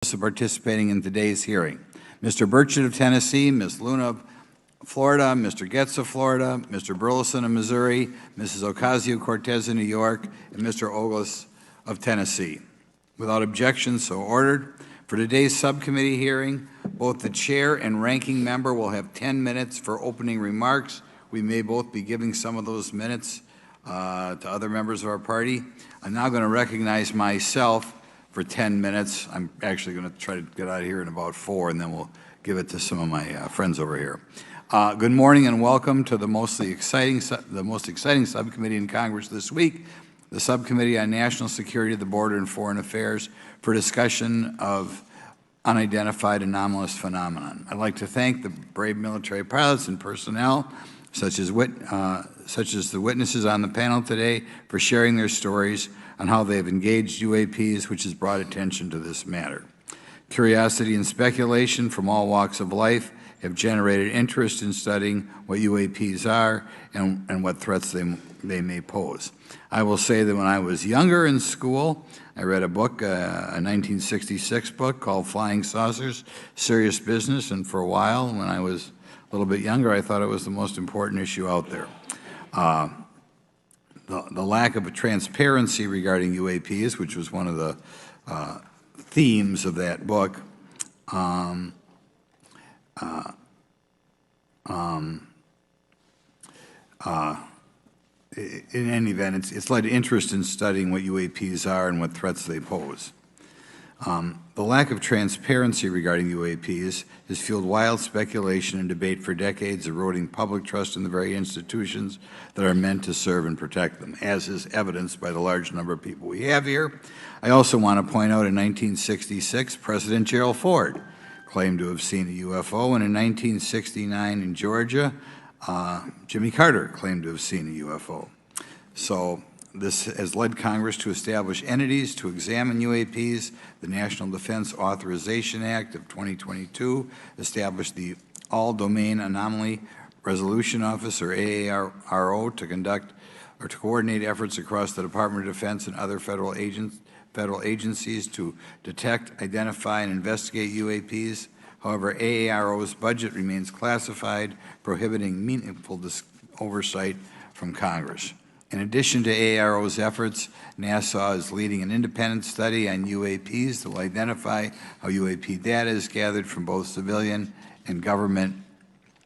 participating in today's hearing. Mr. Burchett of Tennessee, Ms. Luna of Florida, Mr. Getz of Florida, Mr. Burleson of Missouri, Mrs. Ocasio-Cortez of New York, and Mr. Ogles of Tennessee. Without objection, so ordered. For today's subcommittee hearing, both the chair and ranking member will have 10 minutes for opening remarks. We may both be giving some of those minutes to other members of our party. I'm now going to recognize myself for 10 minutes. I'm actually going to try to get out of here in about 4, and then we'll give it to some of my friends over here. Good morning and welcome to the most exciting subcommittee in Congress this week, the Subcommittee on National Security, the Border, and Foreign Affairs, for discussion of unidentified anomalous phenomenon. I'd like to thank the brave military pilots and personnel, such as the witnesses on the panel today, for sharing their stories on how they have engaged UAPs, which has brought attention to this matter. Curiosity and speculation from all walks of life have generated interest in studying what UAPs are and what threats they may pose. I will say that when I was younger in school, I read a book, a 1966 book called Flying Saucers, Serious Business, and for a while, when I was a little bit younger, I thought it was the most important issue out there. The lack of a transparency regarding UAPs, which was one of the themes of that book, in any event, it's led to interest in studying what UAPs are and what threats they pose. The lack of transparency regarding UAPs has fueled wild speculation and debate for decades, eroding public trust in the very institutions that are meant to serve and protect them, as is evidenced by the large number of people we have here. I also want to point out in 1966, President Gerald Ford claimed to have seen a UFO, and in 1969 in Georgia, Jimmy Carter claimed to have seen a UFO. So this has led Congress to establish entities to examine UAPs. The National Defense Authorization Act of 2022 established the All-Domain Anomaly Resolution Office, or AARO, to conduct or to coordinate efforts across the Department of Defense and other federal agencies to detect, identify, and investigate UAPs. However, AARO's budget remains classified, prohibiting meaningful oversight from Congress. In addition to AARO's efforts, NASA is leading an independent study on UAPs that will identify how UAP data is gathered from both civilian and government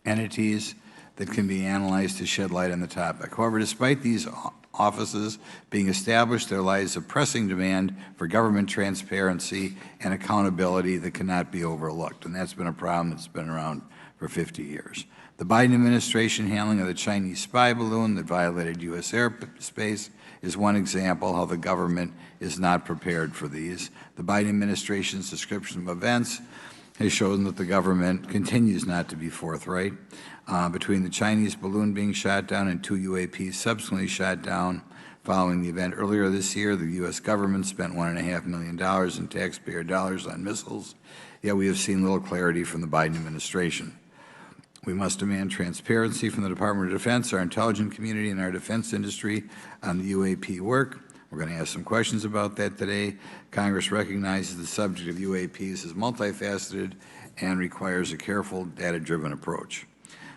entities that can be analyzed to shed light on the topic. However, despite these offices being established, there lies a pressing demand for government transparency and accountability that cannot be overlooked, and that's been a problem that's been around for 50 years. The Biden administration handling of the Chinese spy balloon that violated U.S. airspace is one example how the government is not prepared for these. The Biden administration's description of events has shown that the government continues not to be forthright. Between the Chinese balloon being shot down and 2 UAPs subsequently shot down following the event earlier this year, the U.S. government spent $1.5 million in taxpayer dollars on missiles, yet we have seen little clarity from the Biden administration. We must demand transparency from the Department of Defense, our intelligence community, and our defense industry on the UAP work. We're going to ask some questions about that today. Congress recognizes the subject of UAPs as multifaceted and requires a careful, data-driven approach.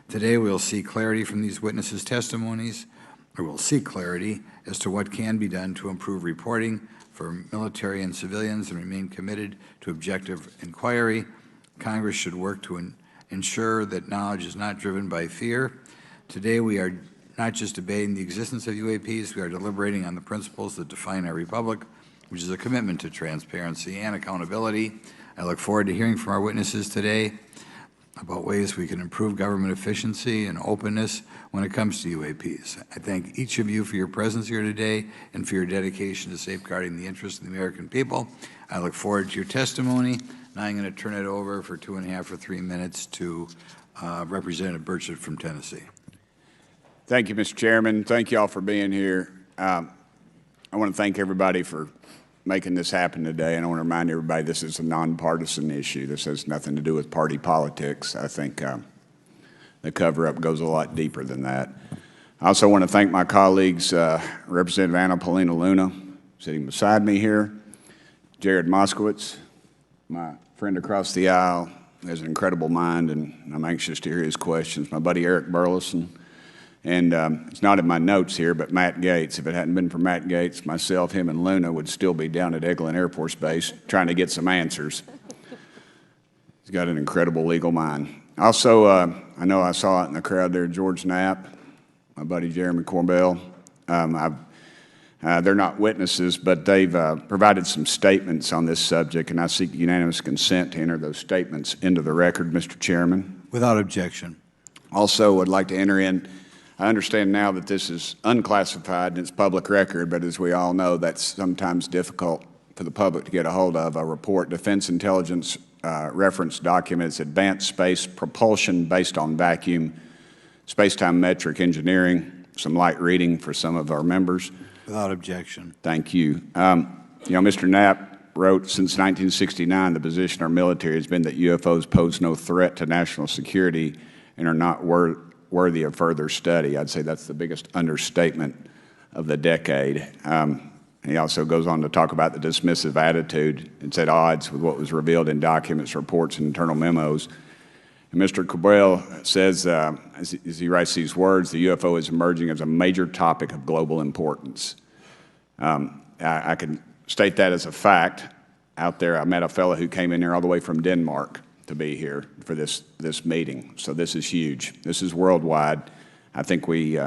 Today, we'll see clarity from these witnesses' testimonies, or we'll seek clarity as to what can be done to improve reporting for military and civilians and remain committed to objective inquiry. Congress should work to ensure that knowledge is not driven by fear. Today, we are not just debating the existence of UAPs, we are deliberating on the principles that define our republic, which is a commitment to transparency and accountability. I look forward to hearing from our witnesses today about ways we can improve government efficiency and openness when it comes to UAPs. I thank each of you for your presence here today and for your dedication to safeguarding the interests of the American people. I look forward to your testimony. Now I'm going to turn it over for 2.5 or 3 minutes to Representative Burchett from Tennessee. Thank you, Mr. Chairman. Thank you all for being here. I want to thank everybody for making this happen today, and I want to remind everybody this is a nonpartisan issue. This has nothing to do with party politics. I think the cover-up goes a lot deeper than that. I also want to thank my colleagues, Representative Anna Paulina Luna, sitting beside me here, Jared Moskowitz, my friend across the aisle has an incredible mind, and I'm anxious to hear his questions. My buddy Eric Burleson, and it's not in my notes here, but Matt Gates. If it hadn't been for Matt Gates, myself, him, and Luna would still be down at Eglin Air Force Base trying to get some answers. He's got an incredible legal mind. Also, I know I saw it in the crowd there, George Knapp, my buddy Jeremy Corbell. They're not witnesses, but they've provided some statements on this subject, and I seek unanimous consent to enter those statements into the record, Mr. Chairman. Without objection. Also, would like to enter in, I understand now that this is unclassified and it's public record, but as we all know, that's sometimes difficult for the public to get a hold of. A report, Defense Intelligence Reference Documents, Advanced Space Propulsion Based on Vacuum, Space-Time Metric Engineering, some light reading for some of our members. Without objection. Thank you. Mr. Knapp wrote, since 1969, the position of our military has been that UFOs pose no threat to national security and are not worthy of further study. I'd say that's the biggest understatement of the decade. He also goes on to talk about the dismissive attitude. It's at odds with what was revealed in documents, reports, and internal memos. And Mr. Cabral says, as he writes these words, the UFO is emerging as a major topic of global importance. I can state that as a fact. Out there, I met a fellow who came in here all the way from Denmark to be here for this meeting. So this is huge. This is worldwide. I think we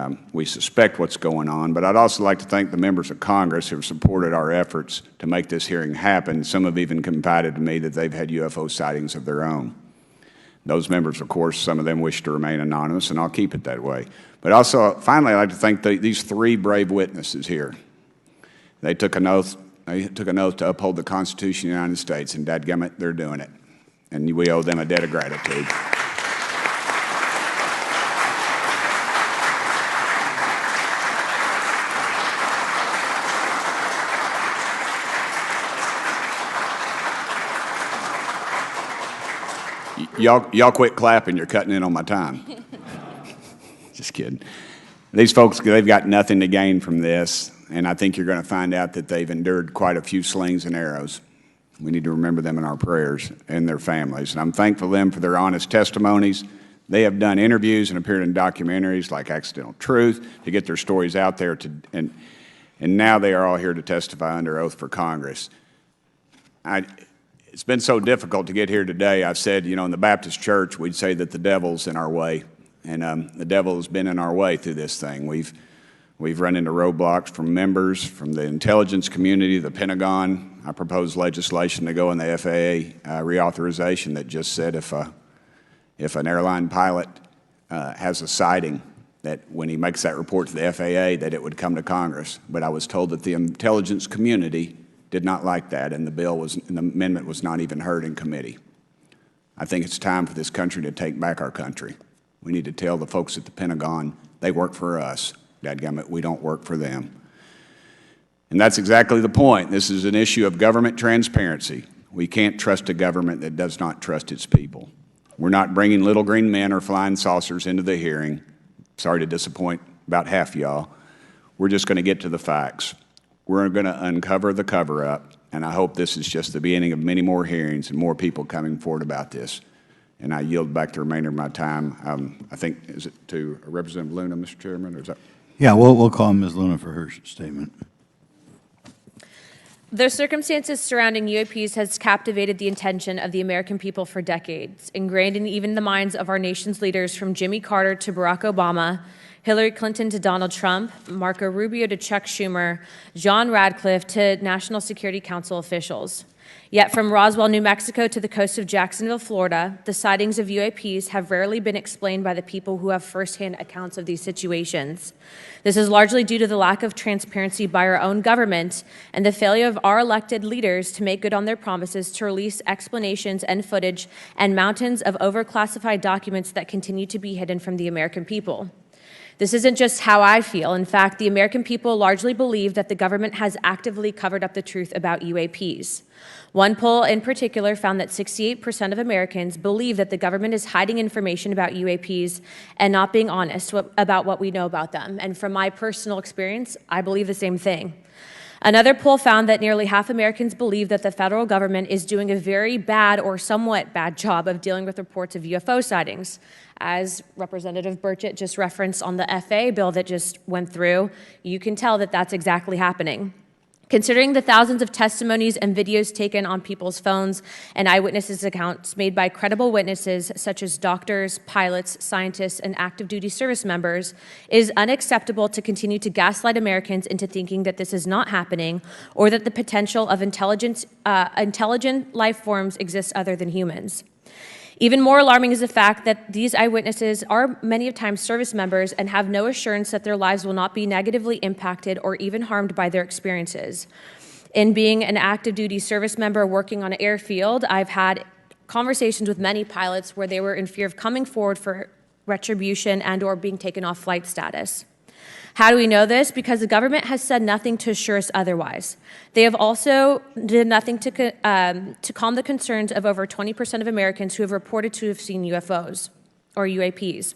suspect what's going on, but I'd also like to thank the members of Congress who have supported our efforts to make this hearing happen. Some have even confided to me that they've had UFO sightings of their own. Those members, of course, some of them wish to remain anonymous, and I'll keep it that way. But also, finally, I'd like to thank these three brave witnesses here. They took an oath. They took an oath to uphold the Constitution of the United States, and dadgummit, they're doing it. And we owe them a debt of gratitude. Y'all quit clapping. You're cutting in on my time. Just kidding. These folks, they've got nothing to gain from this, and I think you're going to find out that they've endured quite a few slings and arrows. We need to remember them in our prayers and their families. And I'm thankful to them for their honest testimonies. They have done interviews and appeared in documentaries like Accidental Truth to get their stories out there, and now they are all here to testify under oath for Congress. It's been so difficult to get here today. I've said, in the Baptist church, we'd say that the devil's in our way, and the devil has been in our way through this thing. We've run into roadblocks from members, from the intelligence community, the Pentagon. I proposed legislation to go in the FAA reauthorization that just said if an airline pilot has a sighting, that when he makes that report to the FAA, that it would come to Congress. But I was told that the intelligence community did not like that, and the amendment was not even heard in committee. I think it's time for this country to take back our country. We need to tell the folks at the Pentagon they work for us. Dadgummit, we don't work for them. And that's exactly the point. This is an issue of government transparency. We can't trust a government that does not trust its people. We're not bringing little green men or flying saucers into the hearing. Sorry to disappoint about half y'all. We're just going to get to the facts. We're going to uncover the cover-up, and I hope this is just the beginning of many more hearings and more people coming forward about this. And I yield back the remainder of my time. I think, is it to Representative Luna, Mr. Chairman, or is that? Yeah, we'll call Ms. Luna for her statement. The circumstances surrounding UAPs has captivated the attention of the American people for decades, ingrained in even the minds of our nation's leaders from Jimmy Carter to Barack Obama, Hillary Clinton to Donald Trump, Marco Rubio to Chuck Schumer, John Radcliffe to National Security Council officials. Yet from Roswell, New Mexico to the coast of Jacksonville, Florida, the sightings of UAPs have rarely been explained by the people who have firsthand accounts of these situations. This is largely due to the lack of transparency by our own government and the failure of our elected leaders to make good on their promises to release explanations and footage and mountains of overclassified documents that continue to be hidden from the American people. This isn't just how I feel. In fact, the American people largely believe that the government has actively covered up the truth about UAPs. One poll in particular found that 68% of Americans believe that the government is hiding information about UAPs and not being honest about what we know about them. And from my personal experience, I believe the same thing. Another poll found that nearly half Americans believe that the federal government is doing a very bad or somewhat bad job of dealing with reports of UFO sightings. As Representative Burchett just referenced on the FAA bill that just went through, you can tell that that's exactly happening. Considering the thousands of testimonies and videos taken on people's phones and eyewitnesses' accounts made by credible witnesses such as doctors, pilots, scientists, and active duty service members, it is unacceptable to continue to gaslight Americans into thinking that this is not happening or that the potential of intelligent life forms exists other than humans. Even more alarming is the fact that these eyewitnesses are many times service members and have no assurance that their lives will not be negatively impacted or even harmed by their experiences. In being an active duty service member working on an airfield, I've had conversations with many pilots where they were in fear of coming forward for retribution and or being taken off flight status. How do we know this? Because the government has said nothing to assure us otherwise. They have also did nothing to calm the concerns of over 20% of Americans who have reported to have seen UFOs or UAPs.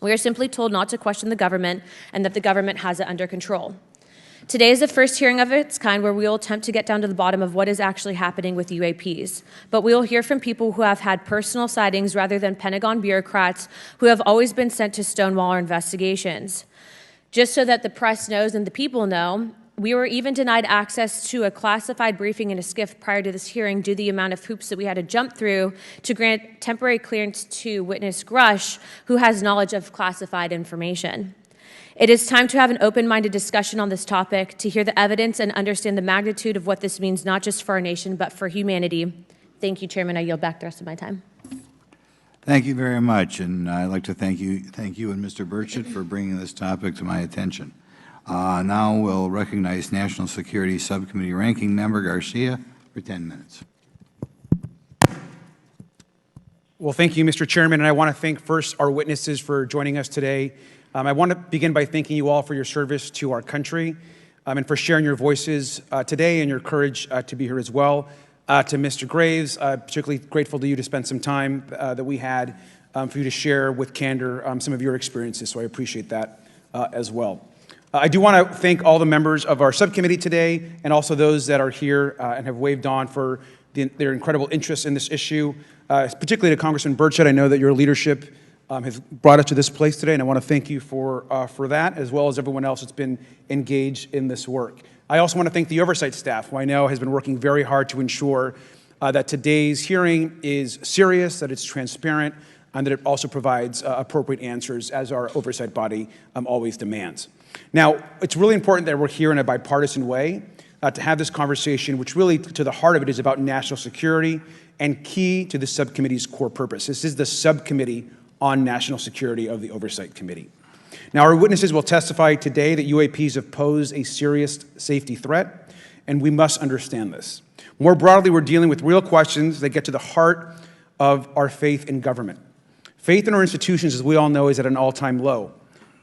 We are simply told not to question the government and that the government has it under control. Today is the first hearing of its kind where we will attempt to get down to the bottom of what is actually happening with UAPs. But we will hear from people who have had personal sightings rather than Pentagon bureaucrats who have always been sent to stonewall our investigations. Just so that the press knows and the people know, we were even denied access to a classified briefing in a SCIF prior to this hearing due to the amount of hoops that we had to jump through to grant temporary clearance to witness Grush, who has knowledge of classified information. It is time to have an open-minded discussion on this topic, to hear the evidence and understand the magnitude of what this means not just for our nation, but for humanity. Thank you, Chairman. I yield back the rest of my time. Thank you very much, and I'd like to thank you and Mr. Burchett for bringing this topic to my attention. Now we'll recognize National Security Subcommittee Ranking Member Garcia for 10 minutes. Well, thank you, Mr. Chairman, and I want to thank first our witnesses for joining us today. I want to begin by thanking you all for your service to our country and for sharing your voices today and your courage to be here as well. To Mr. Graves, particularly grateful to you to spend some time that we had for you to share with candor some of your experiences, so I appreciate that as well. I do want to thank all the members of our subcommittee today and also those that are here and have waved on for their incredible interest in this issue, particularly to Congressman Burchett. I know that your leadership has brought us to this place today, and I want to thank you for that, as well as everyone else that's been engaged in this work. I also want to thank the oversight staff, who I know has been working very hard to ensure that today's hearing is serious, that it's transparent, and that it also provides appropriate answers, as our oversight body always demands. Now, it's really important that we're here in a bipartisan way to have this conversation, which really, to the heart of it, is about national security and key to the subcommittee's core purpose. This is the subcommittee on national security of the Oversight Committee. Now, our witnesses will testify today that UAPs have posed a serious safety threat, and we must understand this. More broadly, we're dealing with real questions that get to the heart of our faith in government. Faith in our institutions, as we all know, is at an all-time low.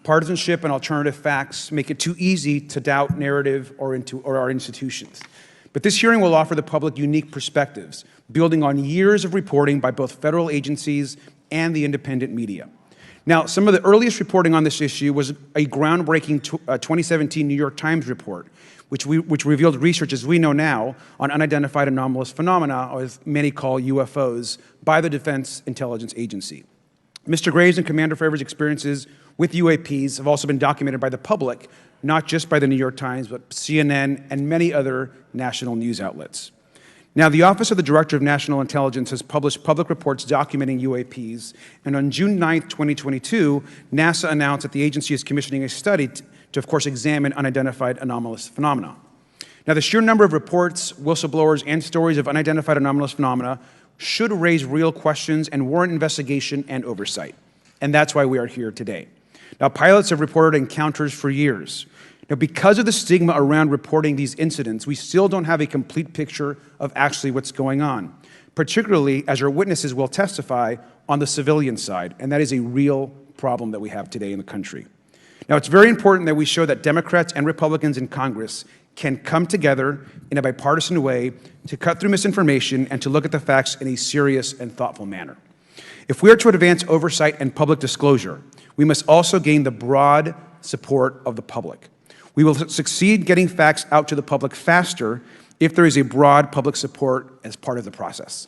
Partisanship and alternative facts make it too easy to doubt narrative or our institutions. But this hearing will offer the public unique perspectives, building on years of reporting by both federal agencies and the independent media. Now, some of the earliest reporting on this issue was a groundbreaking 2017 New York Times report, which revealed research, as we know now, on unidentified anomalous phenomena, or as many call UFOs, by the Defense Intelligence Agency. Mr. Graves and Commander Fravors' experiences with UAPs have also been documented by the public, not just by the New York Times, but CNN and many other national news outlets. Now, the Office of the Director of National Intelligence has published public reports documenting UAPs, and on June 9, 2022, NASA announced that the agency is commissioning a study to, of course, examine unidentified anomalous phenomena. Now, the sheer number of reports, whistleblowers, and stories of unidentified anomalous phenomena should raise real questions and warrant investigation and oversight, and that's why we are here today. Now, pilots have reported encounters for years. Now, because of the stigma around reporting these incidents, we still don't have a complete picture of actually what's going on, particularly as our witnesses will testify on the civilian side, and that is a real problem that we have today in the country. Now, it's very important that we show that Democrats and Republicans in Congress can come together in a bipartisan way to cut through misinformation and to look at the facts in a serious and thoughtful manner. If we are to advance oversight and public disclosure, we must also gain the broad support of the public. We will succeed getting facts out to the public faster if there is a broad public support as part of the process.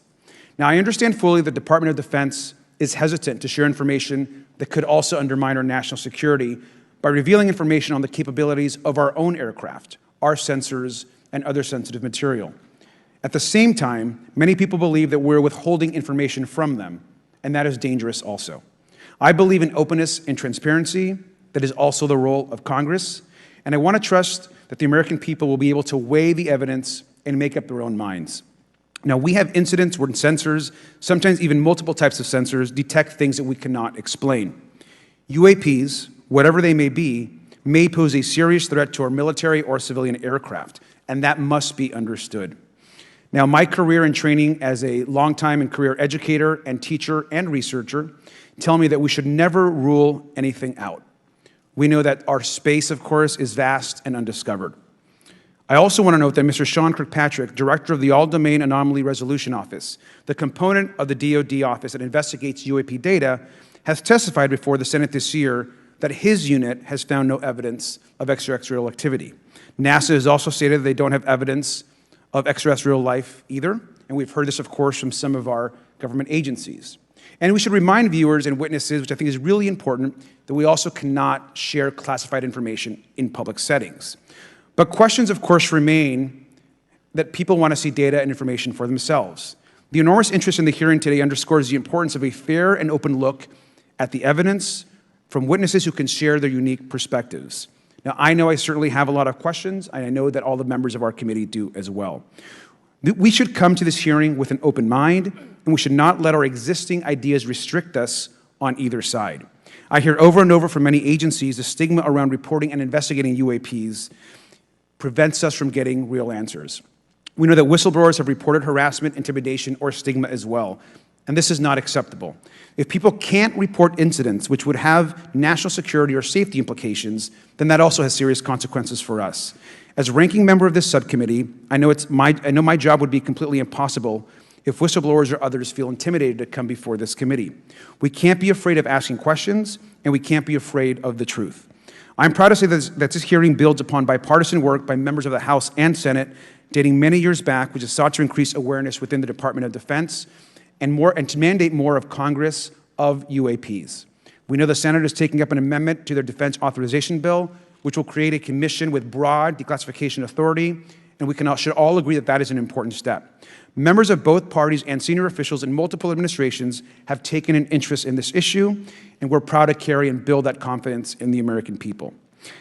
Now, I understand fully the Department of Defense is hesitant to share information that could also undermine our national security by revealing information on the capabilities of our own aircraft, our sensors, and other sensitive material. At the same time, many people believe that we're withholding information from them, and that is dangerous also. I believe in openness and transparency. That is also the role of Congress, and I want to trust that the American people will be able to weigh the evidence and make up their own minds. Now, we have incidents where sensors, sometimes even multiple types of sensors, detect things that we cannot explain. UAPs, whatever they may be, may pose a serious threat to our military or civilian aircraft, and that must be understood. Now, my career and training as a longtime and career educator and teacher and researcher tell me that we should never rule anything out. We know that our space, of course, is vast and undiscovered. I also want to note that Mr. Sean Kirkpatrick, director of the All-Domain Anomaly Resolution Office, the component of the DoD office that investigates UAP data, has testified before the Senate this year that his unit has found no evidence of extraterrestrial activity. NASA has also stated they don't have evidence of extraterrestrial life either, and we've heard this, of course, from some of our government agencies. And we should remind viewers and witnesses, which I think is really important, that we also cannot share classified information in public settings. But questions, of course, remain that people want to see data and information for themselves. The enormous interest in the hearing today underscores the importance of a fair and open look at the evidence from witnesses who can share their unique perspectives. Now, I know I certainly have a lot of questions, and I know that all the members of our committee do as well. We should come to this hearing with an open mind, and we should not let our existing ideas restrict us on either side. I hear over and over from many agencies the stigma around reporting and investigating UAPs prevents us from getting real answers. We know that whistleblowers have reported harassment, intimidation, or stigma as well, and this is not acceptable. If people can't report incidents which would have national security or safety implications, then that also has serious consequences for us. As ranking member of this subcommittee, I know my job would be completely impossible if whistleblowers or others feel intimidated to come before this committee. We can't be afraid of asking questions, and we can't be afraid of the truth. I'm proud to say that this hearing builds upon bipartisan work by members of the House and Senate dating many years back, which has sought to increase awareness within the Department of Defense and to mandate more of Congress of UAPs. We know the Senate is taking up an amendment to their defense authorization bill, which will create a commission with broad declassification authority, and we should all agree that that is an important step. Members of both parties and senior officials in multiple administrations have taken an interest in this issue, and we're proud to carry and build that confidence in the American people.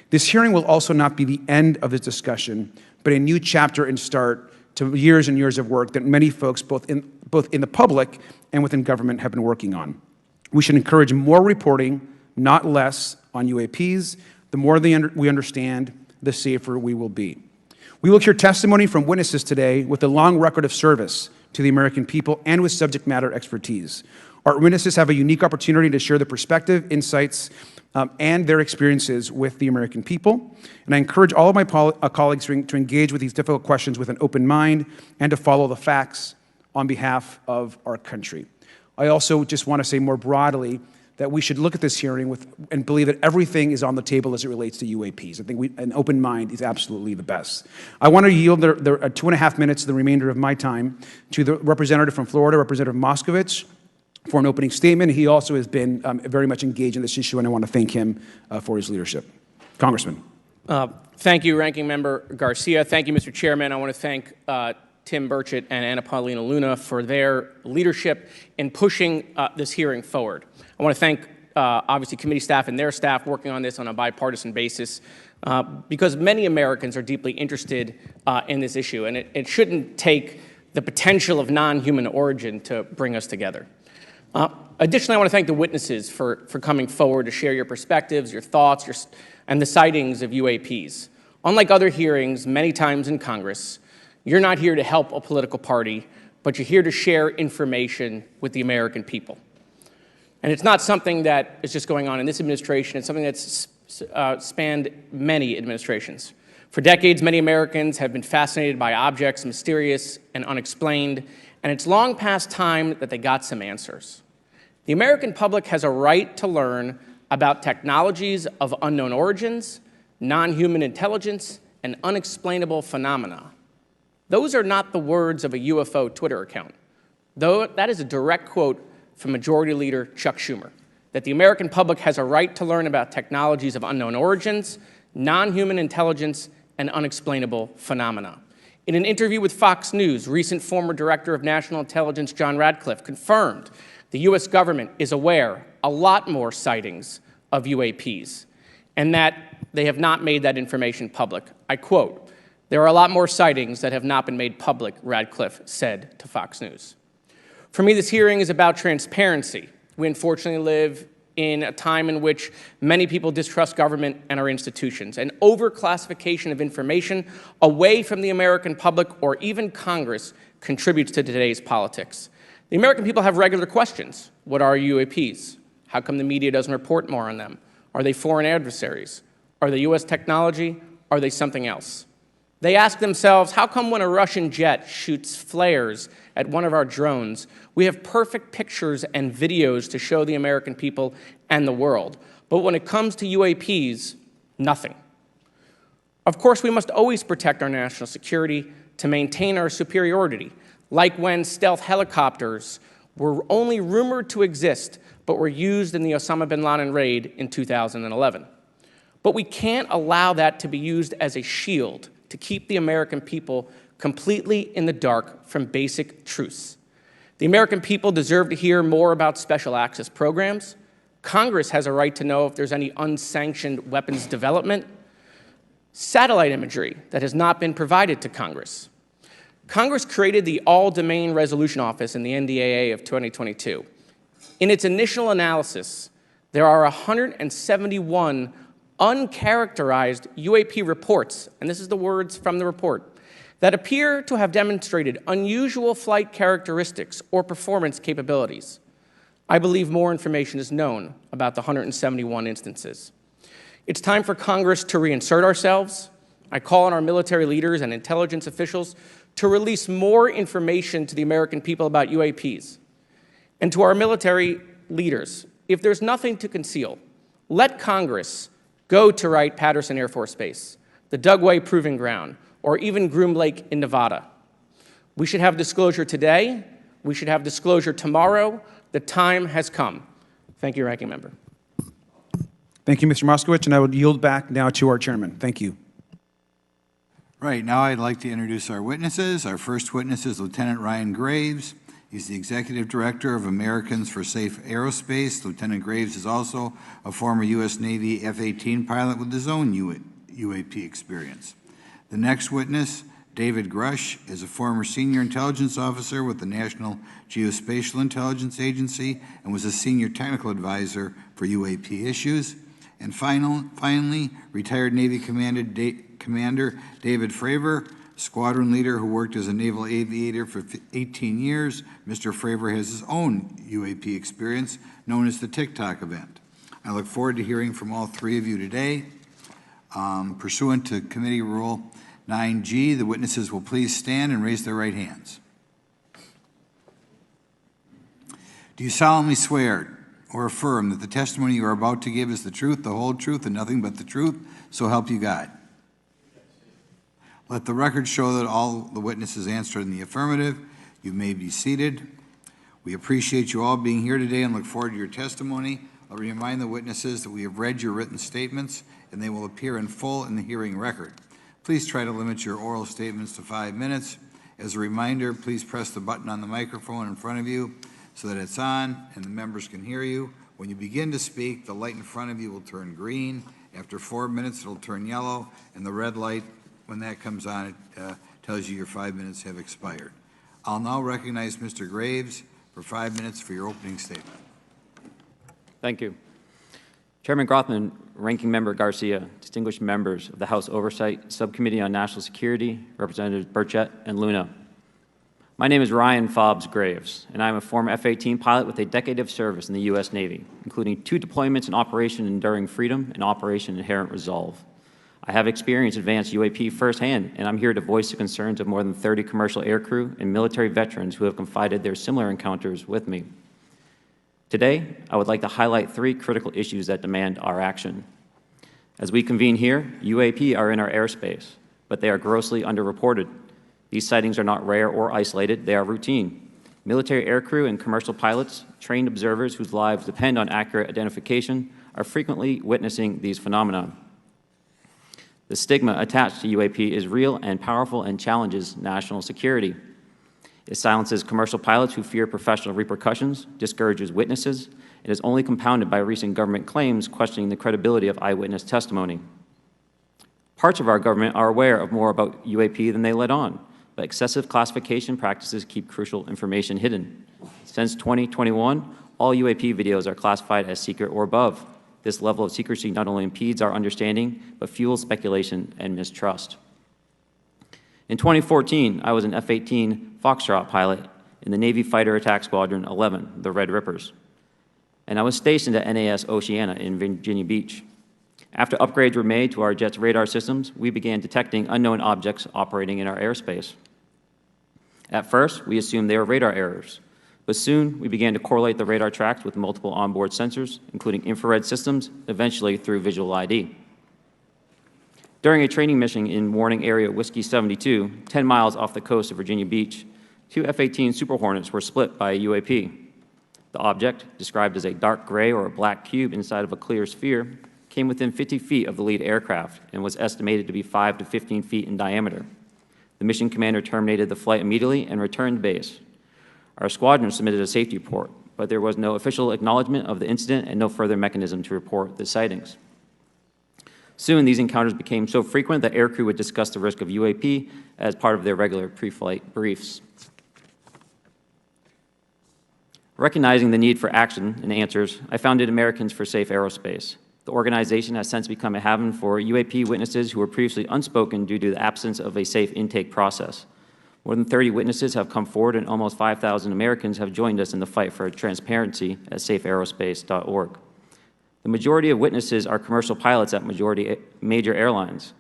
This hearing will also not be the end of this discussion, but a new chapter and start to years and years of work that many folks, both in the public and within government, have been working on. We should encourage more reporting, not less, on UAPs. The more we understand, the safer we will be. We will hear testimony from witnesses today with a long record of service to the American people and with subject matter expertise. Our witnesses have a unique opportunity to share their perspective, insights, and their experiences with the American people. And I encourage all of my colleagues to engage with these difficult questions with an open mind and to follow the facts on behalf of our country. I also just want to say more broadly that we should look at this hearing and believe that everything is on the table as it relates to UAPs. I think an open mind is absolutely the best. I want to yield the 2.5 minutes, the remainder of my time, to the representative from Florida, Representative Moskowitz, for an opening statement. He also has been very much engaged in this issue, and I want to thank him for his leadership. Congressman. Thank you, Ranking Member Garcia. Thank you, Mr. Chairman. I want to thank Tim Burchett and Anna Paulina Luna for their leadership in pushing this hearing forward. I want to thank, obviously, committee staff and their staff working on this on a bipartisan basis because many Americans are deeply interested in this issue, and it shouldn't take the potential of non-human origin to bring us together. Additionally, I want to thank the witnesses for coming forward to share your perspectives, your thoughts, and the sightings of UAPs. Unlike other hearings many times in Congress, you're not here to help a political party, but you're here to share information with the American people. And it's not something that is just going on in this administration. It's something that's spanned many administrations. For decades, many Americans have been fascinated by objects mysterious and unexplained, and it's long past time that they got some answers. The American public has a right to learn about technologies of unknown origins non-human intelligence, and unexplainable phenomena. Those are not the words of a UFO Twitter account. Though that is a direct quote from Majority Leader Chuck Schumer, that the American public has a right to learn about technologies of unknown origins, non-human intelligence, and unexplainable phenomena. In an interview with Fox News, recent former Director of National Intelligence John Radcliffe confirmed the U.S. government is aware a lot more sightings of UAPs, and that they have not made that information public. I quote, "There are a lot more sightings that have not been made public," Radcliffe said to Fox News. For me, this hearing is about transparency. We unfortunately live in a time in which many people distrust government and our institutions. And overclassification of information away from the American public or even Congress contributes to today's politics. The American people have regular questions. What are UAPs? How come the media doesn't report more on them? Are they foreign adversaries? Are they U.S. technology? Are they something else? They ask themselves, how come when a Russian jet shoots flares at one of our drones, we have perfect pictures and videos to show the American people and the world, but when it comes to UAPs, nothing? Of course, we must always protect our national security to maintain our superiority, like when stealth helicopters were only rumored to exist, but were used in the Osama bin Laden raid in 2011. But we can't allow that to be used as a shield to keep the American people completely in the dark from basic truths. The American people deserve to hear more about special access programs. Congress has a right to know if there's any unsanctioned weapons development, satellite imagery that has not been provided to Congress. Congress created the All-Domain Resolution Office in the NDAA of 2022. In its initial analysis, there are 171 uncharacterized UAP reports, and this is the words from the report, that appear to have demonstrated unusual flight characteristics or performance capabilities. I believe more information is known about the 171 instances. It's time for Congress to reinsert ourselves. I call on our military leaders and intelligence officials to release more information to the American people about UAPs. And to our military leaders, if there's nothing to conceal, let Congress go to Wright-Patterson Air Force Base, the Dugway Proving Ground, or even Groom Lake in Nevada. We should have disclosure today. We should have disclosure tomorrow. The time has come. Thank you, Ranking Member. Thank you, Mr. Moskowitz, and I would yield back now to our chairman. Thank you. Right, now I'd like to introduce our witnesses. Our first witness is Lieutenant Ryan Graves. He's the Executive Director of Americans for Safe Aerospace. Lieutenant Graves is also a former U.S. Navy F-18 pilot with his own UAP experience. The next witness, David Grush, is a former senior intelligence officer with the National Geospatial Intelligence Agency and was a senior technical advisor for UAP issues. And finally, retired Navy Commander David Fravor, squadron leader who worked as a naval aviator for 18 years. Mr. Fravor has his own UAP experience, known as the TikTok event. I look forward to hearing from all three of you today. Pursuant to Committee Rule 9G, the witnesses will please stand and raise their right hands. Do you solemnly swear or affirm that the testimony you are about to give is the truth, the whole truth, and nothing but the truth, so help you God? Let the record show that all the witnesses answered in the affirmative. You may be seated. We appreciate you all being here today and look forward to your testimony. I'll remind the witnesses that we have read your written statements and they will appear in full in the hearing record. Please try to limit your oral statements to 5 minutes. As a reminder, please press the button on the microphone in front of you so that it's on and the members can hear you. When you begin to speak, the light in front of you will turn green. After 4 minutes, it'll turn yellow, and the red light, when that comes on, it tells you your 5 minutes have expired. I'll now recognize Mr. Graves for 5 minutes for your opening statement. Thank you. Chairman Grothman, Ranking Member Garcia, distinguished members of the House Oversight Subcommittee on National Security, Representatives Burchett and Luna. My name is Ryan Fobbs Graves, and I am a former F-18 pilot with a decade of service in the U.S. Navy, including 2 deployments in Operation Enduring Freedom and Operation Inherent Resolve. I have experienced advanced UAP firsthand, and I'm here to voice the concerns of more than 30 commercial aircrew and military veterans who have confided their similar encounters with me. Today, I would like to highlight 3 critical issues that demand our action. As we convene here, UAP are in our airspace, but they are grossly underreported. These sightings are not rare or isolated, they are routine. Military aircrew and commercial pilots, trained observers whose lives depend on accurate identification, are frequently witnessing these phenomena. The stigma attached to UAP is real and powerful and challenges national security. It silences commercial pilots who fear professional repercussions, discourages witnesses, and is only compounded by recent government claims questioning the credibility of eyewitness testimony. Parts of our government are aware of more about UAP than they let on, but excessive classification practices keep crucial information hidden. Since 2021, all UAP videos are classified as secret or above. This level of secrecy not only impedes our understanding, but fuels speculation and mistrust. In 2014, I was an F-18 Foxtrot pilot in the Navy Fighter Attack Squadron 11, the Red Rippers, and I was stationed at NAS Oceana in Virginia Beach. After upgrades were made to our jet's radar systems, we began detecting unknown objects operating in our airspace. At first, we assumed they were radar errors, but soon we began to correlate the radar tracks with multiple onboard sensors, including infrared systems, eventually through visual ID. During a training mission in Warning Area Whiskey 72, 10 miles off the coast of Virginia Beach, two F-18 Super Hornets were split by a UAP. The object, described as a dark gray or a black cube inside of a clear sphere, came within 50 feet of the lead aircraft and was estimated to be 5 to 15 feet in diameter. The mission commander terminated the flight immediately and returned to base. Our squadron submitted a safety report, but there was no official acknowledgement of the incident and no further mechanism to report the sightings. Soon, these encounters became so frequent that aircrew would discuss the risk of UAP as part of their regular pre-flight briefs. Recognizing the need for action and answers, I founded Americans for Safe Aerospace. The organization has since become a haven for UAP witnesses who were previously unspoken due to the absence of a safe intake process. More than 30 witnesses have come forward, and almost 5,000 Americans have joined us in the fight for transparency at safeaerospace.org. The majority of witnesses are commercial pilots at major airlines.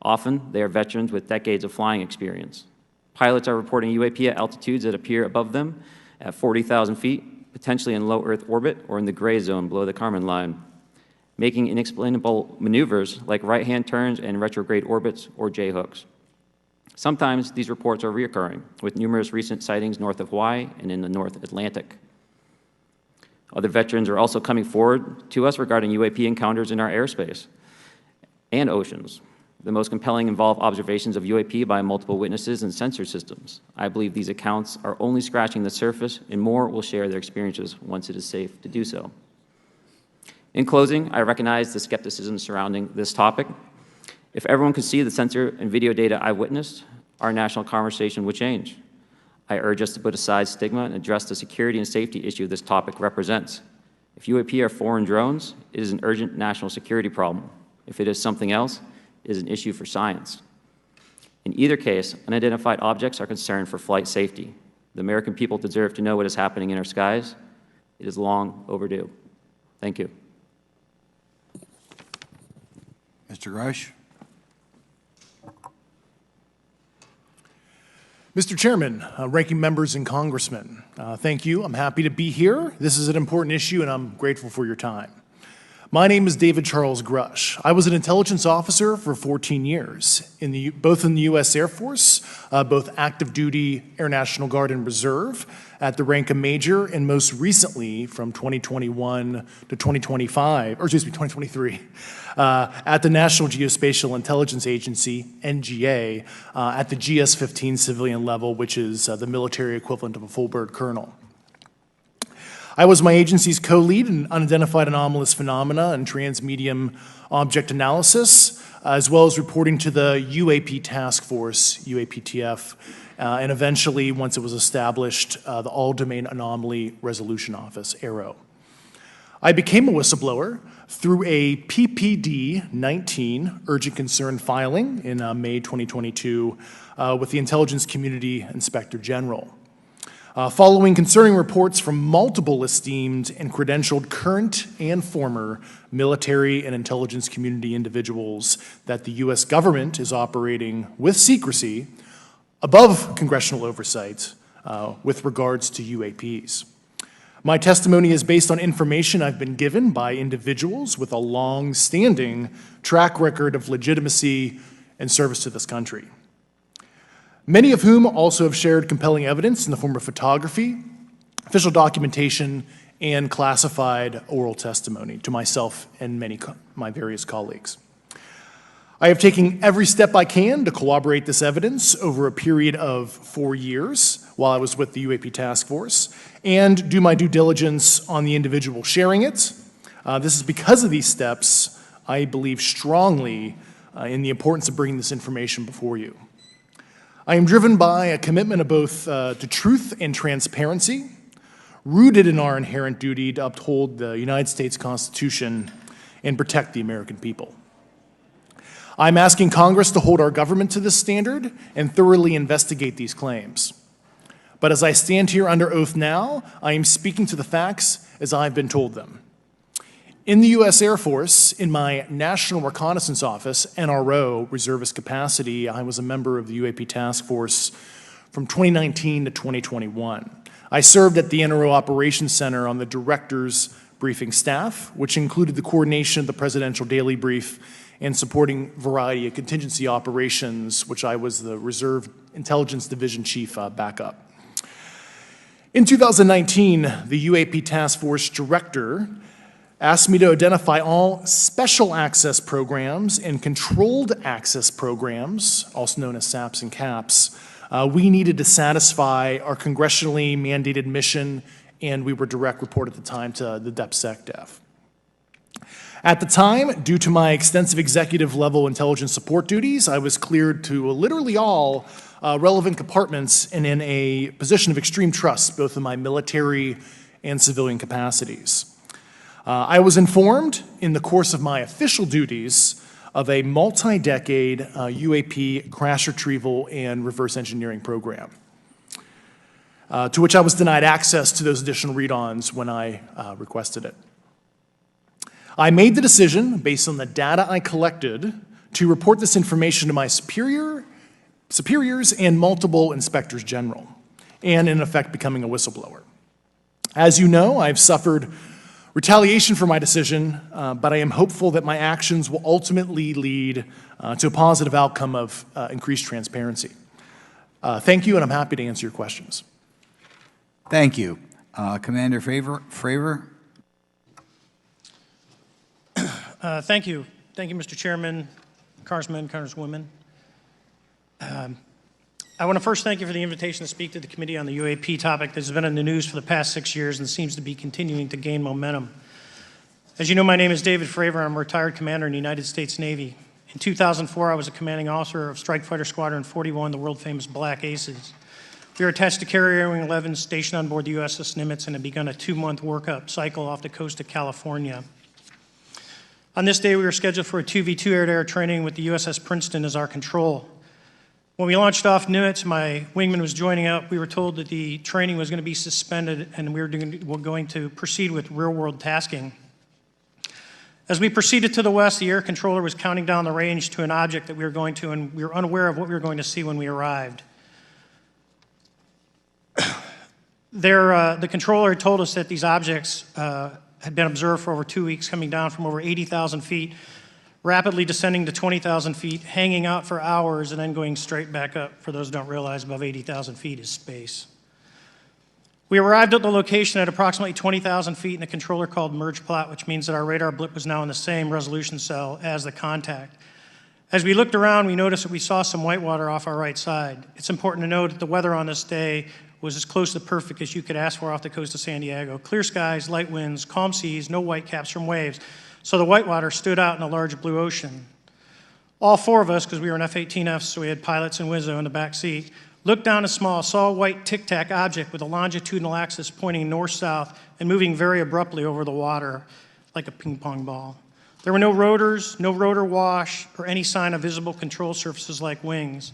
Often, they are veterans with decades of flying experience. Pilots are reporting UAP at altitudes that appear above them at 40,000 feet, potentially in low Earth orbit or in the gray zone below the Kármán line, making inexplainable maneuvers like right-hand turns and retrograde orbits or J-hooks. Sometimes these reports are reoccurring, with numerous recent sightings north of Hawaii and in the North Atlantic. Other veterans are also coming forward to us regarding UAP encounters in our airspace and oceans. The most compelling involve observations of UAP by multiple witnesses and sensor systems. I believe these accounts are only scratching the surface, and more will share their experiences once it is safe to do so. In closing, I recognize the skepticism surrounding this topic. If everyone could see the sensor and video data I witnessed, our national conversation would change. I urge us to put aside stigma and address the security and safety issue this topic represents. If UAP are foreign drones, it is an urgent national security problem. If it is something else, it is an issue for science. In either case, unidentified objects are concerned for flight safety. The American people deserve to know what is happening in our skies. It is long overdue. Thank you. Mr. Grush? Mr. Chairman, ranking members and congressmen, thank you. I'm happy to be here. This is an important issue, and I'm grateful for your time. My name is David Charles Grush. I was an intelligence officer for 14 years, both in the U.S. Air Force, both active duty, Air National Guard, and Reserve, at the rank of major, and most recently from 2021 to 2023, at the National Geospatial Intelligence Agency, NGA, at the GS-15 civilian level, which is the military equivalent of a full bird colonel. I was my agency's co-lead in unidentified anomalous phenomena and transmedium object analysis, as well as reporting to the UAP task force, UAPTF, and eventually, once it was established, the All-Domain Anomaly Resolution Office, AARO. I became a whistleblower through a PPD-19 urgent concern filing in May 2022 with the Intelligence Community Inspector General. Following concerning reports from multiple esteemed and credentialed current and former military and intelligence community individuals that the U.S. government is operating with secrecy above congressional oversight with regards to UAPs. My testimony is based on information I've been given by individuals with a long-standing track record of legitimacy and service to this country, many of whom also have shared compelling evidence in the form of photography, official documentation, and classified oral testimony to myself and my various colleagues. I have taken every step I can to corroborate this evidence over a period of 4 years while I was with the UAP Task Force and do my due diligence on the individual sharing it. This is because of these steps, I believe strongly in the importance of bringing this information before you. I am driven by a commitment of both to truth and transparency, rooted in our inherent duty to uphold the United States Constitution and protect the American people. I'm asking Congress to hold our government to this standard and thoroughly investigate these claims. But as I stand here under oath now, I am speaking to the facts as I've been told them. In the U.S. Air Force, in my National Reconnaissance Office, NRO, reservist capacity, I was a member of the UAP Task Force from 2019 to 2021. I served at the NRO Operations Center on the Director's Briefing staff, which included the coordination of the Presidential Daily Brief and supporting variety of contingency operations, which I was the Reserve Intelligence Division Chief backup. In 2019, the UAP Task Force Director asked me to identify all special access programs and controlled access programs, also known as SAPs and CAPs, we needed to satisfy our congressionally mandated mission, and we were direct report at the time to the DepSecDef. At the time, due to my extensive executive level intelligence support duties, I was cleared to literally all relevant compartments and in a position of extreme trust, both in my military and civilian capacities. I was informed in the course of my official duties of a multi-decade UAP crash retrieval and reverse engineering program, to which I was denied access to those additional read-ons when I requested it. I made the decision, based on the data I collected, to report this information to my superiors and multiple inspectors general, and in effect becoming a whistleblower. As you know, I've suffered retaliation for my decision, but I am hopeful that my actions will ultimately lead to a positive outcome of increased transparency. Thank you, and I'm happy to answer your questions. Thank you. Commander Fravor? Thank you. Thank you, Mr. Chairman, Congressmen, Congresswomen. I want to first thank you for the invitation to speak to the committee on the UAP topic that has been in the news for the past 6 years and seems to be continuing to gain momentum. As you know, my name is David Fravor. I'm a retired commander in the United States Navy. In 2004, I was a commanding officer of Strike Fighter Squadron 41, the world-famous Black Aces. We were attached to Carrier Wing 11, stationed on board the USS Nimitz, and had begun a 2-month workup cycle off the coast of California. On this day, we were scheduled for a 2v2 air-to-air training with the USS Princeton as our control. When we launched off Nimitz, my wingman was joining up. We were told that the training was going to be suspended and we were going to proceed with real-world tasking. As we proceeded to the west, the air controller was counting down the range to an object that we were going to, and we were unaware of what we were going to see when we arrived. The controller had told us that these objects had been observed for over 2 weeks, coming down from over 80,000 feet, rapidly descending to 20,000 feet, hanging out for hours, and then going straight back up. For those who don't realize, above 80,000 feet is space. We arrived at the location at approximately 20,000 feet, and the controller called merge plot, which means that our radar blip was now in the same resolution cell as the contact. As we looked around, we noticed that we saw some whitewater off our right side. It's important to note that the weather on this day was as close to perfect as you could ask for off the coast of San Diego. Clear skies, light winds, calm seas, no whitecaps from waves. So the whitewater stood out in a large blue ocean. All 4 of us, because we were in F-18Fs, so we had pilots and Wizzo in the back seat, looked down and saw a white tic-tac object with a longitudinal axis pointing north-south and moving very abruptly over the water like a ping-pong ball. There were no rotors, no rotor wash, or any sign of visible control surfaces like wings.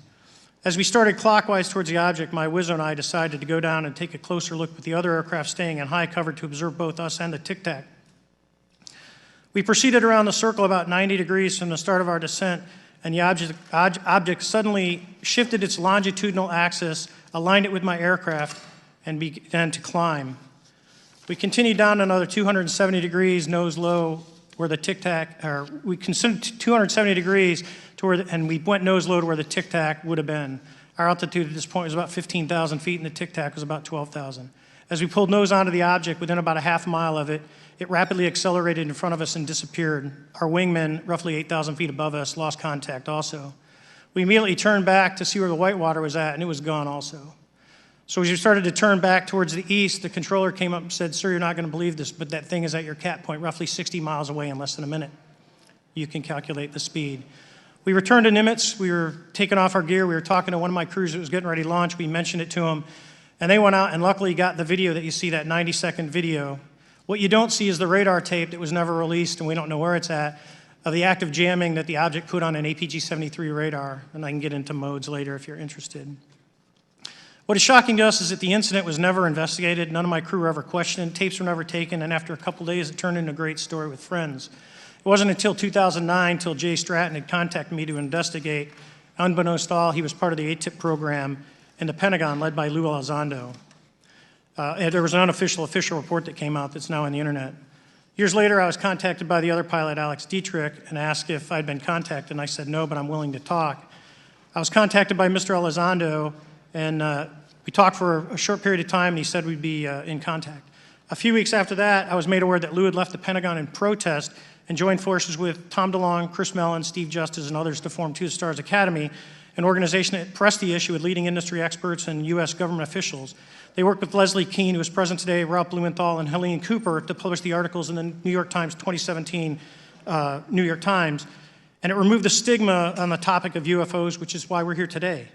As we started clockwise towards the object, my Wizzo and I decided to go down and take a closer look with the other aircraft staying in high cover to observe both us and the tic-tac. We proceeded around the circle about 90 degrees from the start of our descent, and the object suddenly shifted its longitudinal axis, aligned it with my aircraft, and began to climb. We continued down another 270 degrees, nose low, where the Tic Tac, or we considered 270 degrees to where, and we went nose low to where the Tic Tac would have been. Our altitude at this point was about 15,000 feet, and the Tic Tac was about 12,000. As we pulled nose onto the object, within about a half mile of it, it rapidly accelerated in front of us and disappeared. Our wingmen, roughly 8,000 feet above us, lost contact also. We immediately turned back to see where the whitewater was at, and it was gone also. So as we started to turn back towards the east, the controller came up and said, "Sir, you're not going to believe this, but that thing is at your cat point, roughly 60 miles away in less than a minute. You can calculate the speed." We returned to Nimitz. We were taking off our gear. We were talking to one of my crews that was getting ready to launch. We mentioned it to them, and they went out and luckily got the video that you see, that 90-second video. What you don't see is the radar tape that was never released, and we don't know where it's at, of the active jamming that the object put on an APG-73 radar, and I can get into modes later if you're interested. What is shocking to us is that the incident was never investigated. None of my crew were ever questioned. Tapes were never taken, and after a couple days, it turned into a great story with friends. It wasn't until 2009 until Jay Stratton had contacted me to investigate. Unbeknownst to all, he was part of the ATIP program in the Pentagon led by Lou Elizondo. And there was an official report that came out that's now on the internet. Years later, I was contacted by the other pilot, Alex Dietrich, and asked if I'd been contacted, and I said no, but I'm willing to talk. I was contacted by Mr. Elizondo, and we talked for a short period of time, and he said we'd be in contact. A few weeks after that, I was made aware that Lou had left the Pentagon in protest and joined forces with Tom DeLonge, Chris Mellon, Steve Justice, and others to form Two Stars Academy, an organization that pressed the issue with leading industry experts and U.S. government officials. They worked with Leslie Kean, who is present today, Ralph Blumenthal, and Helene Cooper to publish the articles in the New York Times 2017 New York Times, and it removed the stigma on the topic of UFOs, which is why we're here today.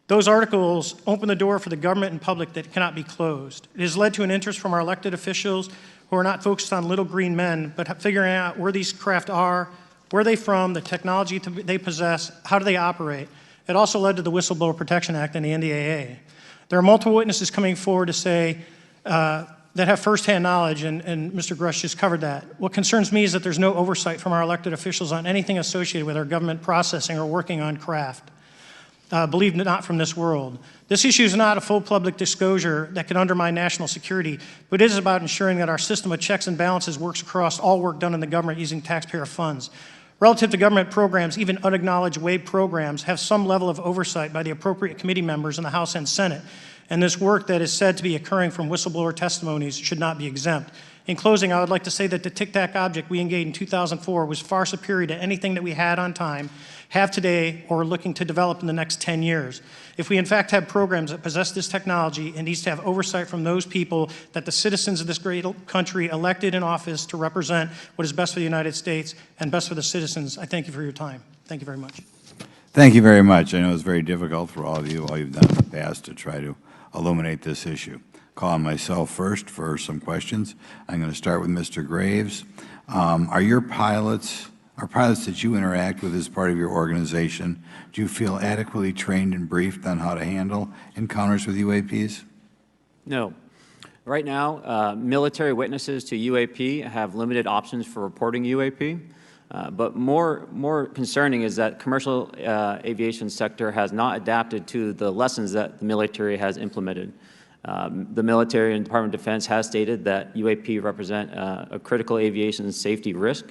Those articles open the door for the government and public that cannot be closed. It has led to an interest from our elected officials who are not focused on little green men, but figuring out where these craft are, where are they from, the technology they possess, how do they operate. It also led to the Whistleblower Protection Act and the NDAA. There are multiple witnesses coming forward to say that have firsthand knowledge, and Mr. Grush just covered that. What concerns me is that there's no oversight from our elected officials on anything associated with our government processing or working on craft. Believe it or not, from this world. This issue is not a full public disclosure that can undermine national security, but it is about ensuring that our system of checks and balances works across all work done in the government using taxpayer funds. Relative to government programs, even unacknowledged WAVE programs have some level of oversight by the appropriate committee members in the House and Senate, and this work that is said to be occurring from whistleblower testimonies should not be exempt. In closing, I would like to say that the Tic Tac object we engaged in 2004 was far superior to anything that we had on time, have today, or are looking to develop in the next 10 years. If we in fact have programs that possess this technology, it needs to have oversight from those people that the citizens of this great country elected in office to represent what is best for the United States and best for the citizens. I thank you for your time. Thank you very much. Thank you very much. I know it's very difficult for all of you, all you've done in the past to try to illuminate this issue. Call on myself first for some questions. I'm going to start with Mr. Graves. Are pilots that you interact with as part of your organization, do you feel adequately trained and briefed on how to handle encounters with UAPs? No. Right now, military witnesses to UAP have limited options for reporting UAP. But more concerning is that commercial aviation sector has not adapted to the lessons that the military has implemented. The military and Department of Defense has stated that UAP represent a critical aviation safety risk.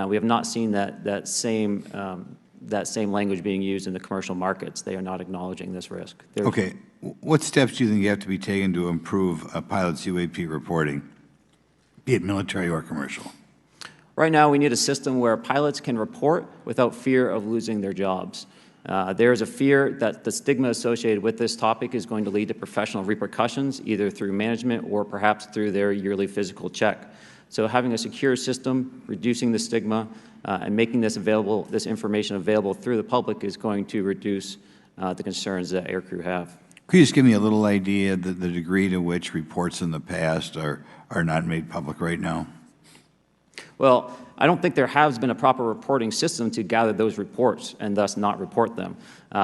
We have not seen that same language being used in the commercial markets. They are not acknowledging this risk. Okay. What steps do you think have to be taken to improve a pilot's UAP reporting, be it military or commercial? Right now, we need a system where pilots can report without fear of losing their jobs. There is a fear that the stigma associated with this topic is going to lead to professional repercussions, either through management or perhaps through their yearly physical check. So having a secure system, reducing the stigma, and making this information available through the public is going to reduce the concerns that aircrew have. Could you just give me a little idea of the degree to which reports in the past are not made public right now? Well, I don't think there has been a proper reporting system to gather those reports and thus not report them.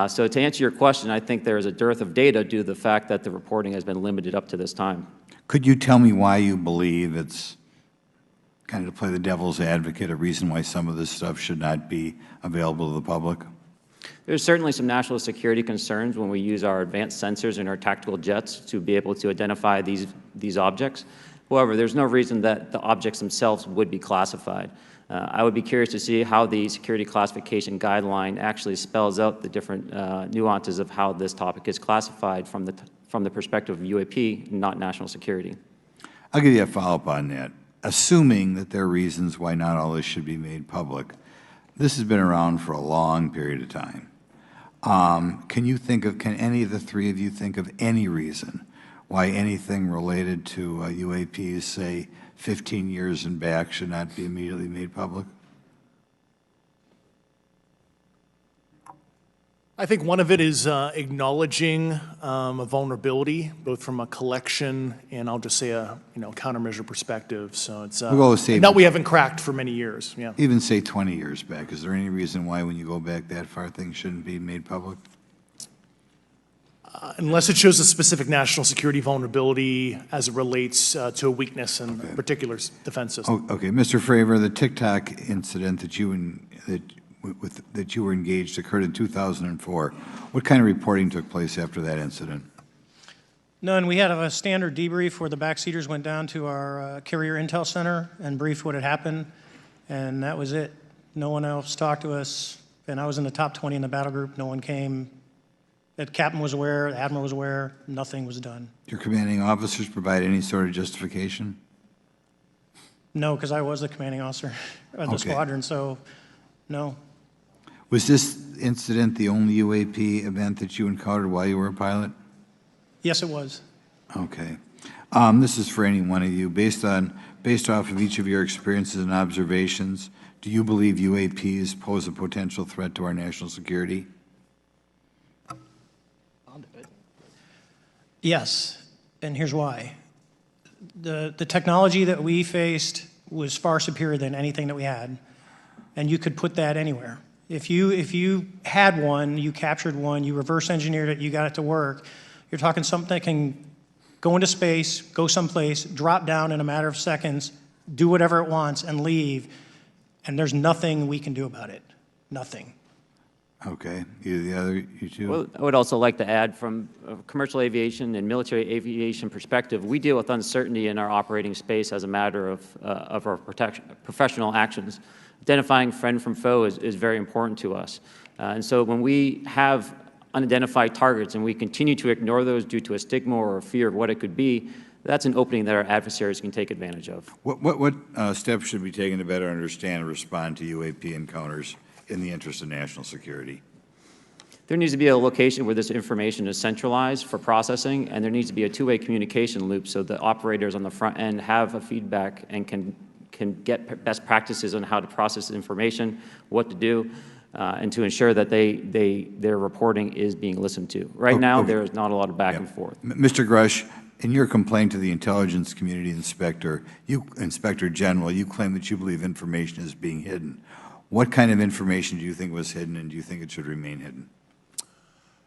So to answer your question, I think there is a dearth of data due to the fact that the reporting has been limited up to this time. Could you tell me why you believe it's, kind of to play the devil's advocate, a reason why some of this stuff should not be available to the public? There's certainly some national security concerns when we use our advanced sensors in our tactical jets to be able to identify these objects. However, there's no reason that the objects themselves would be classified. I would be curious to see how the security classification guideline actually spells out the different nuances of how this topic is classified from the perspective of UAP, not national security. I'll give you a follow-up on that. Assuming that there are reasons why not all this should be made public, this has been around for a long period of time. Can any of the three of you think of any reason why anything related to UAPs, say 15 years and back, should not be immediately made public? I think one of it is acknowledging a vulnerability, both from a collection and I'll just say a countermeasure perspective. So it's that we haven't cracked for many years. Yeah. Even say 20 years back. Is there any reason why, when you go back that far, things shouldn't be made public? Unless it shows a specific national security vulnerability as it relates to a weakness in a particular defense system. Oh, okay, Mr. Fravor, the TikTok incident that you were engaged occurred in 2004. What kind of reporting took place after that incident? None. We had a standard debrief where the backseaters went down to our carrier intel center and briefed what had happened, and that was it. No one else talked to us, and I was in the top 20 in the battle group. No one came. The captain was aware, the admiral was aware, nothing was done. Your commanding officers provide any sort of justification? No, because I was the commanding officer of the squadron, so no. Was this incident the only UAP event that you encountered while you were a pilot? Yes, it was. Okay. This is for any one of you. Based off of each of your experiences and observations, do you believe UAPs pose a potential threat to our national security? Yes, and here's why. The technology that we faced was far superior than anything that we had, and you could put that anywhere. If you had one, you captured one, you reverse engineered it, you got it to work, you're talking something that can go into space, go someplace, drop down in a matter of seconds, do whatever it wants, and leave, and there's nothing we can do about it. Nothing. Okay. You two? Well, I would also like to add, from a commercial aviation and military aviation perspective, we deal with uncertainty in our operating space as a matter of our professional actions. Identifying friend from foe is very important to us. And so when we have unidentified targets and we continue to ignore those due to a stigma or a fear of what it could be, that's an opening that our adversaries can take advantage of. What steps should be taken to better understand and respond to UAP encounters in the interest of national security? There needs to be a location where this information is centralized for processing, and there needs to be a two-way communication loop so the operators on the front end have a feedback and can get best practices on how to process information, what to do, and to ensure that their reporting is being listened to. Right now, there is not a lot of back and forth. Mr. Grush, in your complaint to the Intelligence Community Inspector General, you claim that you believe information is being hidden. What kind of information do you think was hidden, and do you think it should remain hidden?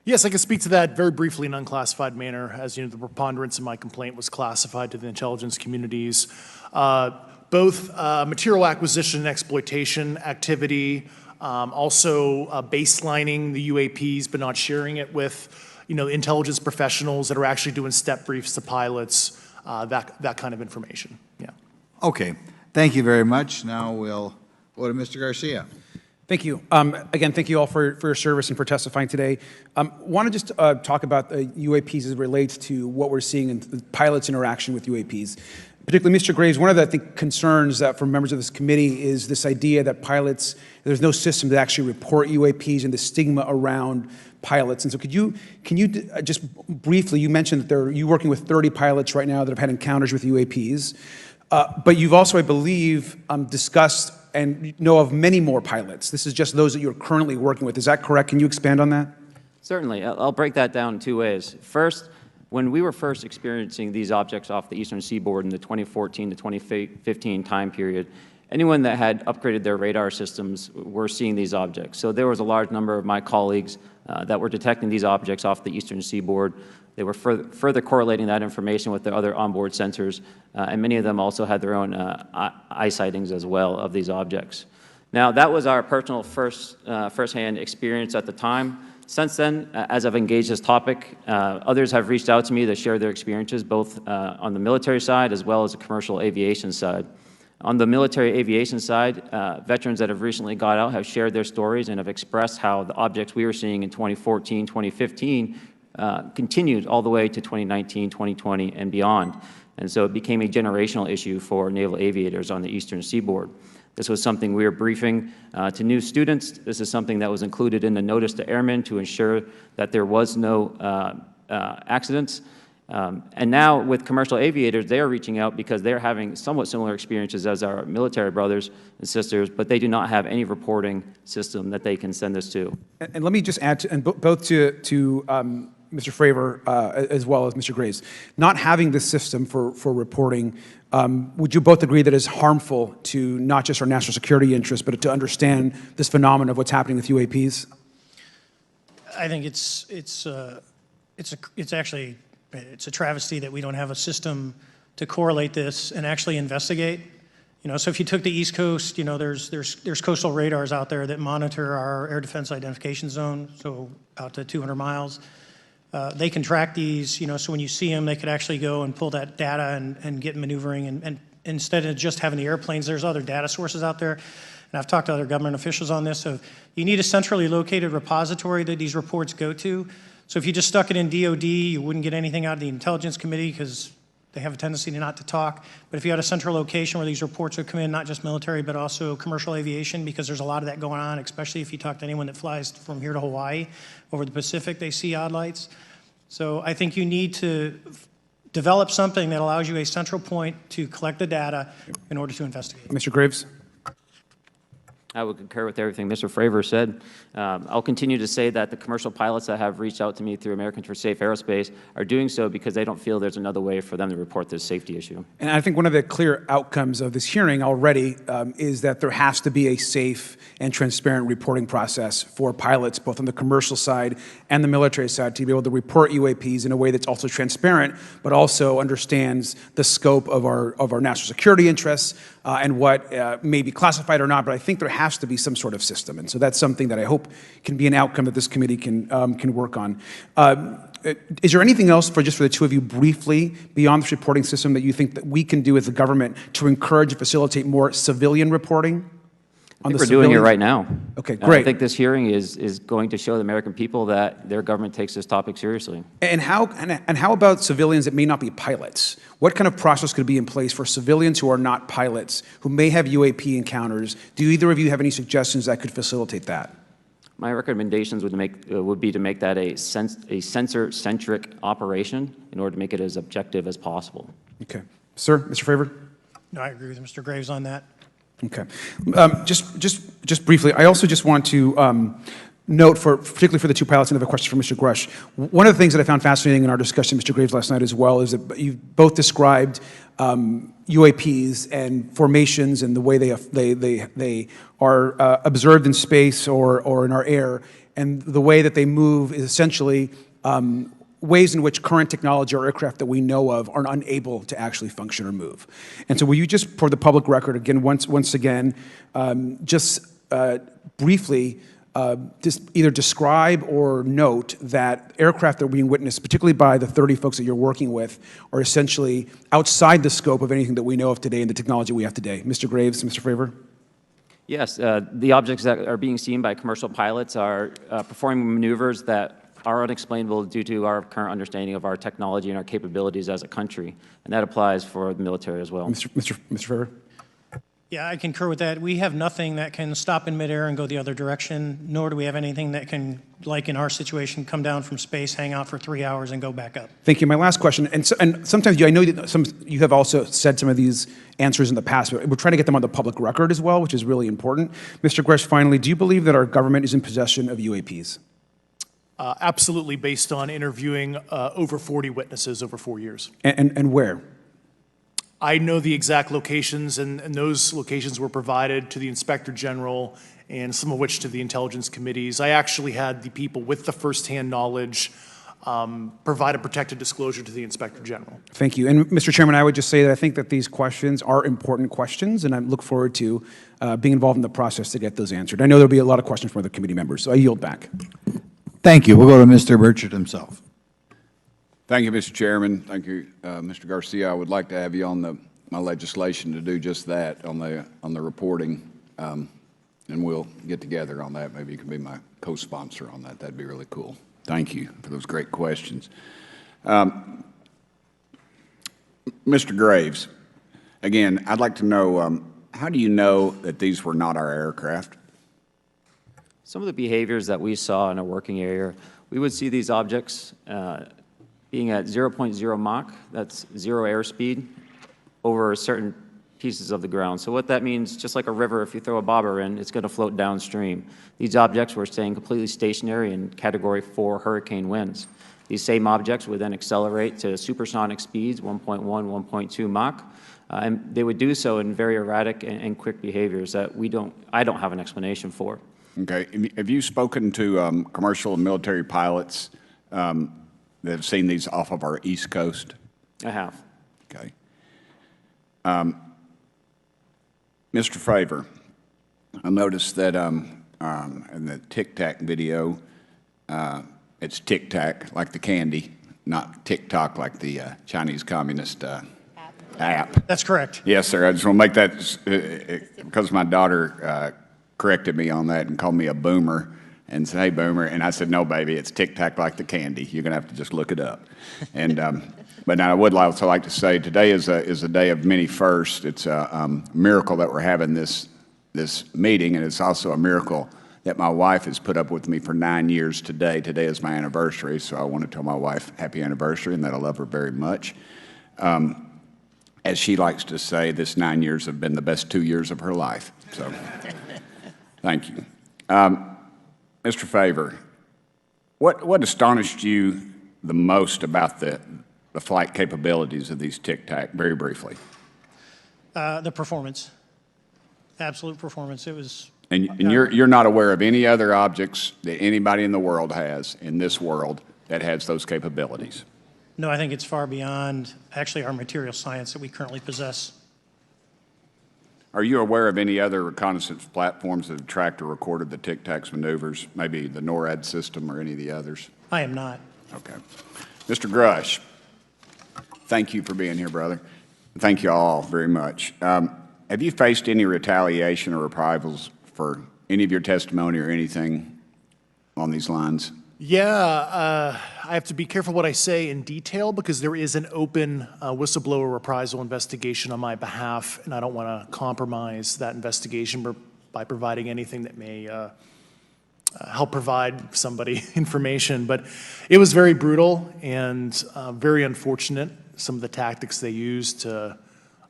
Yes, I can speak to that very briefly in unclassified manner. As you know, the preponderance of my complaint was classified to the intelligence communities. Both material acquisition and exploitation activity, also baselining the UAPs but not sharing it with intelligence professionals that are actually doing step briefs to pilots, that kind of information. Yeah. Okay. Thank you very much. Now we'll go to Mr. Garcia. Thank you. Again, thank you all for your service and for testifying today. Want to just talk about the UAPs as it relates to what we're seeing in the pilots' interaction with UAPs. Particularly, Mr. Graves, one of the concerns that for members of this committee is this idea that pilots, there's no system to actually report UAPs and the stigma around pilots. And so can you just briefly, you mentioned that you're working with 30 pilots right now that have had encounters with UAPs, but you've also, I believe, discussed and know of many more pilots. This is just those that you're currently working with. Is that correct? Can you expand on that? Certainly. I'll break that down in two ways. First, when we were first experiencing these objects off the eastern seaboard in the 2014 to 2015 time period, anyone that had upgraded their radar systems were seeing these objects. So there was a large number of my colleagues that were detecting these objects off the eastern seaboard. They were further correlating that information with their other onboard sensors, and many of them also had their own eye sightings as well of these objects. Now, that was our personal first-hand experience at the time. Since then, as I've engaged this topic, others have reached out to me to share their experiences, both on the military side as well as the commercial aviation side. On the military aviation side, veterans that have recently got out have shared their stories and have expressed how the objects we were seeing in 2014, 2015 continued all the way to 2019, 2020, and beyond. And so it became a generational issue for naval aviators on the eastern seaboard. This was something we were briefing to new students. This is something that was included in the notice to airmen to ensure that there was no accidents. And now with commercial aviators, they are reaching out because they're having somewhat similar experiences as our military brothers and sisters, but they do not have any reporting system that they can send us to. And let me just add, both to Mr. Fravor as well as Mr. Graves, not having this system for reporting, would you both agree that is harmful to not just our national security interests, but to understand this phenomenon of what's happening with UAPs? I think it's actually a travesty that we don't have a system to correlate this and actually investigate. You know, so if you took the East Coast, you know, there's coastal radars out there that monitor our air defense identification zone, so out to 200 miles. They can track these, you know, so when you see them, they could actually go and pull that data and get maneuvering. And instead of just having the airplanes, there's other data sources out there. And I've talked to other government officials on this. So you need a centrally located repository that these reports go to. So if you just stuck it in DOD, you wouldn't get anything out of the Intelligence Committee because they have a tendency not to talk. But if you had a central location where these reports would come in, not just military, but also commercial aviation, because there's a lot of that going on, especially if you talk to anyone that flies from here to Hawaii, over the Pacific, they see odd lights. So I think you need to develop something that allows you a central point to collect the data in order to investigate. Mr. Graves? I would concur with everything Mr. Fravor said. I'll continue to say that the commercial pilots that have reached out to me through Americans for Safe Aerospace are doing so because they don't feel there's another way for them to report this safety issue. And I think one of the clear outcomes of this hearing already is that there has to be a safe and transparent reporting process for pilots, both on the commercial side and the military side, to be able to report UAPs in a way that's also transparent, but also understands the scope of our national security interests and what may be classified or not. But I think there has to be some sort of system, and so that's something that I hope can be an outcome that this committee can work on. Is there anything else for the two of you briefly beyond this reporting system that you think that we can do as a government to encourage and facilitate more civilian reporting? I think we're doing it right now. Okay, great. I think this hearing is going to show the American people that their government takes this topic seriously. And how about civilians that may not be pilots? What kind of process could be in place for civilians who are not pilots, who may have UAP encounters? Do either of you have any suggestions that could facilitate that? My recommendations would be to make that a sensor-centric operation in order to make it as objective as possible. Okay. Sir, Mr. Fravor? No, I agree with Mr. Graves on that. Okay. Just briefly, I also just want to note, particularly for the two pilots, and I have a question for Mr. Grush. One of the things that I found fascinating in our discussion, Mr. Graves, last night as well, is that you both described UAPs and formations and the way they are observed in space or in our air, and the way that they move is essentially ways in which current technology or aircraft that we know of are unable to actually function or move. And so will you just, for the public record, again, once again, briefly, just either describe or note that aircraft that are being witnessed, particularly by the 30 folks that you're working with, are essentially outside the scope of anything that we know of today and the technology we have today. Mr. Graves, Mr. Fravor? Yes, the objects that are being seen by commercial pilots are performing maneuvers that are unexplainable due to our current understanding of our technology and our capabilities as a country, and that applies for the military as well. Mr. Fravor? Yeah, I concur with that. We have nothing that can stop in midair and go the other direction, nor do we have anything that can, like in our situation, come down from space, hang out for 3 hours, and go back up. Thank you. My last question, and sometimes I know that you have also said some of these answers in the past, but we're trying to get them on the public record as well, which is really important. Mr. Gresh, finally, do you believe that our government is in possession of UAPs? Absolutely, based on interviewing over 40 witnesses over 4 years. And where? I know the exact locations, and those locations were provided to the Inspector General and some of which to the intelligence committees. I actually had the people with the firsthand knowledge provide a protected disclosure to the Inspector General. Thank you. And Mr. Chairman, I would just say that I think that these questions are important questions, and I look forward to being involved in the process to get those answered. I know there'll be a lot of questions from other committee members, so I yield back. Thank you. We'll go to Mr. Burchett himself. Thank you, Mr. Chairman. Thank you, Mr. Garcia. I would like to have you on my legislation to do just that, on the reporting, and we'll get together on that. Maybe you can be my co-sponsor on that. That'd be really cool. Thank you for those great questions. Mr. Graves, again, I'd like to know, how do you know that these were not our aircraft? Some of the behaviors that we saw in a working area, we would see these objects being at 0.0 Mach, that's 0 airspeed, over certain pieces of the ground. So what that means, just like a river, if you throw a bobber in, it's going to float downstream. These objects were staying completely stationary in Category 4 hurricane winds. These same objects would then accelerate to supersonic speeds, 1.1, 1.2 Mach, and they would do so in very erratic and quick behaviors that I don't have an explanation for. Okay. Have you spoken to commercial and military pilots that have seen these off of our East Coast? I have. Okay. Mr. Favor, I noticed that in the Tic Tac video, it's Tic Tac like the candy, not TikTok like the Chinese Communist app. That's correct. Yes, sir. I just want to make that, because my daughter corrected me on that and called me a boomer and said, "Hey, boomer," and I said, "No, baby, it's Tic Tac like the candy. You're going to have to just look it up." And but now I would also like to say today is a day of many firsts. It's a miracle that we're having this meeting, and it's also a miracle that my wife has put up with me for 9 years today. Today is my anniversary, so I want to tell my wife happy anniversary and that I love her very much. As she likes to say, this 9 years have been the best 2 years of her life. So, thank you. Mr. Favor, what astonished you the most about the flight capabilities of these Tic Tac, very briefly? The performance, absolute performance. It was. And you're not aware of any other objects that anybody in the world has, in this world, that has those capabilities? No, I think it's far beyond actually our material science that we currently possess. Are you aware of any other reconnaissance platforms that have tracked or recorded the Tic Tac's maneuvers, maybe the NORAD system or any of the others? I am not. Okay. Mr. Grush, thank you for being here, brother. Thank you all very much. Have you faced any retaliation or reprisals for any of your testimony or anything on these lines? Yeah, I have to be careful what I say in detail because there is an open whistleblower reprisal investigation on my behalf, and I don't want to compromise that investigation by providing anything that may help provide somebody information. But it was very brutal and very unfortunate, some of the tactics they used to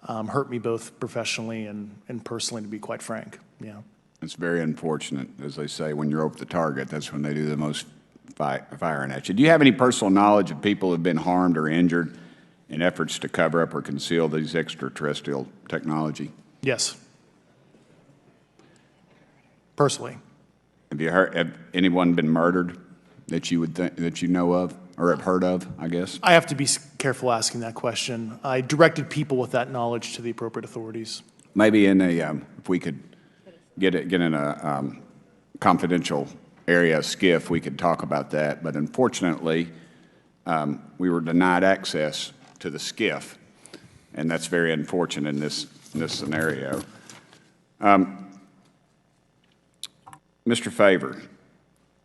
hurt me both professionally and personally, to be quite frank. Yeah. It's very unfortunate. As they say, when you're over the target, that's when they do the most firing at you. Do you have any personal knowledge of people who have been harmed or injured in efforts to cover up or conceal these extraterrestrial technology? Yes. Personally. Have anyone been murdered that you would that you know of or have heard of, I guess? I have to be careful asking that question. I directed people with that knowledge to the appropriate authorities. Maybe in a, if we could get in a confidential area, SCIF, we could talk about that. But unfortunately, we were denied access to the SCIF, and that's very unfortunate in this scenario. Mr. Favor,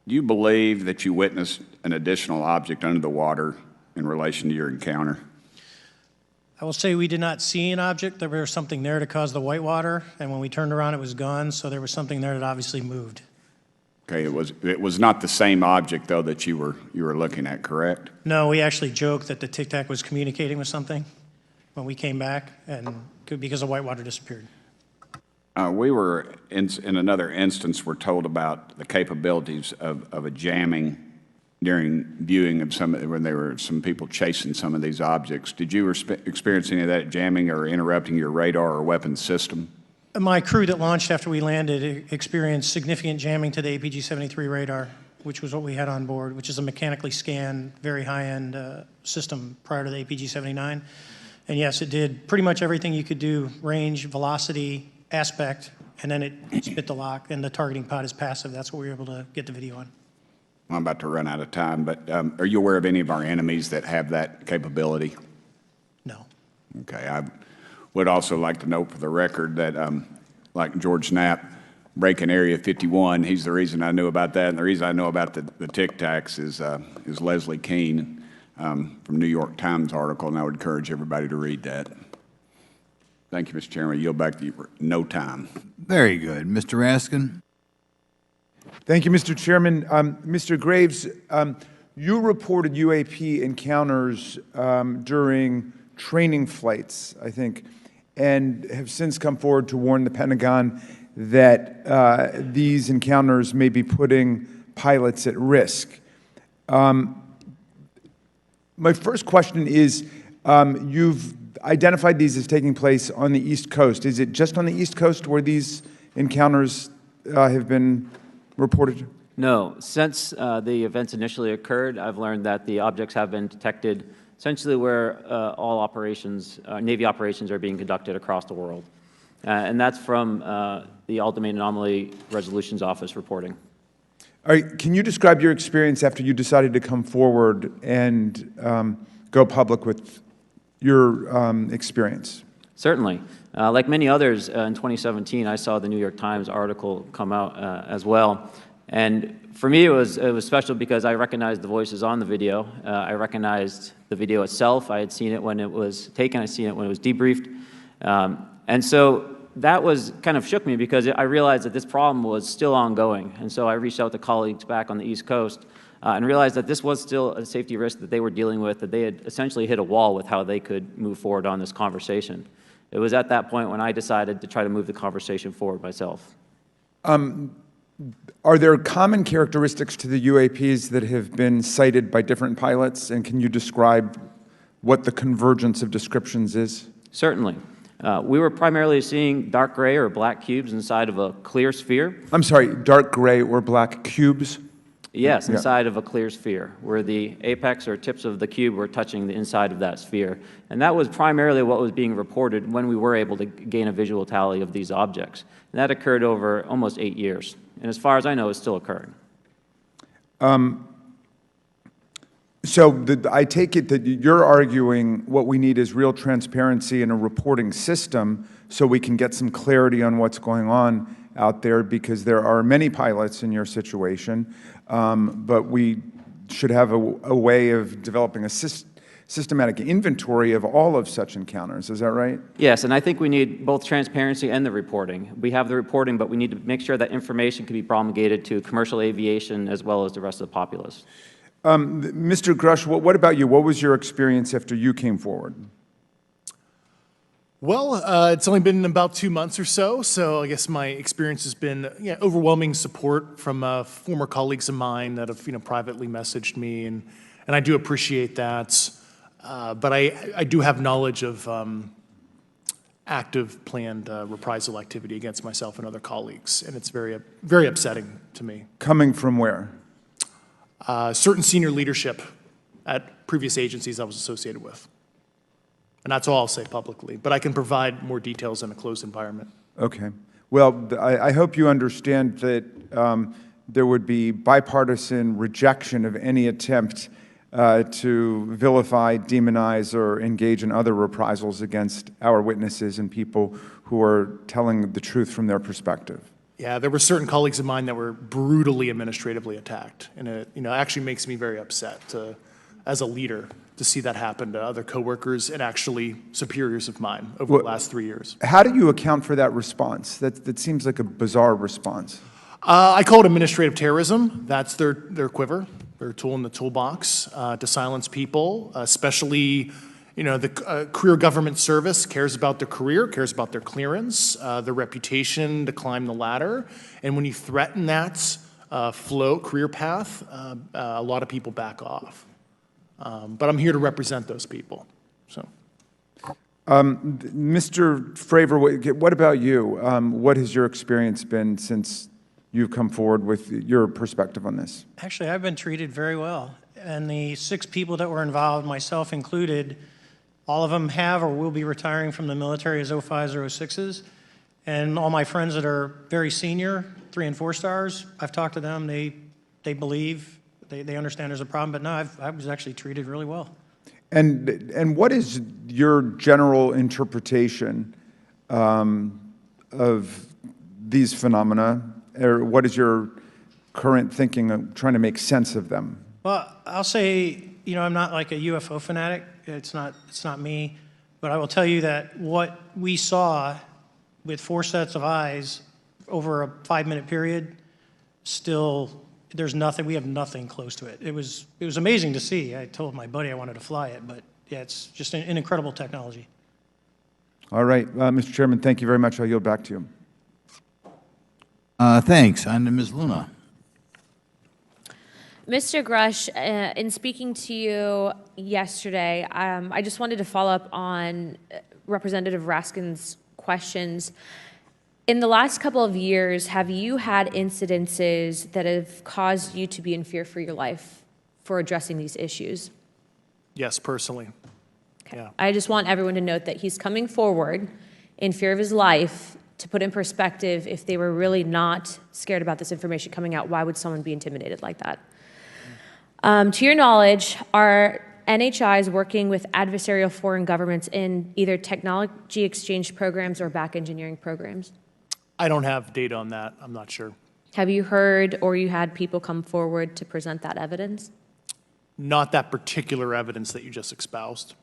do you believe that you witnessed an additional object under the water in relation to your encounter? I will say we did not see an object. There was something there to cause the whitewater, and when we turned around, it was gone. So there was something there that obviously moved. Okay, it was not the same object though that you were looking at, correct? No, we actually joked that the Tic Tac was communicating with something when we came back, and because the whitewater disappeared. We were in another instance. We're told about the capabilities of a jamming during viewing of when there were some people chasing some of these objects. Did you experience any of that jamming or interrupting your radar or weapons system? My crew that launched after we landed experienced significant jamming to the APG-73 radar, which was what we had on board, which is a mechanically scanned, very high-end system prior to the APG-79. And yes, it did pretty much everything you could do, range, velocity, aspect, and then it spit the lock, and the targeting pod is passive. That's what we were able to get the video on. I'm about to run out of time, but are you aware of any of our enemies that have that capability? No. Okay. I would also like to note for the record that, like George Knapp, breaking Area 51, he's the reason I knew about that. And the reason I know about the Tic Tacs is Leslie Keene from New York Times article, and I would encourage everybody to read that. Thank you, Mr. Chairman. I yield back to you for no time. Very good. Mr. Raskin? Thank you, Mr. Chairman. Mr. Graves, you reported UAP encounters during training flights, I think, and have since come forward to warn the Pentagon that these encounters may be putting pilots at risk. My first question is, you've identified these as taking place on the East Coast. Is it just on the East Coast where these encounters have been reported? No. Since the events initially occurred, I've learned that the objects have been detected essentially where all operations, Navy operations are being conducted across the world. And that's from the All-Domain Anomaly Resolutions Office reporting. All right, can you describe your experience after you decided to come forward and go public with your experience? Certainly. Like many others, in 2017, I saw the New York Times article come out as well. And for me, it was special because I recognized the voices on the video. I recognized the video itself. I had seen it when it was taken. I seen it when it was debriefed. And so that was kind of shook me because I realized that this problem was still ongoing. And so I reached out to colleagues back on the East Coast and realized that this was still a safety risk that they were dealing with, that they had essentially hit a wall with how they could move forward on this conversation. It was at that point when I decided to try to move the conversation forward myself. Are there common characteristics to the UAPs that have been cited by different pilots, and can you describe what the convergence of descriptions is? Certainly. We were primarily seeing dark gray or black cubes inside of a clear sphere. I'm sorry, dark gray or black cubes? Yes, inside of a clear sphere, where the apex or tips of the cube were touching the inside of that sphere. And that was primarily what was being reported when we were able to gain a visual tally of these objects. And that occurred over almost 8 years. And as far as I know, it's still occurring. I take it that you're arguing what we need is real transparency in a reporting system so we can get some clarity on what's going on out there, because there are many pilots in your situation, but we should have a way of developing a systematic inventory of all of such encounters. Is that right? Yes, and I think we need both transparency and the reporting. We have the reporting, but we need to make sure that information can be promulgated to commercial aviation as well as the rest of the populace. Mr. Grush, what about you? What was your experience after you came forward? Well, it's only been about 2 months or so I guess my experience has been overwhelming support from former colleagues of mine that have privately messaged me, and I do appreciate that. But I do have knowledge of active planned reprisal activity against myself and other colleagues, and it's very, very upsetting to me. Coming from where? Certain senior leadership at previous agencies I was associated with. And that's all I'll say publicly, but I can provide more details in a closed environment. Okay. Well, I hope you understand that there would be bipartisan rejection of any attempt to vilify, demonize, or engage in other reprisals against our witnesses and people who are telling the truth from their perspective. Yeah, there were certain colleagues of mine that were brutally administratively attacked, and it actually makes me very upset as a leader to see that happen to other coworkers and actually superiors of mine over the last 3 years. How do you account for that response? That seems like a bizarre response. I call it administrative terrorism. That's their quiver, their tool in the toolbox to silence people, especially the career government service cares about their career, cares about their clearance, their reputation to climb the ladder. And when you threaten that career path, a lot of people back off. But I'm here to represent those people. So, Mr. Fravor, what about you? What has your experience been since you've come forward with your perspective on this? Actually, I've been treated very well. And the 6 people that were involved, myself included, all of them have or will be retiring from the military as 05s or 06s. And all my friends that are very senior, 3 and 4 stars, I've talked to them. They believe they understand there's a problem, but no, I was actually treated really well. And what is your general interpretation of these phenomena, or what is your current thinking of trying to make sense of them? Well, I'll say, I'm not like a UFO fanatic. It's not me. But I will tell you that what we saw with 4 sets of eyes over a 5-minute period, still, we have nothing close to it. It was amazing to see. I told my buddy I wanted to fly it, but yeah, it's just an incredible technology. All right, Mr. Chairman, thank you very much. I'll yield back to you. Thanks. On to Ms. Luna. Mr. Grush, in speaking to you yesterday, I just wanted to follow up on Representative Raskin's questions. In the last couple of years, have you had incidences that have caused you to be in fear for your life for addressing these issues? Yes, personally. Okay. Yeah. I just want everyone to note that he's coming forward in fear of his life. To put in perspective, if they were really not scared about this information coming out, why would someone be intimidated like that? To your knowledge, are NHIs working with adversarial foreign governments in either technology exchange programs or back engineering programs? I don't have data on that. I'm not sure. Have you heard or you had people come forward to present that evidence? Not that particular evidence that you just espoused.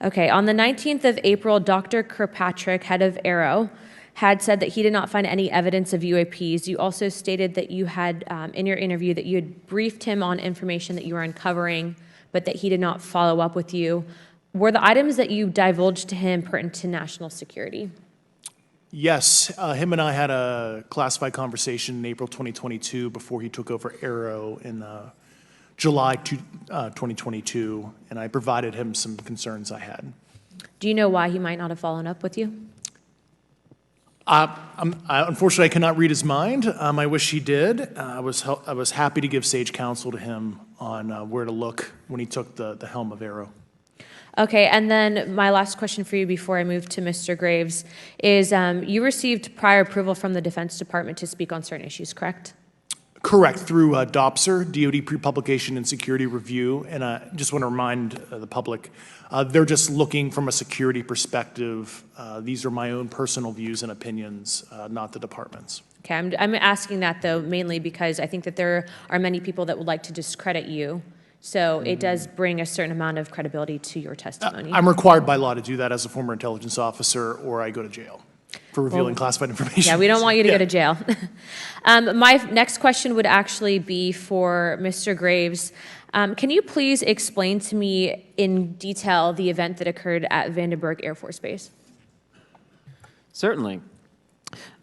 Okay, on the 19th of April, Dr. Kirkpatrick, head of Aero, had said that he did not find any evidence of UAPs. You also stated that you had, in your interview, that you had briefed him on information that you were uncovering, but that he did not follow up with you. Were the items that you divulged to him pertinent to national security? Yes, him and I had a classified conversation in April 2022 before he took over Aero in July 2022, and I provided him some concerns I had. Do you know why he might not have followed up with you? Unfortunately, I cannot read his mind. I wish he did. I was happy to give sage counsel to him on where to look when he took the helm of Aero. Okay, and then my last question for you before I move to Mr. Graves is you received prior approval from the Defense Department to speak on certain issues, correct? Correct, through DOPSR, DoD Pre-Publication and Security Review, and I just want to remind the public, they're just looking from a security perspective. These are my own personal views and opinions, not the department's. Okay, I'm asking that though mainly because I think that there are many people that would like to discredit you, so it does bring a certain amount of credibility to your testimony. I'm required by law to do that as a former intelligence officer, or I go to jail for revealing classified information. Yeah, we don't want you to go to jail. My next question would actually be for Mr. Graves. Can you please explain to me in detail the event that occurred at Vandenberg Air Force Base? Certainly.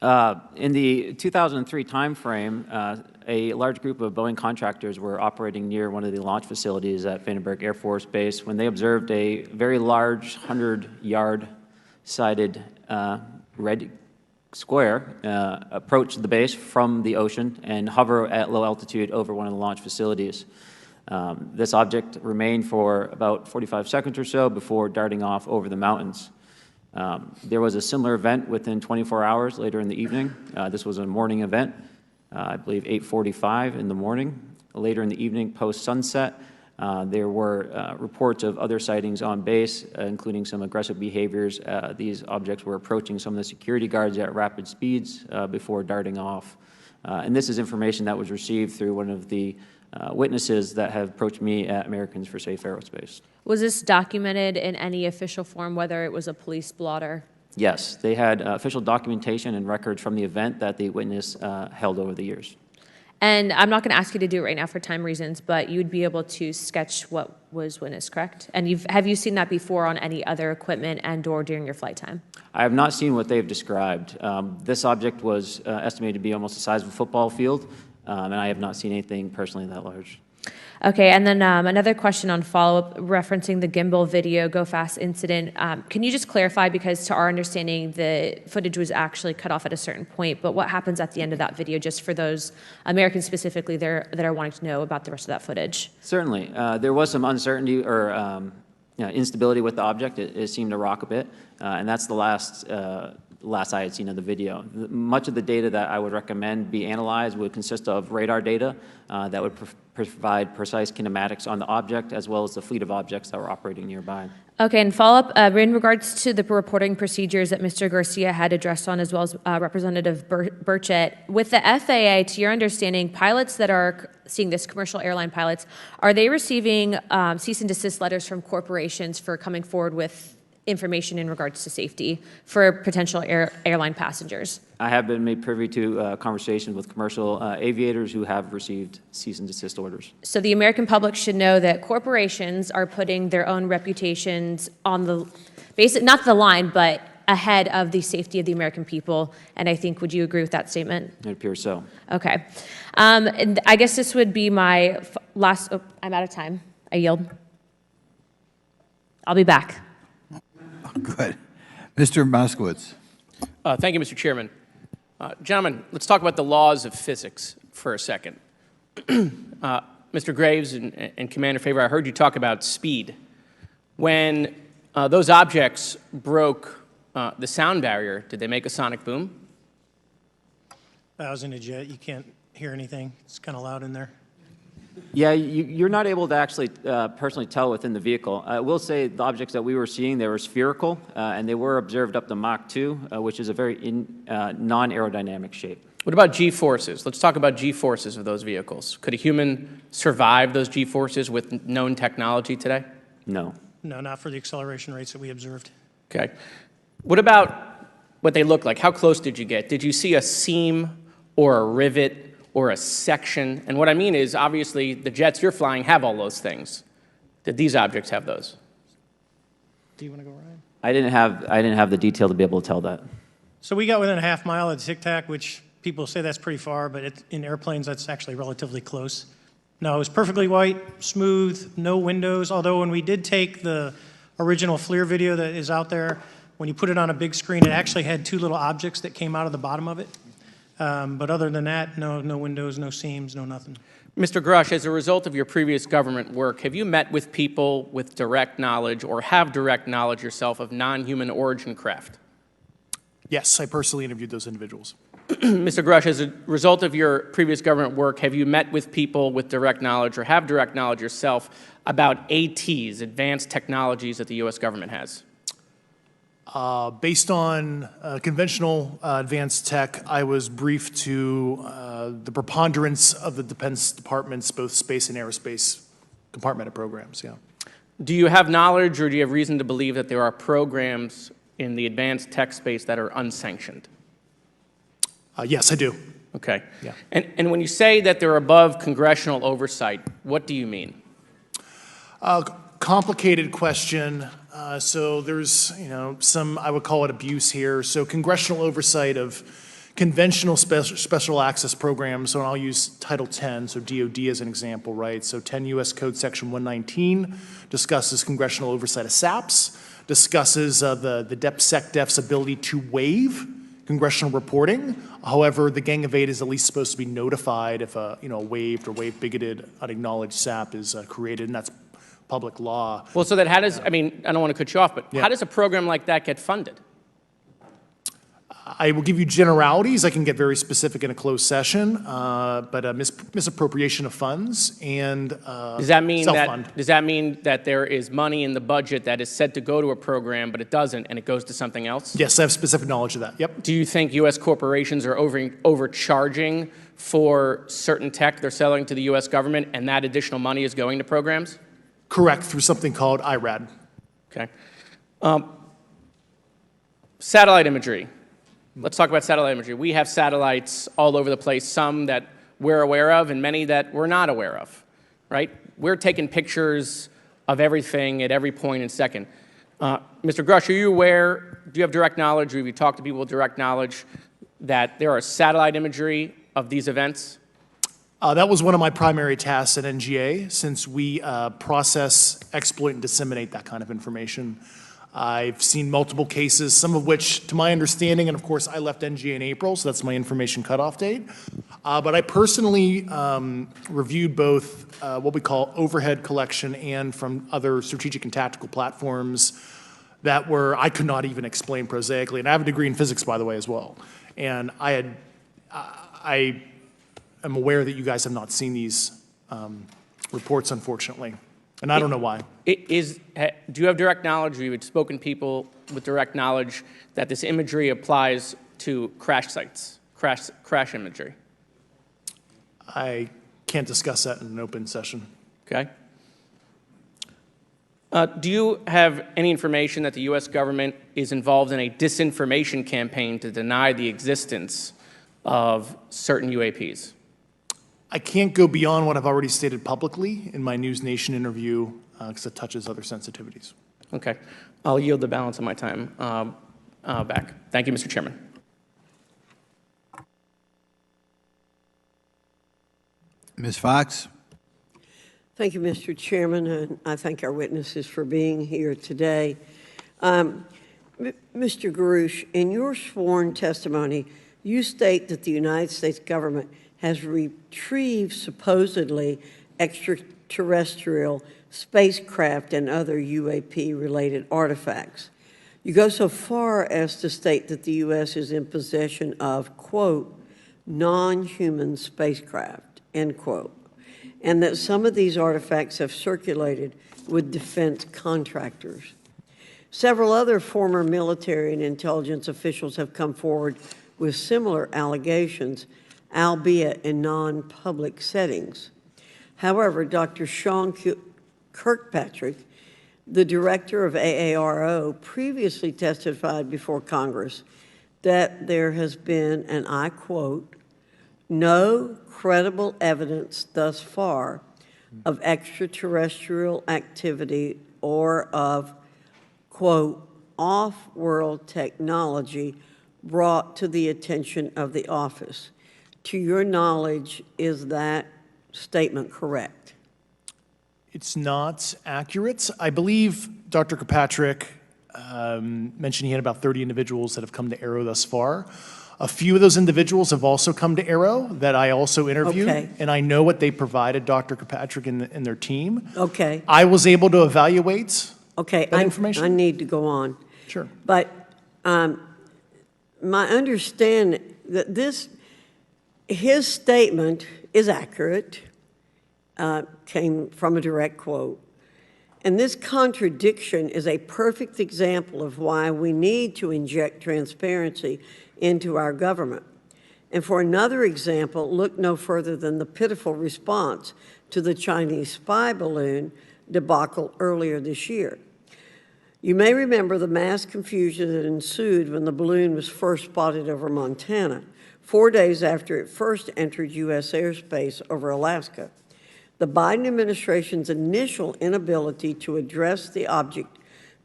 In the 2003 timeframe, a large group of Boeing contractors were operating near one of the launch facilities at Vandenberg Air Force Base when they observed a very large 100-yard sided red square approach the base from the ocean and hover at low altitude over one of the launch facilities. This object remained for about 45 seconds or so before darting off over the mountains. There was a similar event within 24 hours later in the evening. This was a morning event, I believe 8:45 in the morning. Later in the evening, post-sunset, there were reports of other sightings on base, including some aggressive behaviors. These objects were approaching some of the security guards at rapid speeds before darting off. And this is information that was received through one of the witnesses that have approached me at Americans for Safe Aerospace. Was this documented in any official form, whether it was a police blotter? Yes, they had official documentation and records from the event that the witness held over the years. And I'm not going to ask you to do it right now for time reasons, but you would be able to sketch what was witnessed, correct? And have you seen that before on any other equipment and/or during your flight time? I have not seen what they've described. This object was estimated to be almost the size of a football field, and I have not seen anything personally that large. Okay, and then another question on follow-up referencing the gimbal video Go Fast incident. Can you just clarify, because to our understanding, the footage was actually cut off at a certain point, but what happens at the end of that video, just for those Americans specifically that are wanting to know about the rest of that footage? Certainly. There was some uncertainty or instability with the object. It seemed to rock a bit, and that's the last last I had seen of the video. Much of the data that I would recommend be analyzed would consist of radar data that would provide precise kinematics on the object as well as the fleet of objects that were operating nearby. Okay, and follow-up, in regards to the reporting procedures that Mr. Garcia had addressed on, as well as Representative Burchett, with the FAA, to your understanding, pilots that are seeing this, commercial airline pilots, are they receiving cease and desist letters from corporations for coming forward with information in regards to safety for potential airline passengers? I have been made privy to conversations with commercial aviators who have received cease and desist orders. So the American public should know that corporations are putting their own reputations on the basic, not the line, but ahead of the safety of the American people. And I think, would you agree with that statement? It appears so. Okay. And I guess this would be my last, I'm out of time. I yield. I'll be back. Good. Mr. Moskowitz. Thank you, Mr. Chairman. Gentlemen, let's talk about the laws of physics for a second. Mr. Graves and Commander Favor, I heard you talk about speed. When those objects broke the sound barrier, did they make a sonic boom? I was in a jet. You can't hear anything. It's kind of loud in there. Yeah, you're not able to actually personally tell within the vehicle. I will say the objects that we were seeing, they were spherical, and they were observed up to Mach 2, which is a very non-aerodynamic shape. What about G-forces? Let's talk about G-forces of those vehicles. Could a human survive those G-forces with known technology today? No. No, not for the acceleration rates that we observed. Okay. What about what they look like? How close did you get? Did you see a seam or a rivet or a section? And what I mean is, obviously, the jets you're flying have all those things. Did these objects have those? Do you want to go, Ryan? I didn't have the detail to be able to tell that. So we got within a half mile of Tic Tac, which people say that's pretty far, but in airplanes, that's actually relatively close. No, it was perfectly white, smooth, no windows, although when we did take the original FLIR video that is out there, when you put it on a big screen, it actually had two little objects that came out of the bottom of it. But other than that, no windows, no seams, no nothing. Mr. Grush, as a result of your previous government work, have you met with people with direct knowledge or have direct knowledge yourself of non-human origin craft? Yes, I personally interviewed those individuals. Mr. Grush, as a result of your previous government work, have you met with people with direct knowledge or have direct knowledge yourself about ATs, advanced technologies that the U.S. government has? Based on conventional advanced tech, I was briefed to the preponderance of the Defense Department's both space and aerospace compartmented programs, yeah. Do you have knowledge or do you have reason to believe that there are programs in the advanced tech space that are unsanctioned? Yes, I do. Okay. Yeah. And when you say that they're above congressional oversight, what do you mean? Complicated question. So there's, some, I would call it abuse here. So congressional oversight of conventional special access programs, so I'll use Title 10, so DOD as an example, right? So 10 U.S. Code Section 119 discusses congressional oversight of SAPs, discusses the DepSecDef's ability to waive congressional reporting. However, the Gang of Eight is at least supposed to be notified if a waived or waive-bigoted unacknowledged SAP is created, and that's public law. Well, so that how does, I don't want to cut you off, but Yeah. how does a program like that get funded? I will give you generalities. I can get very specific in a closed session, but misappropriation of funds and Does that mean self-fund. that there is money in the budget that is said to go to a program, but it doesn't, and it goes to something else? Yes, I have specific knowledge of that. Yep. Do you think U.S. corporations are overcharging for certain tech they're selling to the U.S. government, and that additional money is going to programs? Correct, through something called IRAD. Okay. Satellite imagery. Let's talk about satellite imagery. We have satellites all over the place, some that we're aware of and many that we're not aware of, right? We're taking pictures of everything at every point and second. Mr. Grush, are you aware, do you have direct knowledge, or have you talked to people with direct knowledge that there are satellite imagery of these events? That was one of my primary tasks at NGA, since we process, exploit, and disseminate that kind of information. I've seen multiple cases, some of which, to my understanding, and of course I left NGA in April, so that's my information cutoff date. But I personally reviewed both what we call overhead collection and from other strategic and tactical platforms, that I could not even explain prosaically. And I have a degree in physics, by the way, as well. And I am aware that you guys have not seen these reports, unfortunately. And I don't know why. Do you have direct knowledge, or you've spoken to people with direct knowledge that this imagery applies to crash sites, crash imagery? I can't discuss that in an open session. Okay. Do you have any information that the U.S. government is involved in a disinformation campaign to deny the existence of certain UAPs? I can't go beyond what I've already stated publicly in my News Nation interview because it touches other sensitivities. Okay. I'll yield the balance of my time back. Thank you, Mr. Chairman. Ms. Fox? Thank you, Mr. Chairman, and I thank our witnesses for being here today. Mr. Garouche, in your sworn testimony, you state that the United States government has retrieved supposedly extraterrestrial spacecraft and other UAP-related artifacts. You go so far as to state that the U.S. is in possession of, quote, non-human spacecraft, end quote, and that some of these artifacts have circulated with defense contractors. Several other former military and intelligence officials have come forward with similar allegations, albeit in non-public settings. However, Dr. Sean Kirkpatrick, the director of AARO, previously testified before Congress that there has been, and I quote, no credible evidence thus far of extraterrestrial activity or of, quote, off-world technology brought to the attention of the office. To your knowledge, is that statement correct? It's not accurate. I believe Dr. Kirkpatrick mentioned he had about 30 individuals that have come to AARO thus far. A few of those individuals have also come to AARO that I also interviewed, Okay. and I know what they provided Dr. Kirkpatrick and their team. Okay. I was able to evaluate Okay, that information. I need to go on. Sure. But my understanding that his statement is accurate, came from a direct quote. And this contradiction is a perfect example of why we need to inject transparency into our government. And for another example, look no further than the pitiful response to the Chinese spy balloon debacle earlier this year. You may remember the mass confusion that ensued when the balloon was first spotted over Montana, 4 days after it first entered U.S. airspace over Alaska. The Biden administration's initial inability to address the object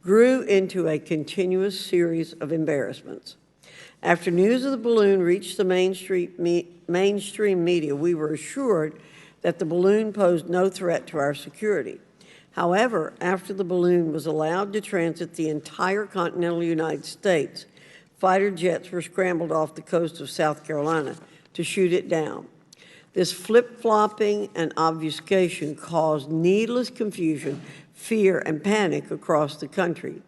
grew into a continuous series of embarrassments. After news of the balloon reached the mainstream media, we were assured that the balloon posed no threat to our security. However, after the balloon was allowed to transit the entire continental United States, fighter jets were scrambled off the coast of South Carolina to shoot it down. This flip-flopping and obfuscation caused needless confusion, fear, and panic across the country.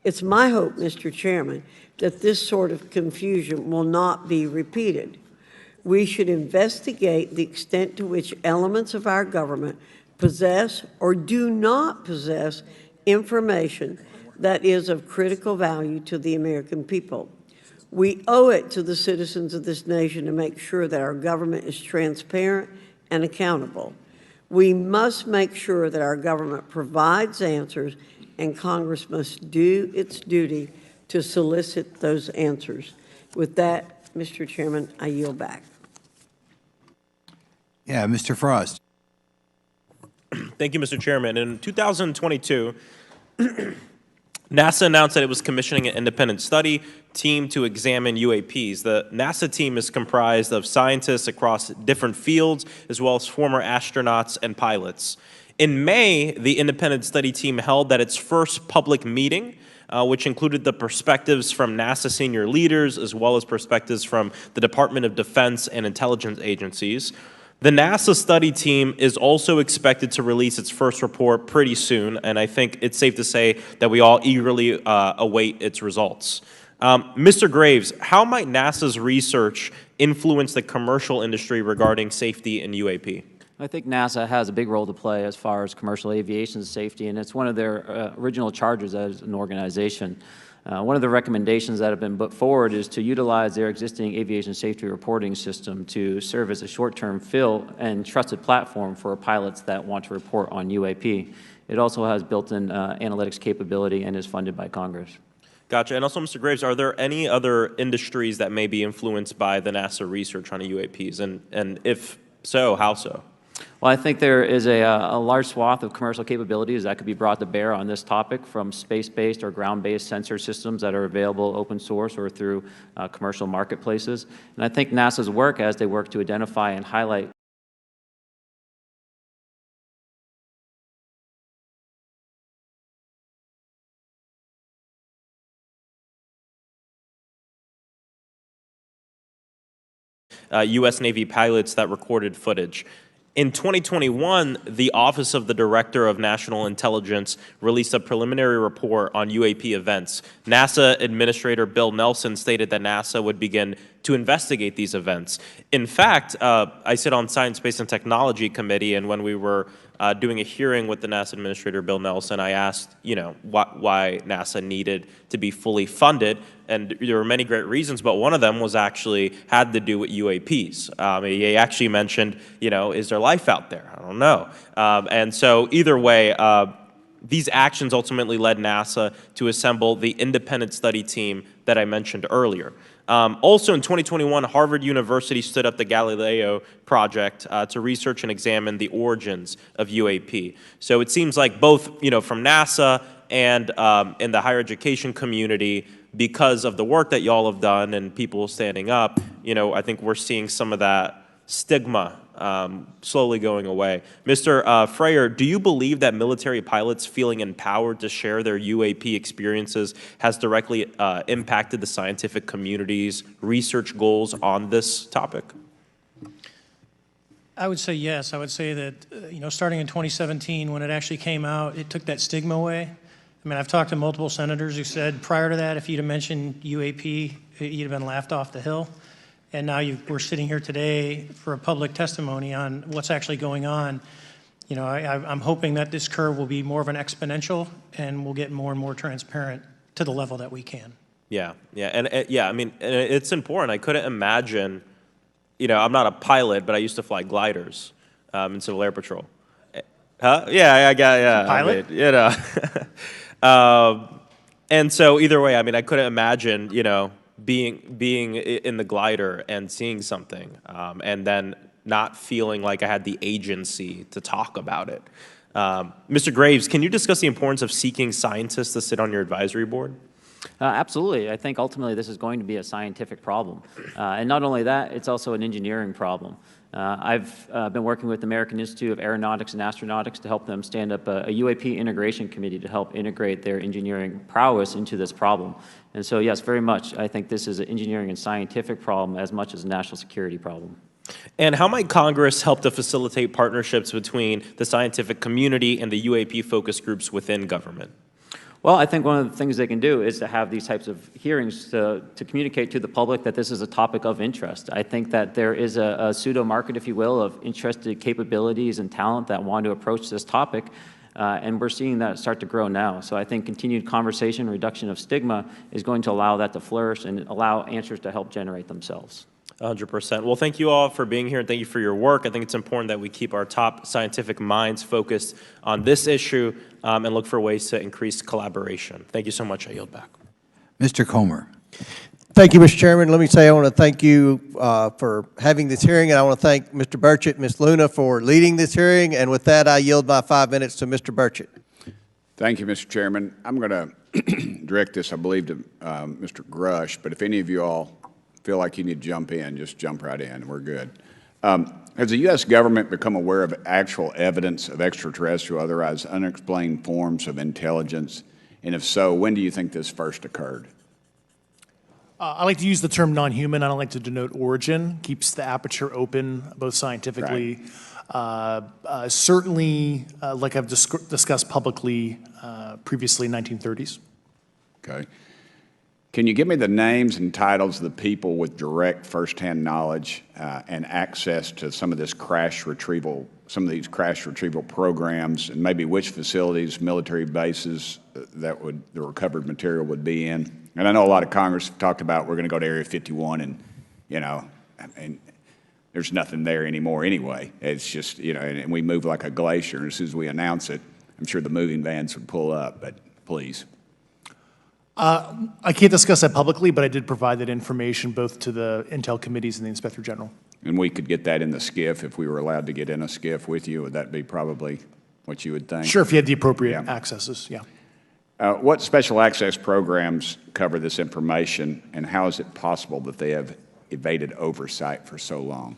It's my hope, Mr. Chairman, that this sort of confusion will not be repeated. We should investigate the extent to which elements of our government possess or do not possess information that is of critical value to the American people. We owe it to the citizens of this nation to make sure that our government is transparent and accountable. We must make sure that our government provides answers, and Congress must do its duty to solicit those answers. With that, Mr. Chairman, I yield back. Yeah, Mr. Frost. Thank you, Mr. Chairman. In 2022, NASA announced that it was commissioning an independent study team to examine UAPs. The NASA team is comprised of scientists across different fields, as well as former astronauts and pilots. In May, the independent study team held its first public meeting, which included the perspectives from NASA senior leaders, as well as perspectives from the Department of Defense and intelligence agencies. The NASA study team is also expected to release its first report pretty soon, and I think it's safe to say that we all eagerly await its results. Mr. Graves, how might NASA's research influence the commercial industry regarding safety in UAP? I think NASA has a big role to play as far as commercial aviation safety, and it's one of their original charges as an organization. One of the recommendations that have been put forward is to utilize their existing aviation safety reporting system to serve as a short-term fill and trusted platform for pilots that want to report on UAP. It also has built-in analytics capability and is funded by Congress. Gotcha. And also, Mr. Graves, are there any other industries that may be influenced by the NASA research on UAPs? And if so, how so? Well, I think there is a large swath of commercial capabilities that could be brought to bear on this topic, from space-based or ground-based sensor systems that are available open source or through commercial marketplaces. And I think NASA's work, as they work to identify and highlight U.S. Navy pilots that recorded footage. In 2021, the Office of the Director of National Intelligence released a preliminary report on UAP events. NASA Administrator Bill Nelson stated that NASA would begin to investigate these events. In fact, I sit on Science, Space, and Technology Committee, and when we were doing a hearing with the NASA Administrator Bill Nelson, I asked, why NASA needed to be fully funded, and there were many great reasons, but one of them was actually had to do with UAPs. He actually mentioned, is there life out there? I don't know. And so either way, these actions ultimately led NASA to assemble the independent study team that I mentioned earlier. Also in 2021, Harvard University stood up the Galileo project to research and examine the origins of UAP. So it seems like both, from NASA and in the higher education community, because of the work that y'all have done and people standing up, I think we're seeing some of that stigma slowly going away. Mr. Freyer, do you believe that military pilots feeling empowered to share their UAP experiences has directly impacted the scientific community's research goals on this topic? I would say yes. I would say that, starting in 2017, when it actually came out, it took that stigma away. I mean, I've talked to multiple senators who said prior to that, if you'd have mentioned UAP, you'd have been laughed off the hill. And now we're sitting here today for a public testimony on what's actually going on. I'm hoping that this curve will be more of an exponential, and we'll get more and more transparent to the level that we can. Yeah, and I mean, it's important. I couldn't imagine, I'm not a pilot, but I used to fly gliders in Civil Air Patrol. Huh? Yeah, Pilot? I mean, and so either way, I mean, I couldn't imagine, being in the glider and seeing something, and then not feeling like I had the agency to talk about it. Mr. Graves, can you discuss the importance of seeking scientists to sit on your advisory board? Absolutely. I think ultimately this is going to be a scientific problem. And not only that, it's also an engineering problem. I've been working with the American Institute of Aeronautics and Astronautics to help them stand up a UAP integration committee to help integrate their engineering prowess into this problem. And so, yes, very much, I think this is an engineering and scientific problem as much as a national security problem. And how might Congress help to facilitate partnerships between the scientific community and the UAP focus groups within government? Well, I think one of the things they can do is to have these types of hearings to communicate to the public that this is a topic of interest. I think that there is a pseudo-market, if you will, of interested capabilities and talent that want to approach this topic, and we're seeing that start to grow now. So I think continued conversation, reduction of stigma is going to allow that to flourish and allow answers to help generate themselves. 100%. Well, thank you all for being here, and thank you for your work. I think it's important that we keep our top scientific minds focused on this issue and look for ways to increase collaboration. Thank you so much. I yield back. Mr. Comer. Thank you, Mr. Chairman. Let me say I want to thank you for having this hearing, and I want to thank Mr. Burchett, Ms. Luna for leading this hearing. And with that, I yield my 5 minutes to Mr. Burchett. Thank you, Mr. Chairman. I'm going to direct this, I believe, to Mr. Grush, but if any of you all feel like you need to jump in, just jump right in. We're good. Has the U.S. government become aware of actual evidence of extraterrestrial, otherwise unexplained forms of intelligence? And if so, when do you think this first occurred? I like to use the term non-human. I don't like to denote origin. Keeps the aperture open, both scientifically. Certainly, like I've discussed publicly previously, 1930s. Okay. Can you give me the names and titles of the people with direct firsthand knowledge and access to some of these crash retrieval programs, and maybe which facilities, military bases that the recovered material would be in? And I know a lot of Congress have talked about we're going to go to Area 51, and and there's nothing there anymore anyway. It's just and we move like a glacier. And as soon as we announce it, I'm sure the moving vans would pull up. But please. I can't discuss that publicly, but I did provide that information both to the Intel committees and the Inspector General. And we could get that in the SCIF if we were allowed to get in a SCIF with you. Would that be probably what you would think? Sure, if you had the appropriate accesses, yeah. What special access programs cover this information, and how is it possible that they have evaded oversight for so long?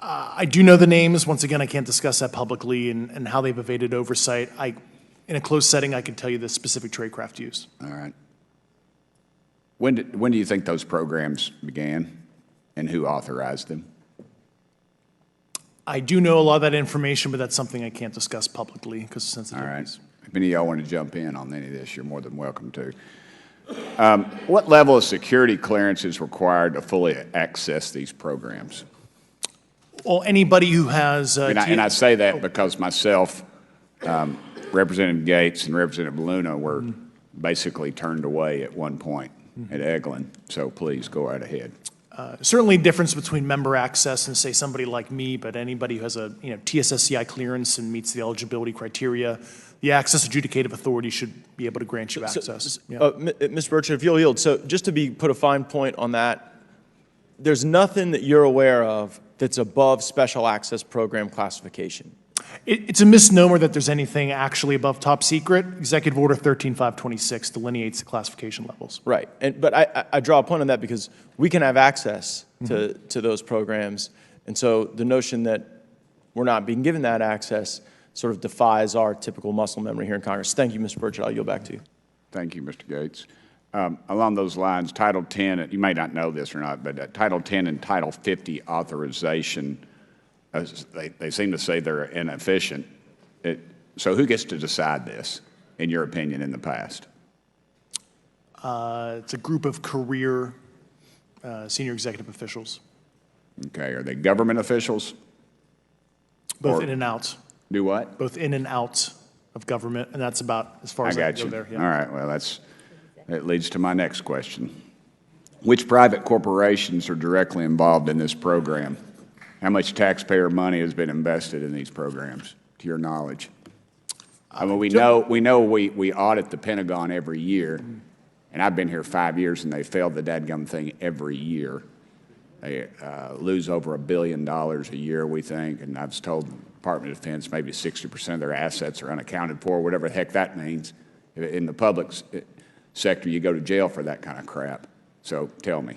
I do know the names. Once again, I can't discuss that publicly and how they've evaded oversight. In a closed setting, I can tell you the specific tradecraft used. All right. When do you think those programs began, and who authorized them? I do know a lot of that information, but that's something I can't discuss publicly because of sensitivities. All right. If any of y'all want to jump in on any of this, you're more than welcome to. What level of security clearance is required to fully access these programs? Well, anybody who has... and I say that because myself, Representative Gates and Representative Luna were basically turned away at one point at Eglin. So please go right ahead. Certainly difference between member access and, say, somebody like me, but anybody who has a TSSCI clearance and meets the eligibility criteria, the access adjudicative authority should be able to grant you access. Mr. Burchett, if you'll yield, so just to put a fine point on that, there's nothing that you're aware of that's above special access program classification. It's a misnomer that there's anything actually above top secret. Executive Order 13526 delineates the classification levels. Right, but I draw a point on that because we can have access to those programs, and so the notion that we're not being given that access sort of defies our typical muscle memory here in Congress. Thank you, Mr. Burchett. I'll yield back to you. Thank you, Mr. Gates. Along those lines, Title 10, you may not know this or not, but Title 10 and Title 50 authorization, they seem to say they're inefficient. So who gets to decide this, in your opinion, in the past? It's a group of career senior executive officials. Okay, are they government officials? Both in and out. Do what? Both in and out of government, and that's about as far as I can go there. Yeah. All right, well, that leads to my next question. Which private corporations are directly involved in this program? How much taxpayer money has been invested in these programs, to your knowledge? I mean, we know we audit the Pentagon every year, and I've been here 5 years, and they failed the dadgum thing every year. They lose over $1 billion a year, we think, and I've told the Department of Defense maybe 60% of their assets are unaccounted for, whatever the heck that means. In the public sector, you go to jail for that kind of crap. So tell me.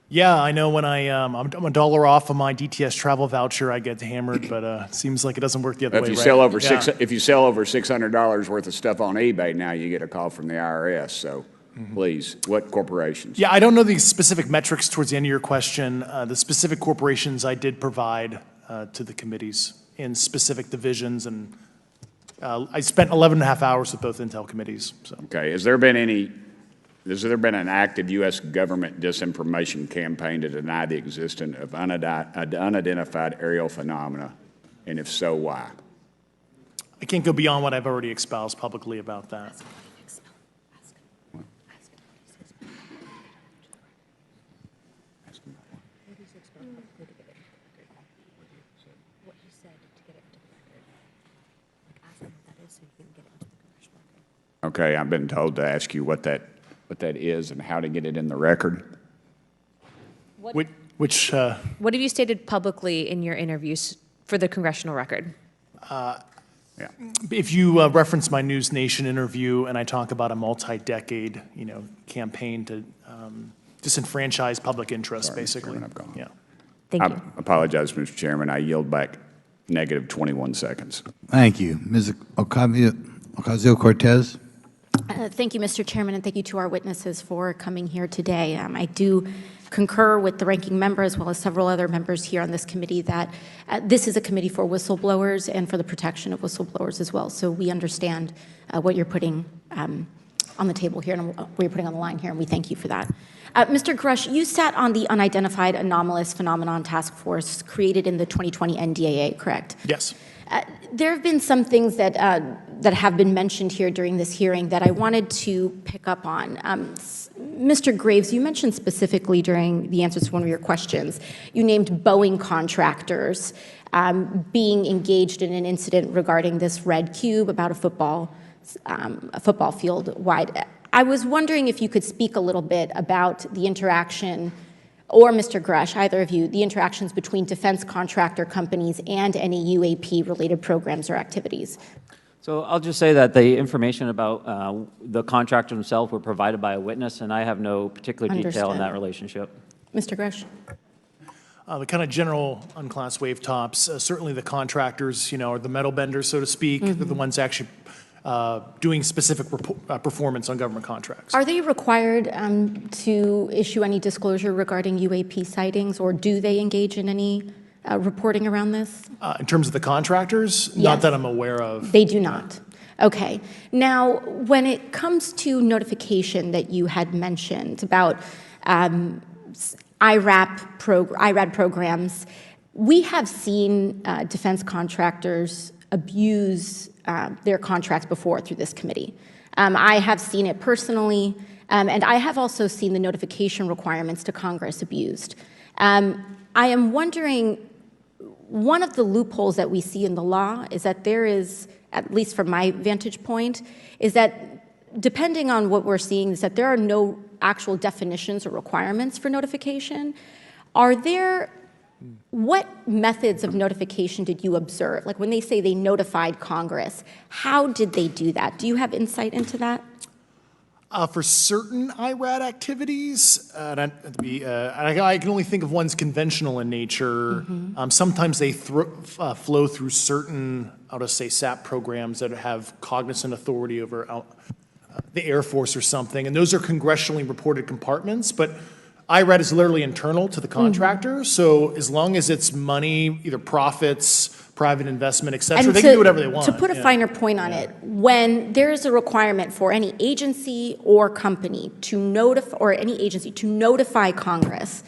Yeah, I know when I'm $1 off of my DTS travel voucher, I get hammered, but it seems like it doesn't work the other way. If you sell over $600 worth of stuff on eBay now, you get a call from the IRS. So please, what corporations? Yeah, I don't know the specific metrics towards the end of your question. The specific corporations I did provide to the committees in specific divisions, and I spent 11 and a half hours with both Intel committees. So. Okay, has there been an active U.S. government disinformation campaign to deny the existence of unidentified aerial phenomena, and if so, why? I can't go beyond what I've already espoused publicly about that. Okay, I've been told to ask you what that is and how to get it in the record. What have you stated publicly in your interviews for the congressional record? If you reference my News Nation interview, and I talk about a multi-decade, campaign to disenfranchise public interest, basically. Chairman, I've gone. Yeah. Thank you. I apologize, Mr. Chairman. I yield back negative 21 seconds. Thank you. Ms. Ocasio-Cortez? Thank you, Mr. Chairman, and thank you to our witnesses for coming here today. I do concur with the ranking member as well as several other members here on this committee that this is a committee for whistleblowers and for the protection of whistleblowers as well. So we understand what you're putting on the table here and what you're putting on the line here, and we thank you for that. Mr. Grush, you sat on the Unidentified Anomalous Phenomenon Task Force created in the 2020 NDAA, correct? Yes. There have been some things that have been mentioned here during this hearing that I wanted to pick up on. Mr. Graves, you mentioned specifically during the answers to one of your questions, you named Boeing contractors being engaged in an incident regarding this red cube about a football field wide. I was wondering if you could speak a little bit about the interaction, or Mr. Grush, either of you, the interactions between defense contractor companies and any UAP-related programs or activities. So I'll just say that the information about the contractor himself were provided by a witness, and I have no particular detail in that relationship. Mr. Grush. The kind of general unclassed wave tops, certainly the contractors, are the metal benders, so to speak. They're the ones actually doing specific performance on government contracts. Are they required to issue any disclosure regarding UAP sightings, or do they engage in any reporting around this? In terms of the contractors? Yes. Not that I'm aware of. They do not. Okay. Now, when it comes to notification that you had mentioned about IRAD programs, we have seen defense contractors abuse their contracts before through this committee. I have seen it personally, and I have also seen the notification requirements to Congress abused. I am wondering, one of the loopholes that we see in the law is that there is, at least from my vantage point, is that depending on what we're seeing, is that there are no actual definitions or requirements for notification. What methods of notification did you observe? Like when they say they notified Congress, how did they do that? Do you have insight into that? For certain IRAD activities, I can only think of ones conventional in nature. Sometimes they flow through certain, I'll just say, SAP programs that have cognizant authority over the Air Force or something, and those are congressionally reported compartments, but IRAD is literally internal to the contractor, so as long as it's money, either profits, private investment, et cetera, they can do whatever they want. To put a finer point on it, when there is a requirement for any agency or company to notify Congress,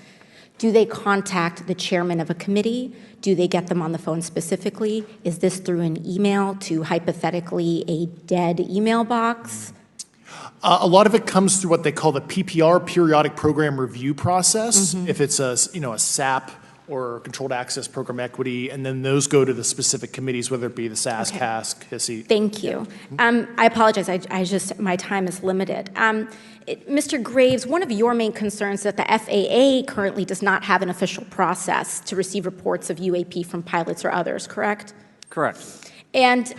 do they contact the chairman of a committee? Do they get them on the phone specifically? Is this through an email to hypothetically a dead email box? A lot of it comes through what they call the PPR, Periodic Program Review Process, if it's a SAP or Controlled Access Program Equity, and then those go to the specific committees, whether it be the SAS, CASC, HISI. Thank you. I apologize, my time is limited. Mr. Graves, one of your main concerns is that the FAA currently does not have an official process to receive reports of UAP from pilots or others, correct? Correct. And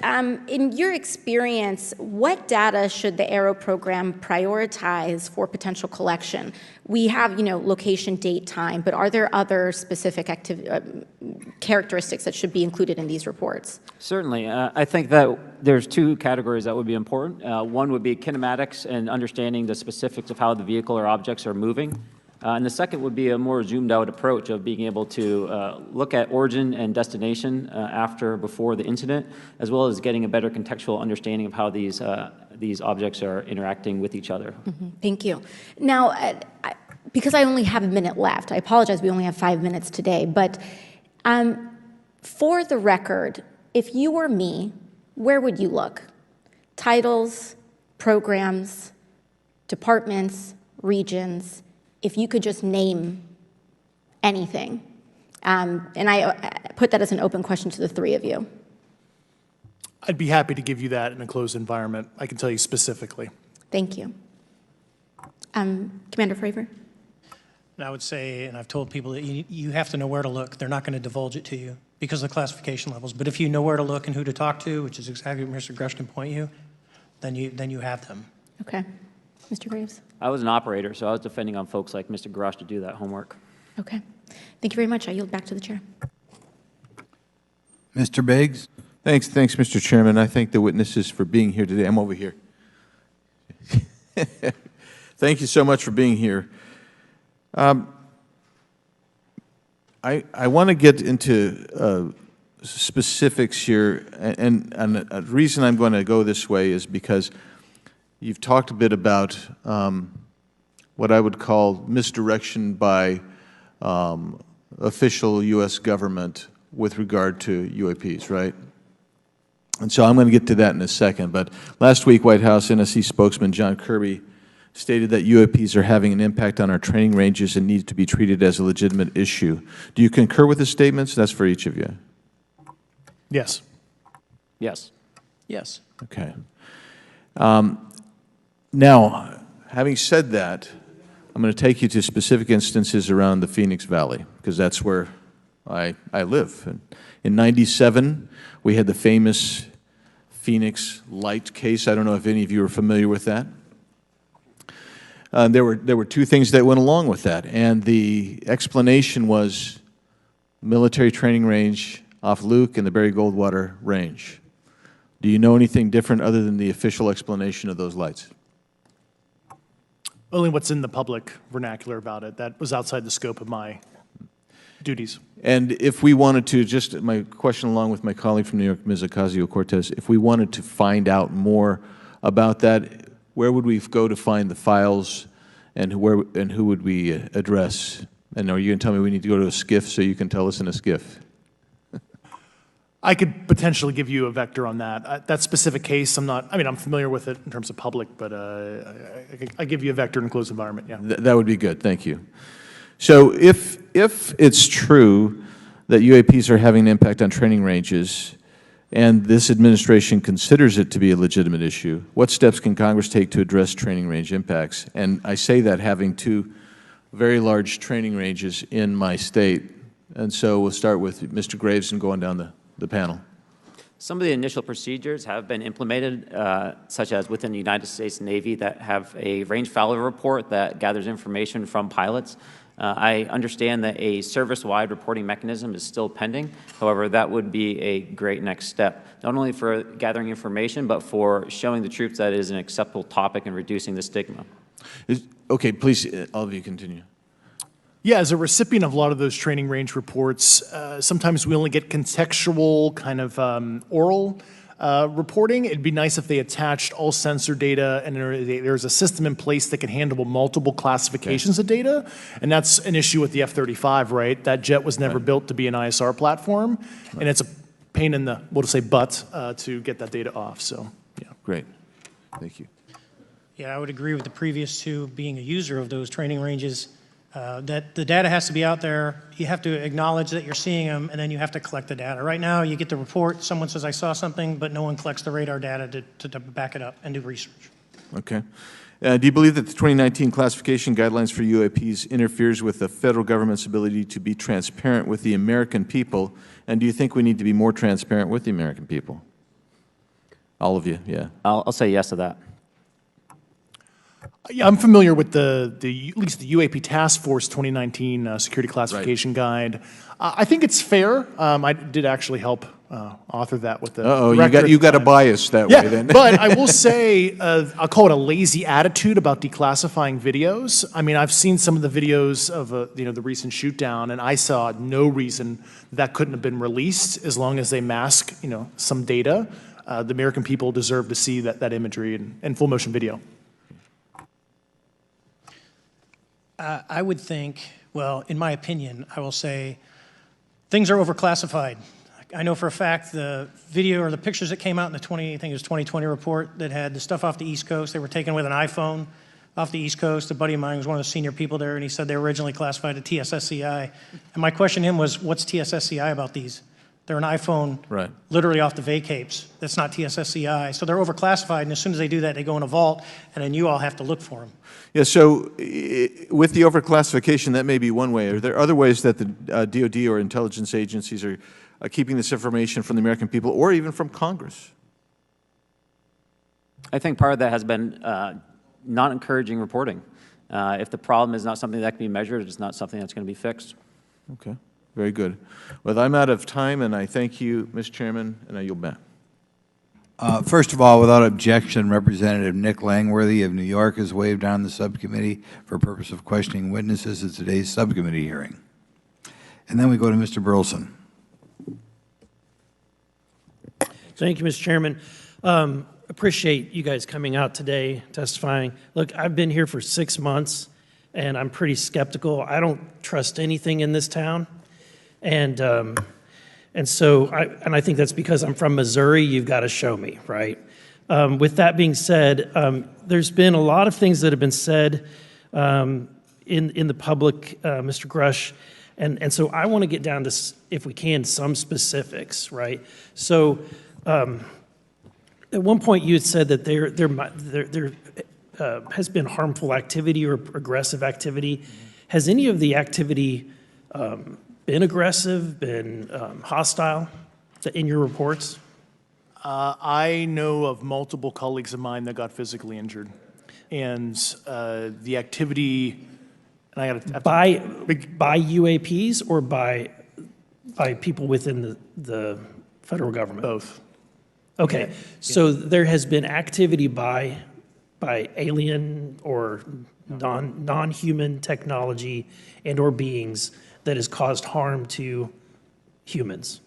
in your experience, what data should the Aero program prioritize for potential collection? We have, location, date, time, but are there other specific characteristics that should be included in these reports? Certainly. I think that there's two categories that would be important. One would be kinematics and understanding the specifics of how the vehicle or objects are moving. And the second would be a more zoomed out approach of being able to look at origin and destination before the incident, as well as getting a better contextual understanding of how these objects are interacting with each other. Thank you. Now, because I only have a minute left, I apologize, we only have 5 minutes today, but for the record, if you were me, where would you look? Titles, programs, departments, regions, if you could just name anything. And I put that as an open question to the three of you. I'd be happy to give you that in a closed environment. I can tell you specifically. Thank you. Commander Fravor? And I would say, and I've told people that you have to know where to look. They're not going to divulge it to you because of the classification levels. But if you know where to look and who to talk to, which is exactly what Mr. Grush can point you, then you have them. Okay. Mr. Graves? I was an operator, so I was depending on folks like Mr. Grush to do that homework. Okay. Thank you very much. I yield back to the chair. Mr. Biggs? Thanks, Mr. Chairman. I thank the witnesses for being here today. I'm over here. Thank you so much for being here. I want to get into specifics here, and a reason I'm going to go this way is because you've talked a bit about what I would call misdirection by official U.S. government with regard to UAPs, right? And so I'm going to get to that in a second. But last week, White House NSC spokesman John Kirby stated that UAPs are having an impact on our training ranges and need to be treated as a legitimate issue. Do you concur with his statements? That's for each of you. Yes. Yes. Yes. Okay. Now, having said that, I'm going to take you to specific instances around the Phoenix Valley, because that's where I live. And in '97, we had the famous Phoenix Light case. I don't know if any of you are familiar with that. There were two things that went along with that, and the explanation was military training range off Luke and the Barry Goldwater Range. Do you know anything different other than the official explanation of those lights? Only what's in the public vernacular about it. That was outside the scope of my duties. And if we wanted to, just my question along with my colleague from New York, Ms. Ocasio-Cortez, if we wanted to find out more about that, where would we go to find the files, and who would we address? And are you going to tell me we need to go to a SCIF so you can tell us in a SCIF? I could potentially give you a vector on that. That specific case, I'm familiar with it in terms of public, but I give you a vector in a closed environment, yeah. That would be good, thank you. So if it's true that UAPs are having an impact on training ranges, and this administration considers it to be a legitimate issue, what steps can Congress take to address training range impacts? And I say that having two very large training ranges in my state. And so we'll start with Mr. Graves and going down the panel. Some of the initial procedures have been implemented, such as within the United States Navy, that have a range failure report that gathers information from pilots. I understand that a service-wide reporting mechanism is still pending. However, that would be a great next step, not only for gathering information, but for showing the troops that it is an acceptable topic and reducing the stigma. Okay, please, all of you continue. Yeah, as a recipient of a lot of those training range reports, sometimes we only get contextual kind of oral reporting. It'd be nice if they attached all sensor data and there's a system in place that can handle multiple classifications of data. And that's an issue with the F-35, right? That jet was never built to be an ISR platform. And it's a pain in the, we'll just say, butt to get that data off. So, yeah. Great. Thank you. Yeah, I would agree with the previous two, being a user of those training ranges, that the data has to be out there. You have to acknowledge that you're seeing them, and then you have to collect the data. Right now, you get the report, someone says, I saw something, but no one collects the radar data to back it up and do research. Okay. Do you believe that the 2019 classification guidelines for UAPs interferes with the federal government's ability to be transparent with the American people? And do you think we need to be more transparent with the American people? All of you, yeah. I'll say yes to that. Yeah, I'm familiar with at least the UAP Task Force 2019 Security Classification Guide. I think it's fair. I did actually help author that with the director. You got a bias that way then. But I will say, I'll call it a lazy attitude about declassifying videos. I mean, I've seen some of the videos of the recent shoot down, and I saw no reason that couldn't have been released as long as they mask some data. The American people deserve to see that imagery and full motion video. I would think, well, in my opinion, I will say things are overclassified. I know for a fact the video or the pictures that came out in the 2020 report that had the stuff off the East Coast, they were taken with an iPhone off the East Coast. A buddy of mine was one of the senior people there, and he said they were originally classified at TSSCI. And my question to him was, what's TSSCI about these? They're an iPhone literally off the vacapes. That's not TSSCI. So they're overclassified, and as soon as they do that, they go in a vault, and then you all have to look for them. Yeah, so with the overclassification, that may be one way. Are there other ways that the DOD or intelligence agencies are keeping this information from the American people or even from Congress? I think part of that has been not encouraging reporting. If the problem is not something that can be measured, it's not something that's going to be fixed. Okay, very good. Well, I'm out of time, and I thank you, Mr. Chairman, and I yield back. First of all, without objection, Representative Nick Langworthy of New York has waived on the subcommittee for purpose of questioning witnesses at today's subcommittee hearing. And then we go to Mr. Burleson. Thank you, Mr. Chairman. Appreciate you guys coming out today, testifying. Look, I've been here for 6 months, and I'm pretty skeptical. I don't trust anything in this town. And so I think that's because I'm from Missouri. You've got to show me, right? With that being said, there's been a lot of things that have been said in the public, Mr. Grush, and so I want to get down to, if we can, some specifics, right? So at one point you had said that there has been harmful activity or aggressive activity. Has any of the activity been aggressive, been hostile in your reports? I know of multiple colleagues of mine that got physically injured. And the activity, and I got to by UAPs or by people within the federal government? Both. Okay, Yeah. so there has been activity by alien or non-human technology and or beings that has caused harm to humans.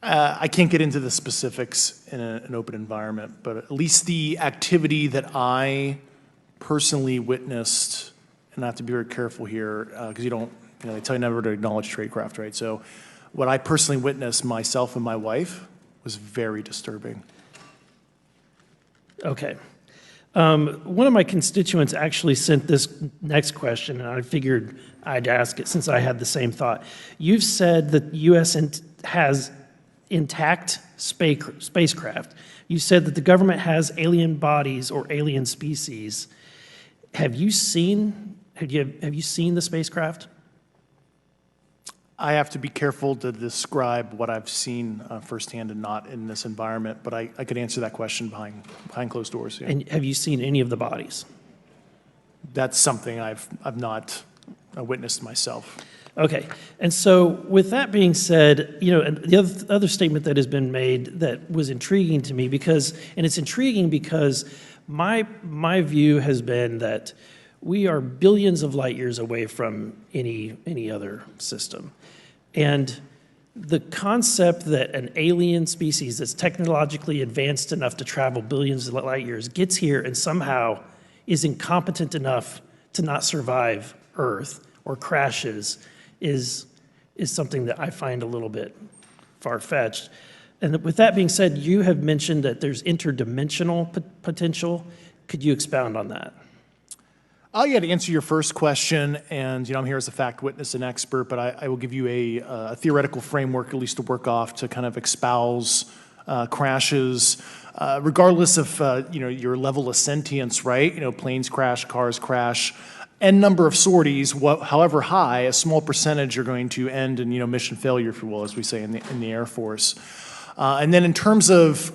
I can't get into the specifics in an open environment, but at least the activity that I personally witnessed, and I have to be very careful here, because they tell you never to acknowledge tradecraft, right? So what I personally witnessed, myself and my wife, was very disturbing. Okay. One of my constituents actually sent this next question, and I figured I'd ask it since I had the same thought. You've said that the U.S. has intact spacecraft. You said that the government has alien bodies or alien species. Have you seen the spacecraft? I have to be careful to describe what I've seen firsthand and not in this environment, but I could answer that question behind closed doors. Yeah. And have you seen any of the bodies? That's something I've not witnessed myself. Okay, and so with that being said, and the other statement that has been made that was intriguing to me it's intriguing because my view has been that we are billions of light years away from any other system. And the concept that an alien species that's technologically advanced enough to travel billions of light years gets here and somehow is incompetent enough to not survive Earth or crashes is something that I find a little bit far-fetched. And with that being said, you have mentioned that there's interdimensional potential. Could you expound on that? Yeah, to answer your first question, and I'm here as a fact witness and expert, but I will give you a theoretical framework, at least to work off, to kind of espouse crashes, regardless of your level of sentience, right? Planes crash, cars crash, n number of sorties, however high, a small percentage are going to end in mission failure, if you will, as we say in the Air Force. And then in terms of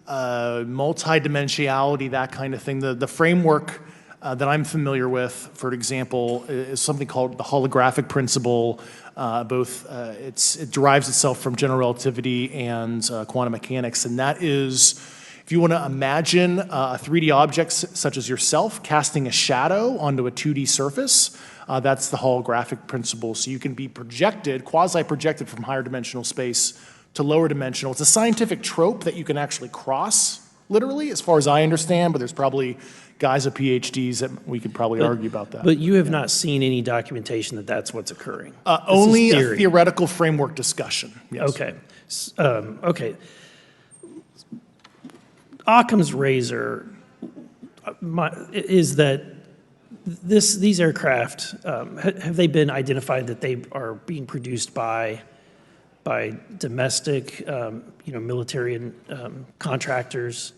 multidimensionality, that kind of thing, the framework that I'm familiar with, for example, is something called the holographic principle. It derives itself from general relativity and quantum mechanics, and that is, if you want to imagine a 3D object such as yourself casting a shadow onto a 2D surface, that's the holographic principle. So you can be projected, quasi-projected from higher dimensional space to lower dimensional. It's a scientific trope that you can actually cross, literally, as far as I understand, but there's probably guys with PhDs that we could probably argue about that. But you have not seen any documentation that that's what's occurring? Only a theoretical framework discussion, yes. Okay. Okay. Occam's razor is that these aircraft, have they been identified that they are being produced by domestic, military and contractors?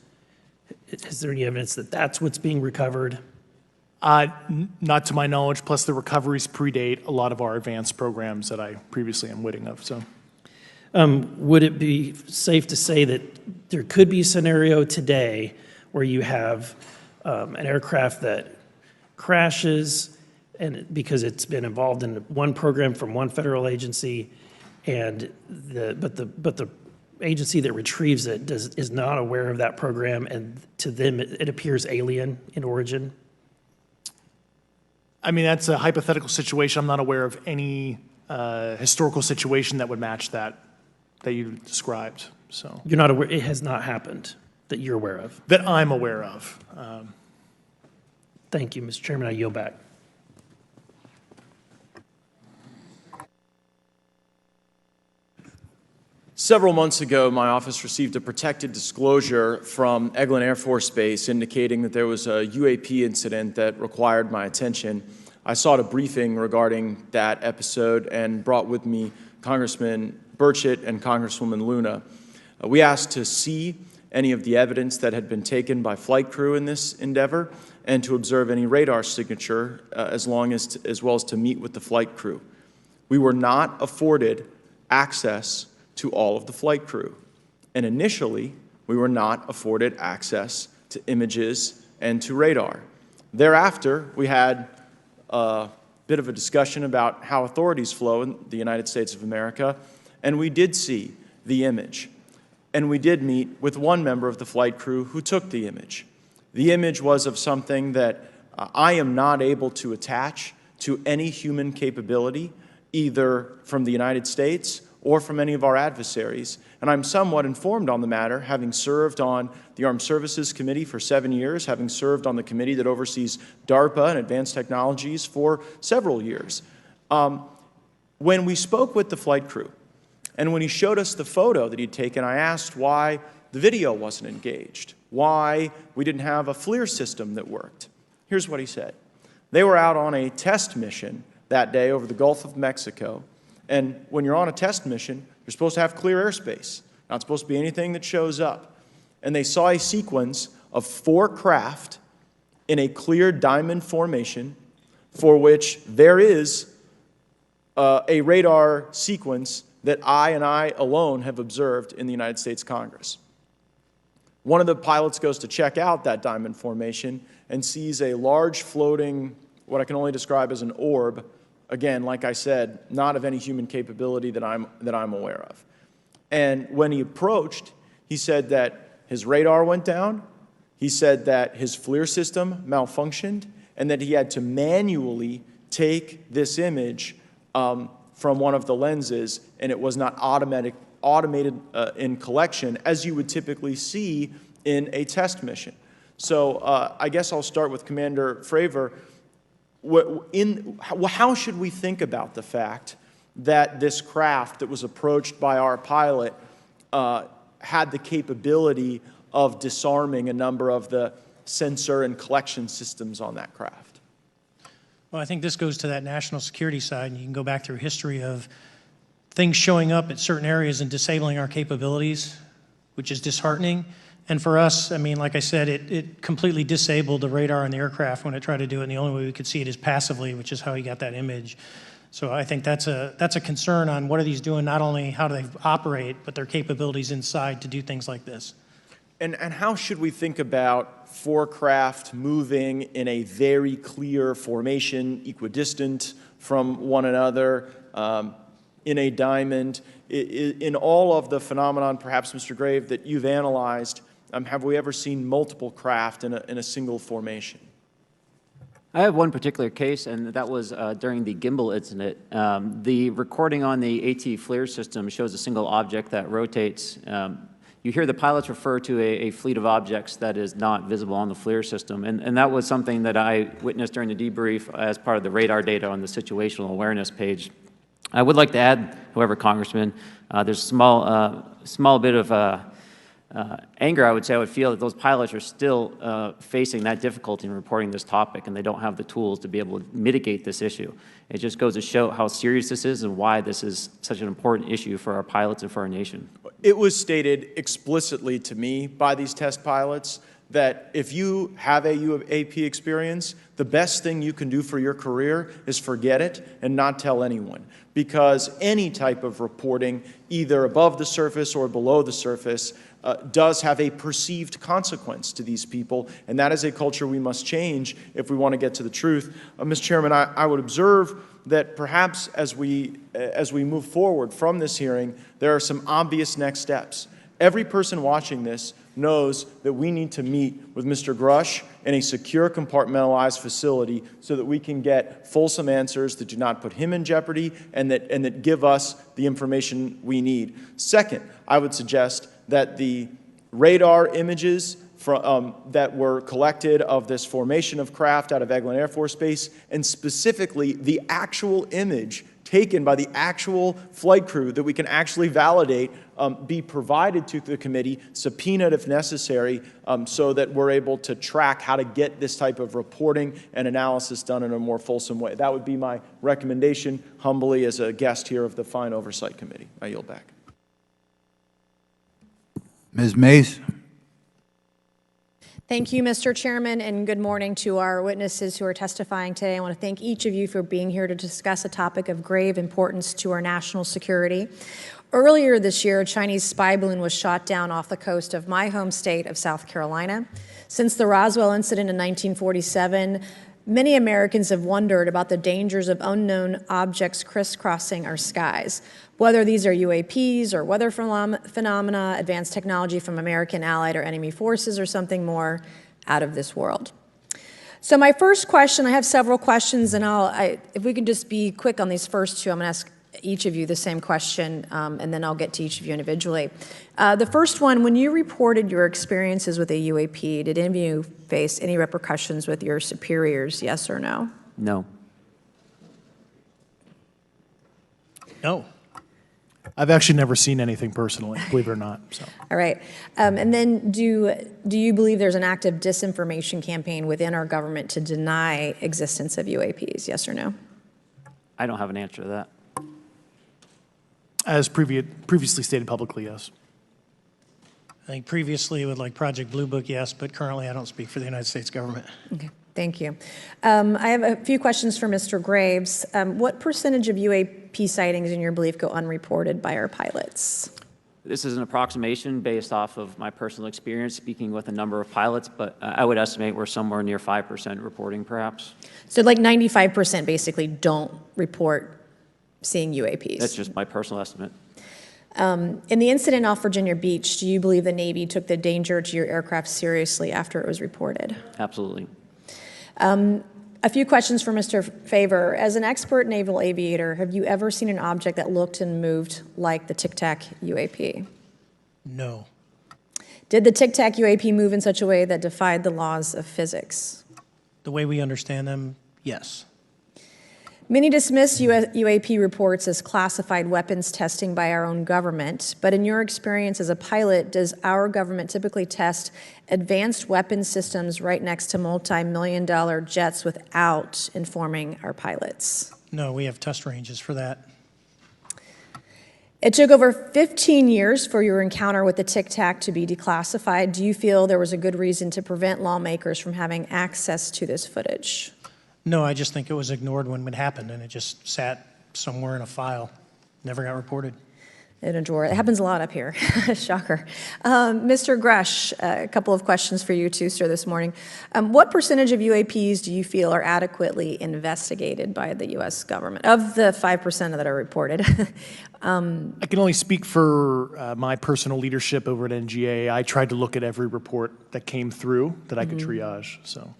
Is there any evidence that that's what's being recovered? Not to my knowledge, plus the recoveries predate a lot of our advanced programs that I previously am witting of, so. Would it be safe to say that there could be a scenario today where you have an aircraft that crashes because it's been involved in one program from one federal agency, but the agency that retrieves it is not aware of that program, and to them it appears alien in origin? I mean, that's a hypothetical situation. I'm not aware of any historical situation that would match that you described. So You're not aware, it has not happened that you're aware of? that I'm aware of. Thank you, Mr. Chairman. I yield back. Several months ago, my office received a protected disclosure from Eglin Air Force Base indicating that there was a UAP incident that required my attention. I sought a briefing regarding that episode and brought with me Congressman Burchett and Congresswoman Luna. We asked to see any of the evidence that had been taken by flight crew in this endeavor and to observe any radar signature as well as to meet with the flight crew. We were not afforded access to all of the flight crew. And initially, we were not afforded access to images and to radar. Thereafter, we had a bit of a discussion about how authorities flow in the United States of America, and we did see the image. And we did meet with one member of the flight crew who took the image. The image was of something that I am not able to attach to any human capability, either from the United States or from any of our adversaries. And I'm somewhat informed on the matter, having served on the Armed Services Committee for 7 years, having served on the committee that oversees DARPA and advanced technologies for several years. When we spoke with the flight crew, and when he showed us the photo that he'd taken, I asked why the video wasn't engaged, why we didn't have a FLIR system that worked. Here's what he said. They were out on a test mission that day over the Gulf of Mexico. And when you're on a test mission, you're supposed to have clear airspace. Not supposed to be anything that shows up. And they saw a sequence of 4 craft in a clear diamond formation for which there is a radar sequence that I alone have observed in the United States Congress. One of the pilots goes to check out that diamond formation and sees a large floating, what I can only describe as an orb. Again, like I said, not of any human capability that I'm aware of. And when he approached, he said that his radar went down, he said that his FLIR system malfunctioned, and that he had to manually take this image from one of the lenses, and it was not automated in collection as you would typically see in a test mission. So I guess I'll start with Commander Fravor. How should we think about the fact that this craft that was approached by our pilot had the capability of disarming a number of the sensor and collection systems on that craft? Well, I think this goes to that national security side, and you can go back through history of things showing up at certain areas and disabling our capabilities, which is disheartening. And for us, I mean, like I said, it completely disabled the radar on the aircraft when it tried to do it, and the only way we could see it is passively, which is how he got that image. So I think that's a concern on what are these doing, not only how do they operate, but their capabilities inside to do things like this. And how should we think about 4 craft moving in a very clear formation, equidistant from one another, in a diamond? In all of the phenomenon, perhaps, Mr. Grave, that you've analyzed, have we ever seen multiple craft in a single formation? I have one particular case, and that was during the gimbal incident. The recording on the AT FLIR system shows a single object that rotates. You hear the pilots refer to a fleet of objects that is not visible on the FLIR system, and that was something that I witnessed during the debrief as part of the radar data on the situational awareness page. I would like to add, however, Congressman, there's a small bit of anger, I would say, I would feel that those pilots are still facing that difficulty in reporting this topic, and they don't have the tools to be able to mitigate this issue. It just goes to show how serious this is and why this is such an important issue for our pilots and for our nation. It was stated explicitly to me by these test pilots that if you have a UAP experience, the best thing you can do for your career is forget it and not tell anyone. Because any type of reporting, either above the surface or below the surface, does have a perceived consequence to these people, and that is a culture we must change if we want to get to the truth. Mr. Chairman, I would observe that perhaps as we move forward from this hearing, there are some obvious next steps. Every person watching this knows that we need to meet with Mr. Grush in a secure, compartmentalized facility so that we can get fulsome answers that do not put him in jeopardy and that give us the information we need. Second, I would suggest that the radar images that were collected of this formation of craft out of Eglin Air Force Base, and specifically the actual image taken by the actual flight crew that we can actually validate, be provided to the committee, subpoenaed if necessary, so that we're able to track how to get this type of reporting and analysis done in a more fulsome way. That would be my recommendation, humbly, as a guest here of the Fine Oversight Committee. I yield back. Ms. Mays? Thank you, Mr. Chairman, and good morning to our witnesses who are testifying today. I want to thank each of you for being here to discuss a topic of grave importance to our national security. Earlier this year, a Chinese spy balloon was shot down off the coast of my home state of South Carolina. Since the Roswell incident in 1947, many Americans have wondered about the dangers of unknown objects crisscrossing our skies. Whether these are UAPs or weather phenomena, advanced technology from American allied or enemy forces, or something more out of this world. So my first question, I have several questions, and if we can just be quick on these first two, I'm going to ask each of you the same question, and then I'll get to each of you individually. The first one, when you reported your experiences with a UAP, did any of you face any repercussions with your superiors, yes or no? No. No. I've actually never seen anything personally, believe it or not. So. All right. And then do you believe there's an active disinformation campaign within our government to deny existence of UAPs, yes or no? I don't have an answer to that. As previously stated publicly, yes. I think previously with like Project Blue Book, yes, but currently I don't speak for the United States government. Okay, thank you. I have a few questions for Mr. Graves. What percentage of UAP sightings, in your belief, go unreported by our pilots? This is an approximation based off of my personal experience speaking with a number of pilots, but I would estimate we're somewhere near 5% reporting, perhaps. So like 95% basically don't report seeing UAPs? That's just my personal estimate. In the incident off Virginia Beach, do you believe the Navy took the danger to your aircraft seriously after it was reported? Absolutely. A few questions for Mr. Favor. As an expert naval aviator, have you ever seen an object that looked and moved like the Tic Tac UAP? No. Did the Tic Tac UAP move in such a way that defied the laws of physics? The way we understand them, yes. Many dismiss UAP reports as classified weapons testing by our own government, but in your experience as a pilot, does our government typically test advanced weapon systems right next to multi-million-dollar jets without informing our pilots? No, we have test ranges for that. It took over 15 years for your encounter with the Tic Tac to be declassified. Do you feel there was a good reason to prevent lawmakers from having access to this footage? No, I just think it was ignored when it happened, and it just sat somewhere in a file, never got reported. In a drawer. It happens a lot up here. Shocker. Mr. Grush, a couple of questions for you too, sir, this morning. What percentage of UAPs do you feel are adequately investigated by the U.S. government, of the 5% that are reported? I can only speak for my personal leadership over at NGA. I tried to look at every report that came through that I could triage, so.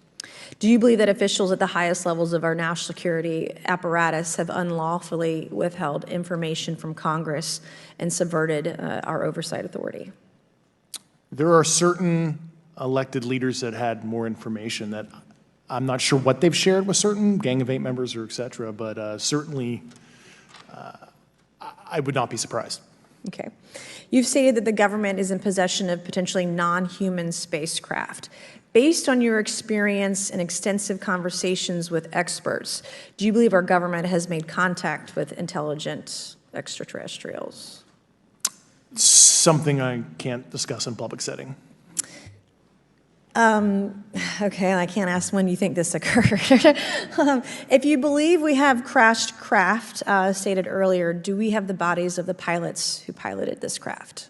Do you believe that officials at the highest levels of our national security apparatus have unlawfully withheld information from Congress and subverted our oversight authority? There are certain elected leaders that had more information that I'm not sure what they've shared with certain Gang of Eight members or et cetera, but certainly I would not be surprised. Okay. You've stated that the government is in possession of potentially non-human spacecraft. Based on your experience and extensive conversations with experts, do you believe our government has made contact with intelligent extraterrestrials? Something I can't discuss in public setting. Okay, I can't ask when you think this occurred. If you believe we have crashed craft, stated earlier, do we have the bodies of the pilots who piloted this craft?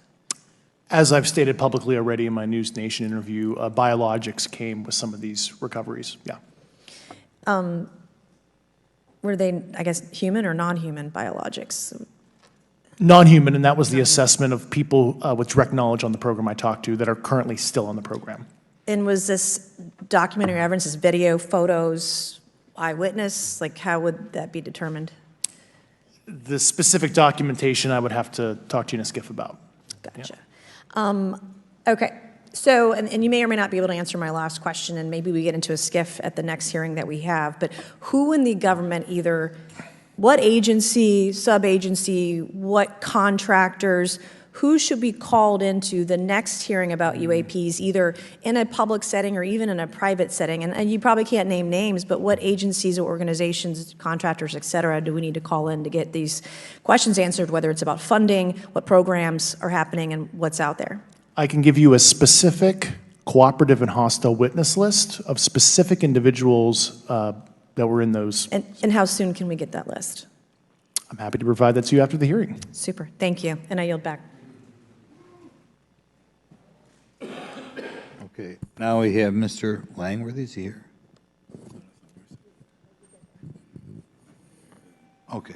As I've stated publicly already in my News Nation interview, biologics came with some of these recoveries, yeah. were they, I guess, human or non-human biologics? Non-human, and that was the assessment of people with direct knowledge on the program I talked to that are currently still on the program. And was this documentary evidence, this video, photos, eyewitness? Like, how would that be determined? The specific documentation I would have to talk to you in a skiff about. Gotcha. Okay. So, and you may or may not be able to answer my last question, and maybe we get into a skiff at the next hearing that we have, but who in the government, either what agency, sub-agency, what contractors, who should be called into the next hearing about UAPs, either in a public setting or even in a private setting? And you probably can't name names, but what agencies or organizations, contractors, et cetera, do we need to call in to get these questions answered, whether it's about funding, what programs are happening, and what's out there? I can give you a specific cooperative and hostile witness list of specific individuals that were in those. And how soon can we get that list? I'm happy to provide that to you after the hearing. Super. Thank you. And I yield back. Okay, now we have Mr. Langworthy. Is he here? Okay.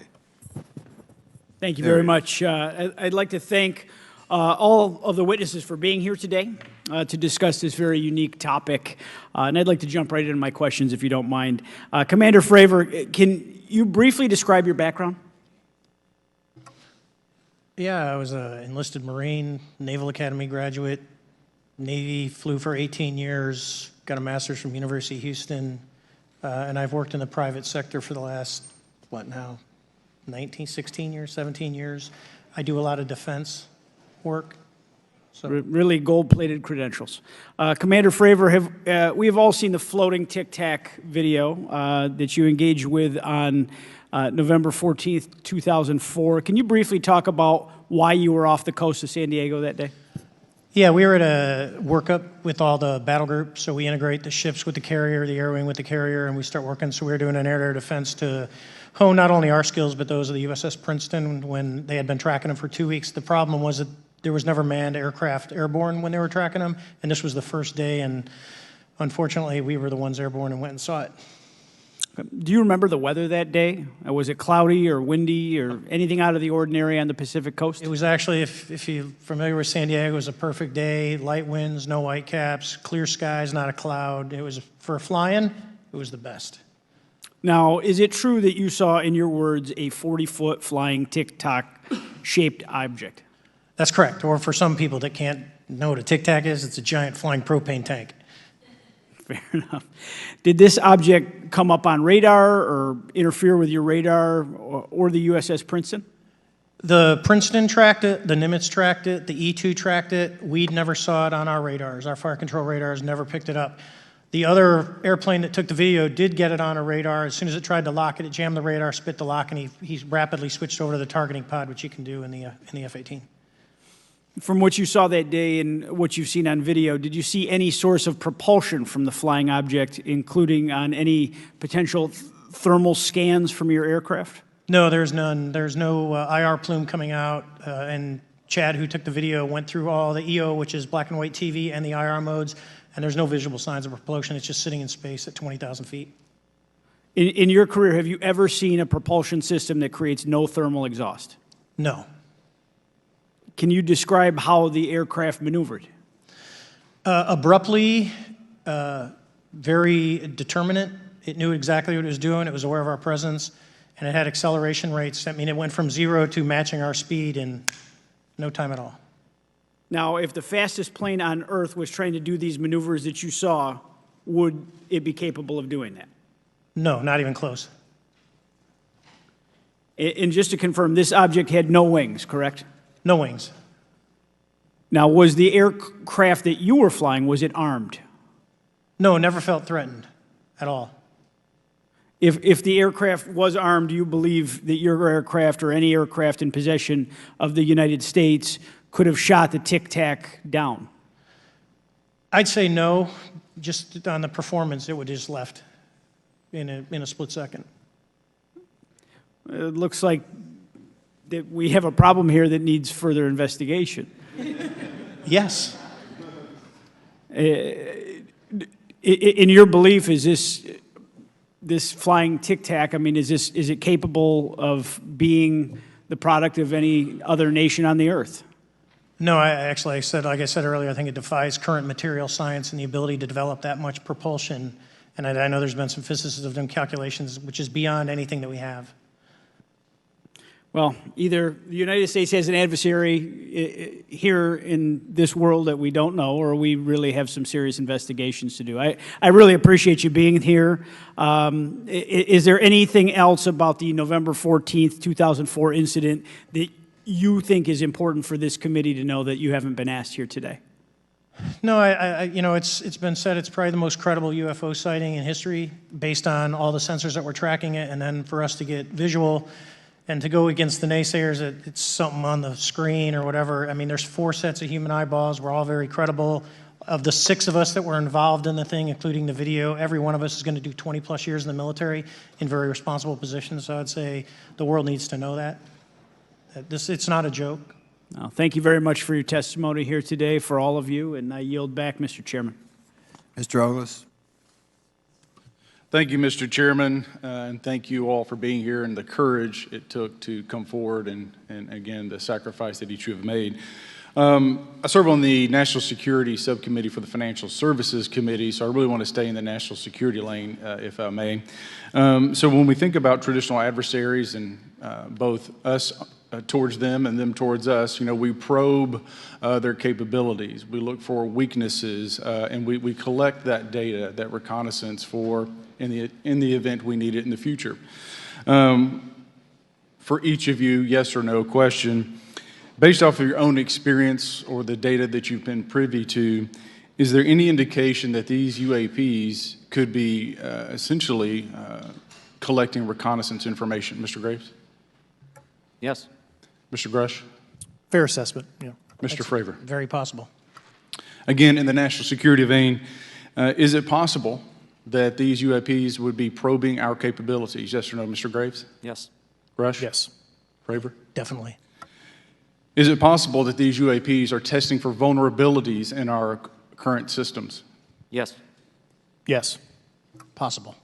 Thank you very much. I'd like to thank all of the witnesses for being here today to discuss this very unique topic. And I'd like to jump right into my questions, if you don't mind. Commander Fravor, can you briefly describe your background? Yeah, I was an enlisted Marine, Naval Academy graduate, Navy, flew for 18 years, got a master's from University of Houston, and I've worked in the private sector for the last, 16 years, 17 years. I do a lot of defense work. So. Really gold-plated credentials. Commander Fravor, we have all seen the floating Tic Tac video that you engaged with on November 14th, 2004. Can you briefly talk about why you were off the coast of San Diego that day? Yeah, we were at a workup with all the battle groups, so we integrate the ships with the carrier, the air wing with the carrier, and we start working. So we were doing an air-to-air defense to hone not only our skills, but those of the USS Princeton when they had been tracking them for 2 weeks. The problem was that there was never manned aircraft airborne when they were tracking them, and this was the first day, and unfortunately, we were the ones airborne and went and saw it. Do you remember the weather that day? Was it cloudy or windy or anything out of the ordinary on the Pacific coast? It was actually, if you're familiar with San Diego, it was a perfect day, light winds, no whitecaps, clear skies, not a cloud. It was, for flying, it was the best. Now, is it true that you saw, in your words, a 40-foot flying Tic Tac shaped object? That's correct. Or for some people that can't know what a Tic Tac is, it's a giant flying propane tank. Fair enough. Did this object come up on radar or interfere with your radar or the USS Princeton? The Princeton tracked it, the Nimitz tracked it, the E-2 tracked it. We never saw it on our radars. Our fire control radars never picked it up. The other airplane that took the video did get it on a radar. As soon as it tried to lock it, it jammed the radar, spit the lock, and he rapidly switched over to the targeting pod, which you can do in the F-18. From what you saw that day and what you've seen on video, did you see any source of propulsion from the flying object, including on any potential thermal scans from your aircraft? No, there's none. There's no IR plume coming out. And Chad, who took the video, went through all the EO, which is black and white TV, and the IR modes, and there's no visible signs of propulsion. It's just sitting in space at 20,000 feet. In your career, have you ever seen a propulsion system that creates no thermal exhaust? No. Can you describe how the aircraft maneuvered? Abruptly, very determinate. It knew exactly what it was doing. It was aware of our presence, and it had acceleration rates. I mean, it went from 0 to matching our speed in no time at all. Now, if the fastest plane on Earth was trying to do these maneuvers that you saw, would it be capable of doing that? No, not even close. And just to confirm, this object had no wings, correct? No wings. Now, was the aircraft that you were flying, was it armed? No, never felt threatened at all. If the aircraft was armed, do you believe that your aircraft or any aircraft in possession of the United States could have shot the Tic Tac down? I'd say no. Just on the performance, it would have just left in a split second. It looks like that we have a problem here that needs further investigation. Yes. In your belief, is this this flying Tic Tac, I mean, is it capable of being the product of any other nation on the earth? No, like I said earlier, I think it defies current material science and the ability to develop that much propulsion. And I know there's been some physicists have done calculations, which is beyond anything that we have. Well, either the United States has an adversary here in this world that we don't know, or we really have some serious investigations to do. I really appreciate you being here. Is there anything else about the November 14th, 2004 incident that you think is important for this committee to know that you haven't been asked here today? No, it's been said it's probably the most credible UFO sighting in history based on all the sensors that were tracking it, and then for us to get visual and to go against the naysayers that it's something on the screen or whatever. I mean, there's 4 sets of human eyeballs. We're all very credible. Of the 6 of us that were involved in the thing, including the video, every one of us is going to do 20-plus years in the military in very responsible positions. So I'd say the world needs to know that. It's not a joke. Well, thank you very much for your testimony here today for all of you, and I yield back, Mr. Chairman. Mr. Ogles. Thank you, Mr. Chairman, and thank you all for being here and the courage it took to come forward and again, the sacrifice that each of you have made. I serve on the National Security Subcommittee for the Financial Services Committee, so I really want to stay in the national security lane, if I may. So when we think about traditional adversaries and both us towards them and them towards us, we probe their capabilities. We look for weaknesses, and we collect that data, that reconnaissance for in the event we need it in the future. For each of you, yes or no question, based off of your own experience or the data that you've been privy to, is there any indication that these UAPs could be essentially collecting reconnaissance information? Mr. Graves? Yes. Mr. Grush? Fair assessment, yeah. Mr. Fravor? Very possible. Again, in the national security vein, is it possible that these UAPs would be probing our capabilities? Yes or no, Mr. Graves? Yes. Grush? Yes. Fravor? Definitely. Is it possible that these UAPs are testing for vulnerabilities in our current systems? Yes. Yes. Possible.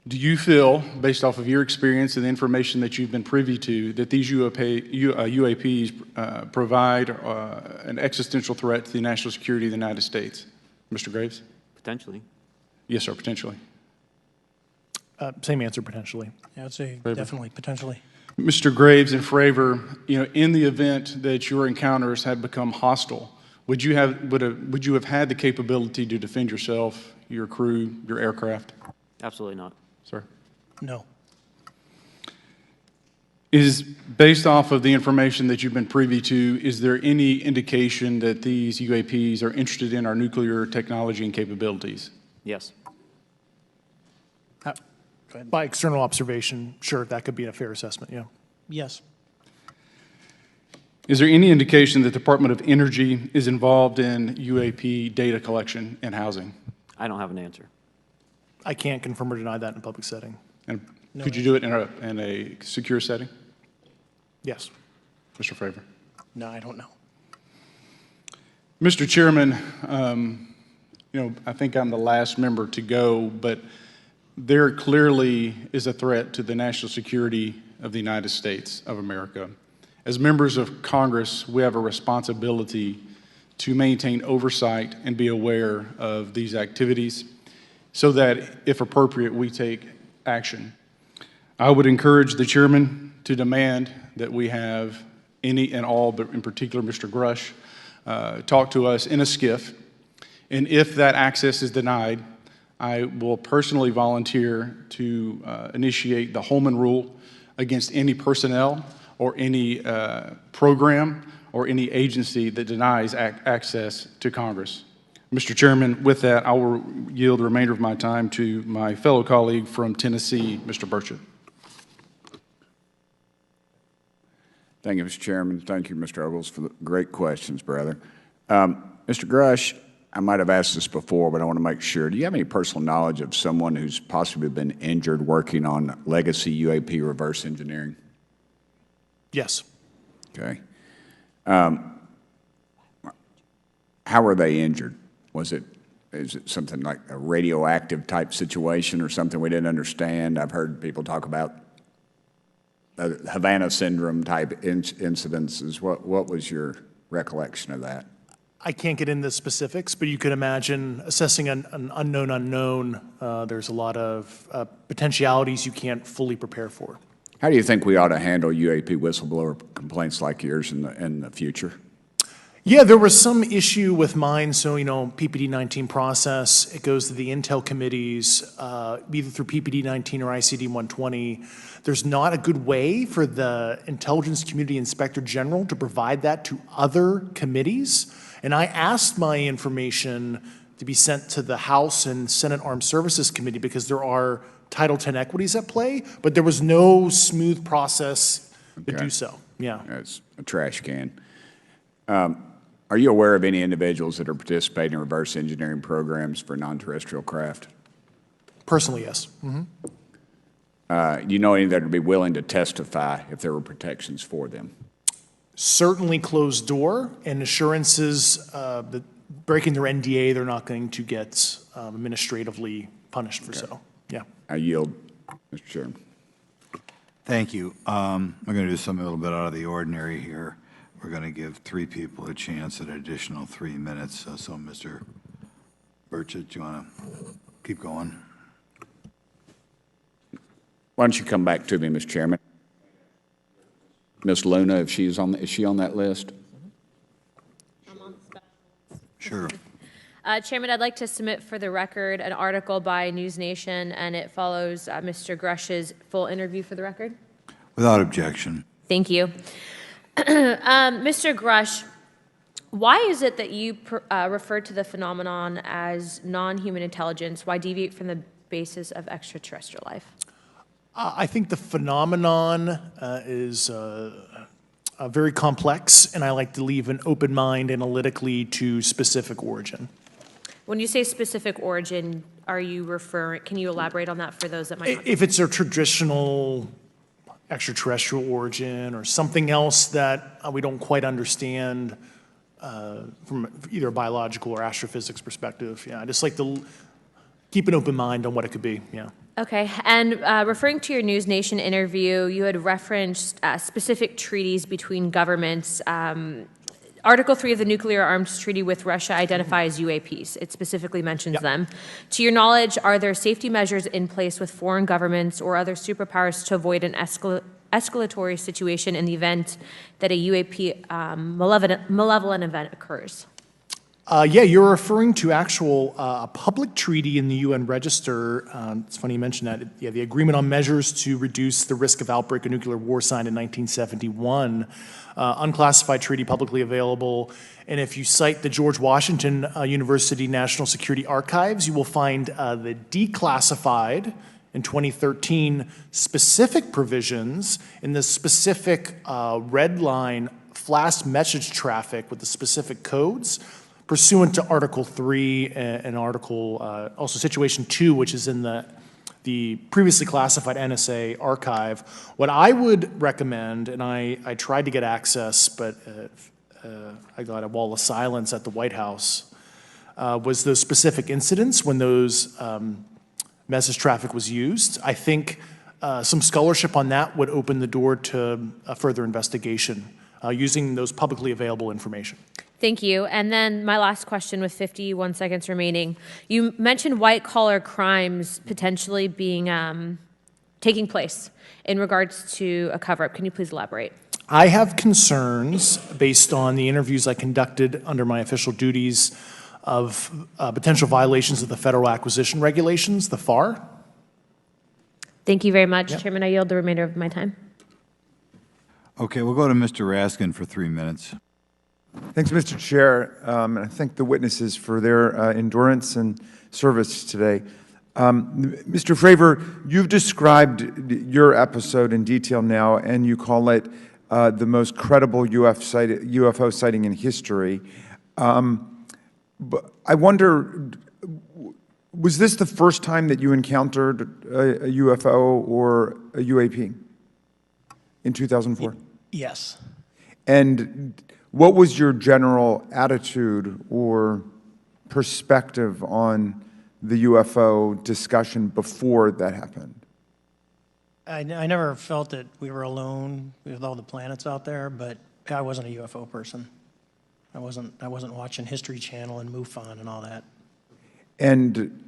Do you feel, based off of your experience and the information that you've been privy to, that these UAPs provide an existential threat to the national security of the United States? Mr. Graves? Potentially. Yes, sir, potentially. Same answer, potentially. Yeah, I'd say Fravor. definitely, potentially. Mr. Graves and Fravor, in the event that your encounters had become hostile, would you have had the capability to defend yourself, your crew, your aircraft? Absolutely not. Sir? No. Is, based off of the information that you've been privy to, is there any indication that these UAPs are interested in our nuclear technology and capabilities? Yes. By external observation, sure, that could be a fair assessment, yeah. Yes. Is there any indication that the Department of Energy is involved in UAP data collection and housing? I don't have an answer. I can't confirm or deny that in a public setting. And could you do it in a secure setting? Yes. Mr. Fravor? No, I don't know. Mr. Chairman, I think I'm the last member to go, but there clearly is a threat to the national security of the United States of America. As members of Congress, we have a responsibility to maintain oversight and be aware of these activities so that, if appropriate, we take action. I would encourage the chairman to demand that we have any and all, but in particular Mr. Grush, talk to us in a skiff. And if that access is denied, I will personally volunteer to initiate the Holman Rule against any personnel or any program or any agency that denies access to Congress. Mr. Chairman, with that, I will yield the remainder of my time to my fellow colleague from Tennessee, Mr. Burchett. Thank you, Mr. Chairman. Thank you, Mr. Ogles, for the great questions, brother. Mr. Grush, I might have asked this before, but I want to make sure. Do you have any personal knowledge of someone who's possibly been injured working on legacy UAP reverse engineering? Yes. Okay. How were they injured? Was it is it something like a radioactive type situation or something we didn't understand? I've heard people talk about Havana syndrome type incidences. What was your recollection of that? I can't get into specifics, but you can imagine assessing an unknown unknown. There's a lot of potentialities you can't fully prepare for. How do you think we ought to handle UAP whistleblower complaints like yours in the future? Yeah, there was some issue with mine. So, PPD-19 process, it goes to the Intel committees, either through PPD-19 or ICD-120. There's not a good way for the Intelligence Community Inspector General to provide that to other committees. And I asked my information to be sent to the House and Senate Armed Services Committee because there are Title X equities at play, but there was no smooth process to do so. Yeah. That's a trash can. Are you aware of any individuals that are participating in reverse engineering programs for non-terrestrial craft? Personally, yes. Do you know any that would be willing to testify if there were protections for them? Certainly closed door and assurances that breaking their NDA, they're not going to get administratively punished for so. Yeah. I yield, Mr. Chairman. Thank you. I'm going to do something a little bit out of the ordinary here. We're going to give 3 people a chance at an additional 3 minutes. So, Mr. Burchett, do you want to keep going? Why don't you come back to me, Mr. Chairman? Ms. Luna, if she's is she on that list? Sure. Chairman, I'd like to submit for the record an article by News Nation, and it follows Mr. Grush's full interview for the record. Without objection. Thank you. Mr. Grush, why is it that you refer to the phenomenon as non-human intelligence? Why deviate from the basis of extraterrestrial life? I think the phenomenon is very complex, and I like to leave an open mind analytically to specific origin. When you say specific origin, are you referring, can you elaborate on that for those that might not? If it's a traditional extraterrestrial origin or something else that we don't quite understand from either a biological or astrophysics perspective, I just like to keep an open mind on what it could be, Okay, and referring to your News Nation interview, you had referenced specific treaties between governments. Article 3 of the Nuclear Arms Treaty with Russia identifies UAPs. It specifically mentions them. To your knowledge, are there safety measures in place with foreign governments or other superpowers to avoid an escalatory situation in the event that a UAP malevolent event occurs? Yeah, you're referring to actual a public treaty in the UN Register. It's funny you mentioned that. Yeah, the Agreement on Measures to Reduce the Risk of Outbreak of Nuclear War signed in 1971. Unclassified treaty, publicly available. And if you cite the George Washington University National Security Archives, you will find the declassified in 2013 specific provisions in the specific red line flash message traffic with the specific codes pursuant to Article 3 and Article, also Situation 2, which is in the previously classified NSA archive. What I would recommend, and I tried to get access, but I got a wall of silence at the White House, was those specific incidents when those message traffic was used. I think some scholarship on that would open the door to a further investigation using those publicly available information. Thank you. And then my last question with 51 seconds remaining. You mentioned white-collar crimes potentially being taking place in regards to a cover-up. Can you please elaborate? I have concerns based on the interviews I conducted under my official duties of potential violations of the Federal Acquisition Regulations, the FAR. Thank you very much, Chairman. I yield the remainder of my time. Okay, we'll go to Mr. Raskin for 3 minutes. Thanks, Mr. Chair, and I thank the witnesses for their endurance and service today. Mr. Fravor, you've described your episode in detail now, and you call it the most credible UFO sighting in history. But I wonder, was this the first time that you encountered a UFO or a UAP in 2004? Yes. And what was your general attitude or perspective on the UFO discussion before that happened? I never felt that we were alone with all the planets out there, but I wasn't a UFO person. I wasn't watching History Channel and MUFON and all that. And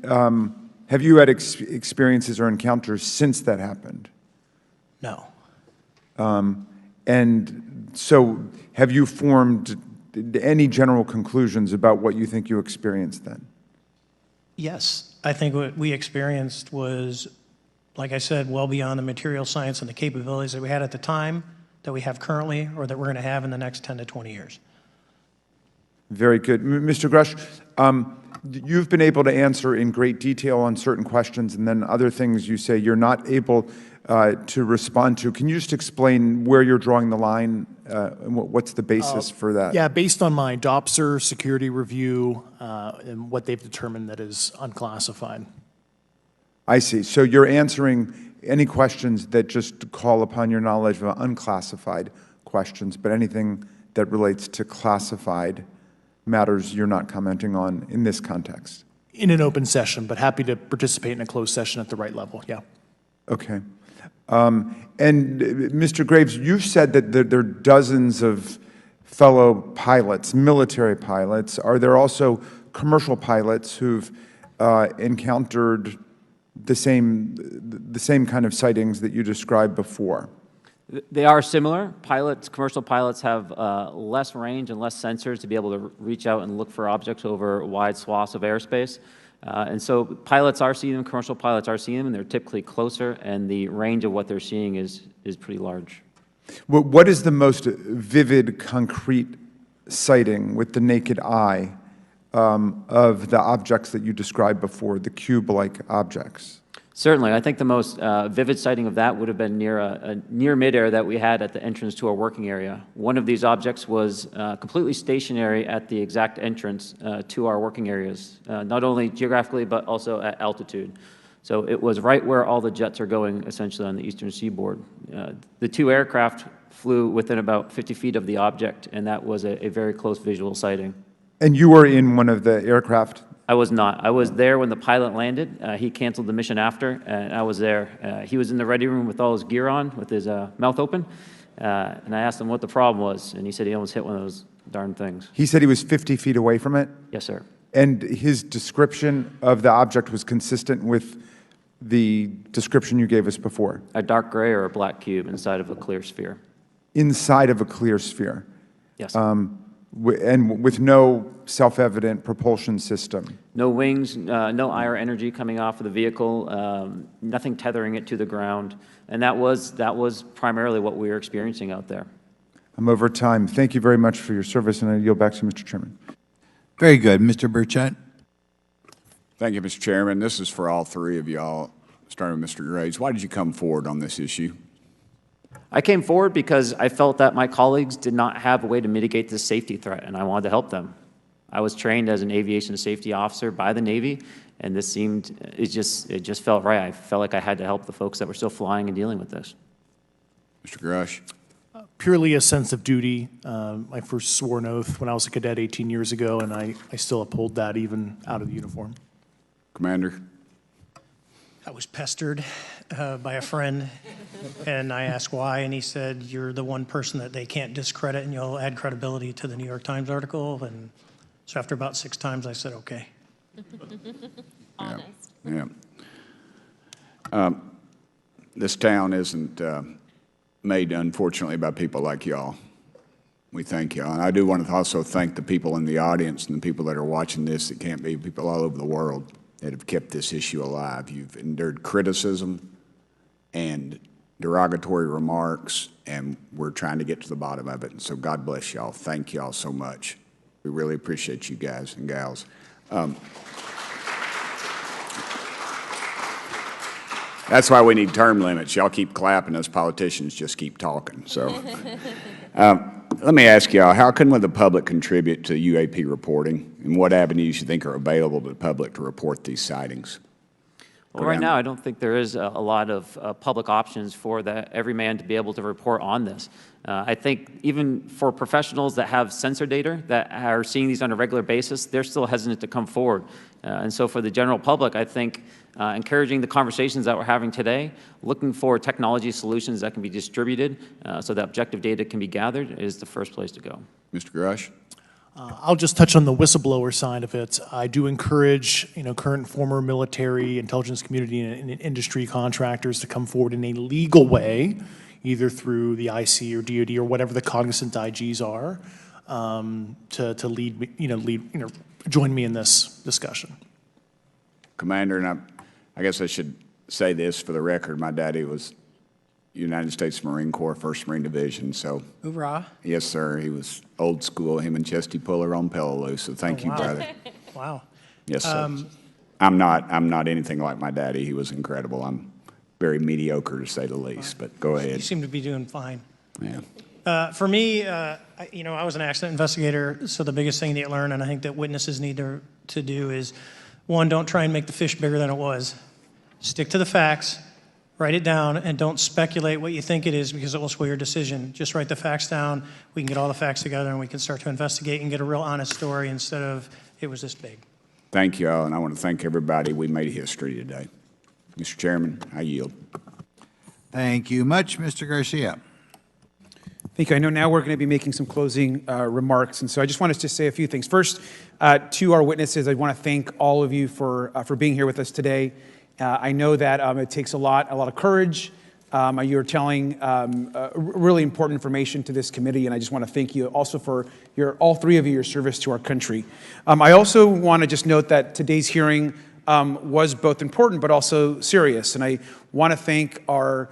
have you had experiences or encounters since that happened? No. And so have you formed any general conclusions about what you think you experienced then? Yes, I think what we experienced was, like I said, well beyond the material science and the capabilities that we had at the time, that we have currently, or that we're going to have in the next 10 to 20 years. Very good. Mr. Grush, you've been able to answer in great detail on certain questions, and then other things you say you're not able to respond to. Can you just explain where you're drawing the line, and what's the basis for that? Yeah, based on my DOPSR security review and what they've determined that is unclassified. I see. So you're answering any questions that just call upon your knowledge of unclassified questions, but anything that relates to classified matters you're not commenting on in this context? In an open session, but happy to participate in a closed session at the right level, yeah. Okay. And Mr. Graves, you've said that there are dozens of fellow pilots, military pilots. Are there also commercial pilots who've encountered the same kind of sightings that you described before? They are similar. Commercial pilots have less range and less sensors to be able to reach out and look for objects over wide swaths of airspace. And so pilots are seeing them, commercial pilots are seeing them, and they're typically closer, and the range of what they're seeing is pretty large. What is the most vivid, concrete sighting with the naked eye of the objects that you described before, the cube-like objects? Certainly. I think the most vivid sighting of that would have been near midair that we had at the entrance to our working area. One of these objects was completely stationary at the exact entrance to our working areas, not only geographically but also at altitude. So it was right where all the jets are going, essentially, on the eastern seaboard. The two aircraft flew within about 50 feet of the object, and that was a very close visual sighting. And you were in one of the aircraft? I was not. I was there when the pilot landed. He canceled the mission after, and I was there. He was in the ready room with all his gear on, with his mouth open, and I asked him what the problem was, and he said he almost hit one of those darn things. He said he was 50 feet away from it? Yes, sir. And his description of the object was consistent with the description you gave us before? A dark gray or a black cube inside of a clear sphere. Inside of a clear sphere? Yes. And with no self-evident propulsion system? No wings, no IR energy coming off of the vehicle, nothing tethering it to the ground. And that was primarily what we were experiencing out there. I'm over time. Thank you very much for your service, and I yield back to Mr. Chairman. Very good. Mr. Burchett. Thank you, Mr. Chairman. This is for all three of y'all, starting with Mr. Graves. Why did you come forward on this issue? I came forward because I felt that my colleagues did not have a way to mitigate this safety threat, and I wanted to help them. I was trained as an aviation safety officer by the Navy, and this it just felt right. I felt like I had to help the folks that were still flying and dealing with this. Mr. Grush. Purely a sense of duty. My first sworn oath when I was a cadet 18 years ago, and I still uphold that even out of the uniform. Commander. I was pestered by a friend, and I asked why, and he said, "You're the one person that they can't discredit, and you'll add credibility to the New York Times article." And so after about 6 times, I said, "Okay." Honest. Yeah. This town isn't made, unfortunately, by people like y'all. We thank y'all. And I do want to also thank the people in the audience and the people that are watching this that can't be, people all over the world that have kept this issue alive. You've endured criticism and derogatory remarks, and we're trying to get to the bottom of it. And so God bless y'all. Thank y'all so much. We really appreciate you guys and gals. That's why we need term limits. Y'all keep clapping, us politicians just keep talking. So let me ask y'all, how can the public contribute to UAP reporting, and what avenues you think are available to the public to report these sightings? Well, right now, I don't think there is a lot of public options for every man to be able to report on this. I think even for professionals that have sensor data that are seeing these on a regular basis, they're still hesitant to come forward. And so for the general public, I think encouraging the conversations that we're having today, looking for technology solutions that can be distributed so that objective data can be gathered is the first place to go. Mr. Grush? I'll just touch on the whistleblower side of it. I do encourage, current and former military, intelligence community, and industry contractors to come forward in a legal way, either through the IC or DoD or whatever the cognizant IGs are, to lead, join me in this discussion. Commander, and I guess I should say this for the record. My daddy was United States Marine Corps, 1st Marine Division, so. Hoorah. Yes, sir. He was old school, him and Chesty Puller on Peleliu, so thank you, wow. brother. Wow. Yes, sir. I'm not anything like my daddy. He was incredible. I'm very mediocre, to say the least, but go ahead. You seem to be doing fine. Yeah. For me, I was an accident investigator, so the biggest thing that you learn, and I think that witnesses need to do is, one, don't try and make the fish bigger than it was. Stick to the facts, write it down, and don't speculate what you think it is because it will sway your decision. Just write the facts down. We can get all the facts together and we can start to investigate and get a real honest story instead of it was this big. Thank you all, and I want to thank everybody. We made history today. Mr. Chairman, I yield. Thank you much, Mr. Garcia. Thank you. I know now we're going to be making some closing remarks, and so I just wanted to say a few things. First, to our witnesses, I want to thank all of you for being here with us today. I know that it takes a lot of courage. You're telling really important information to this committee, and I just want to thank you also for all three of you, your service to our country. I also want to just note that today's hearing was both important but also serious, and I want to thank our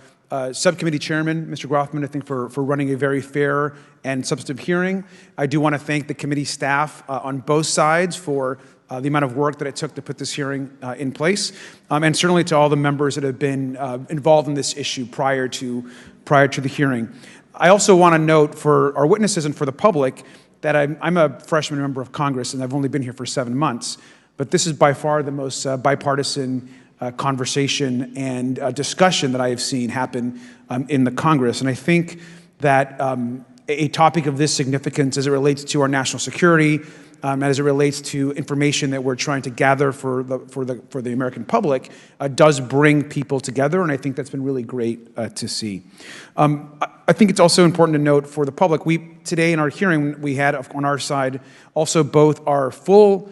subcommittee chairman, Mr. Grothman, I think for running a very fair and substantive hearing. I do want to thank the committee staff on both sides for the amount of work that it took to put this hearing in place, and certainly to all the members that have been involved in this issue prior to the hearing. I also want to note for our witnesses and for the public that I'm a freshman member of Congress, and I've only been here for 7 months, but this is by far the most bipartisan conversation and discussion that I have seen happen in the Congress. And I think that a topic of this significance as it relates to our national security, as it relates to information that we're trying to gather for the American public, does bring people together, and I think that's been really great to see. I think it's also important to note for the public, today in our hearing, we had on our side also both our full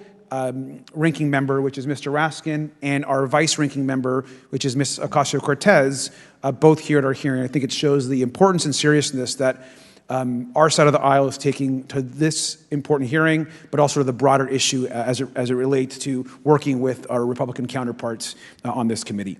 ranking member, which is Mr. Raskin, and our vice ranking member, which is Ms. Ocasio-Cortez, both here at our hearing. I think it shows the importance and seriousness that our side of the aisle is taking to this important hearing, but also to the broader issue as it relates to working with our Republican counterparts on this committee.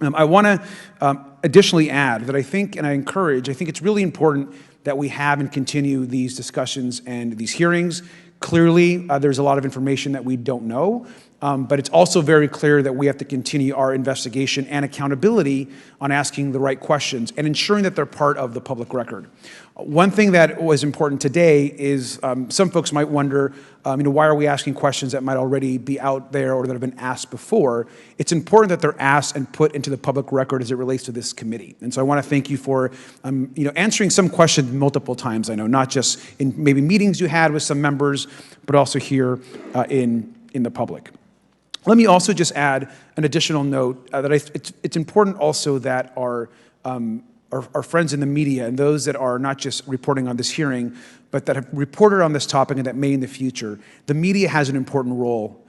I want to additionally add that I think it's really important that we have and continue these discussions and these hearings. Clearly, there's a lot of information that we don't know, but it's also very clear that we have to continue our investigation and accountability on asking the right questions and ensuring that they're part of the public record. One thing that was important today is some folks might wonder, why are we asking questions that might already be out there or that have been asked before? It's important that they're asked and put into the public record as it relates to this committee. And so I want to thank you for, answering some questions multiple times. I know, not just in maybe meetings you had with some members, but also here in the public. Let me also just add an additional note that it's important also that our friends in the media and those that are not just reporting on this hearing, but that have reported on this topic and that may in the future, the media has an important role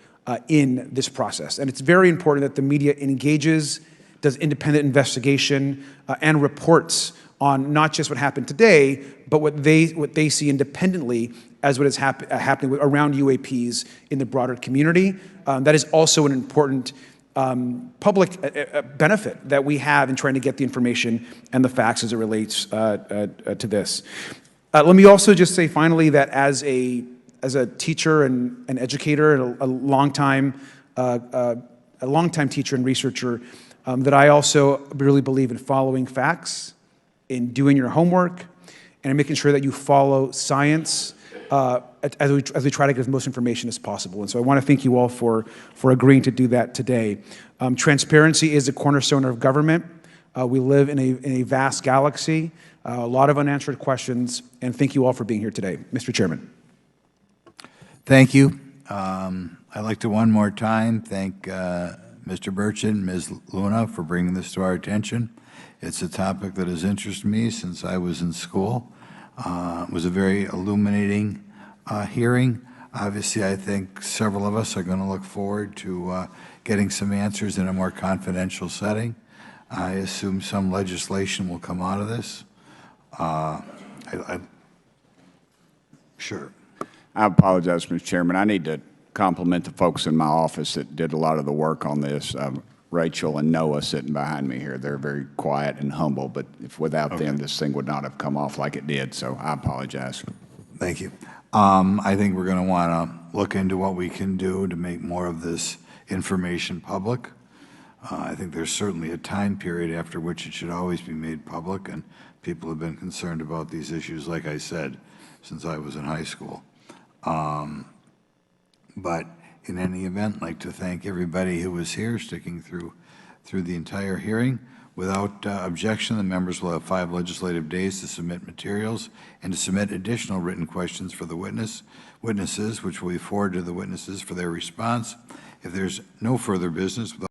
in this process. And it's very important that the media engages, does independent investigation, and reports on not just what happened today, but what they see independently as what is happening around UAPs in the broader community. That is also an important public benefit that we have in trying to get the information and the facts as it relates to this. Let me also just say finally that as a teacher and an educator and a longtime teacher and researcher, that I also really believe in following facts, in doing your homework, and in making sure that you follow science as we try to get as most information as possible. And so I want to thank you all for agreeing to do that today. Transparency is a cornerstone of government. We live in a vast galaxy, a lot of unanswered questions, and thank you all for being here today. Mr. Chairman. Thank you. I'd like to one more time thank Mr. Burchett and Ms. Luna for bringing this to our attention. It's a topic that has interested me since I was in school. It was a very illuminating hearing. Obviously, I think several of us are going to look forward to getting some answers in a more confidential setting. I assume some legislation will come out of this. Sure. I apologize, Mr. Chairman. I need to compliment the folks in my office that did a lot of the work on this. Rachel and Noah sitting behind me here. They're very quiet and humble, but if without them, this thing would not have come off like it did, so I apologize. Thank you. I think we're going to want to look into what we can do to make more of this information public. I think there's certainly a time period after which it should always be made public, and people have been concerned about these issues, like I said, since I was in high school. But in any event, I'd like to thank everybody who was here, sticking through the entire hearing. Without objection, the members will have 5 legislative days to submit materials and to submit additional written questions for the witnesses, which will be forwarded to the witnesses for their response. If there's no further business,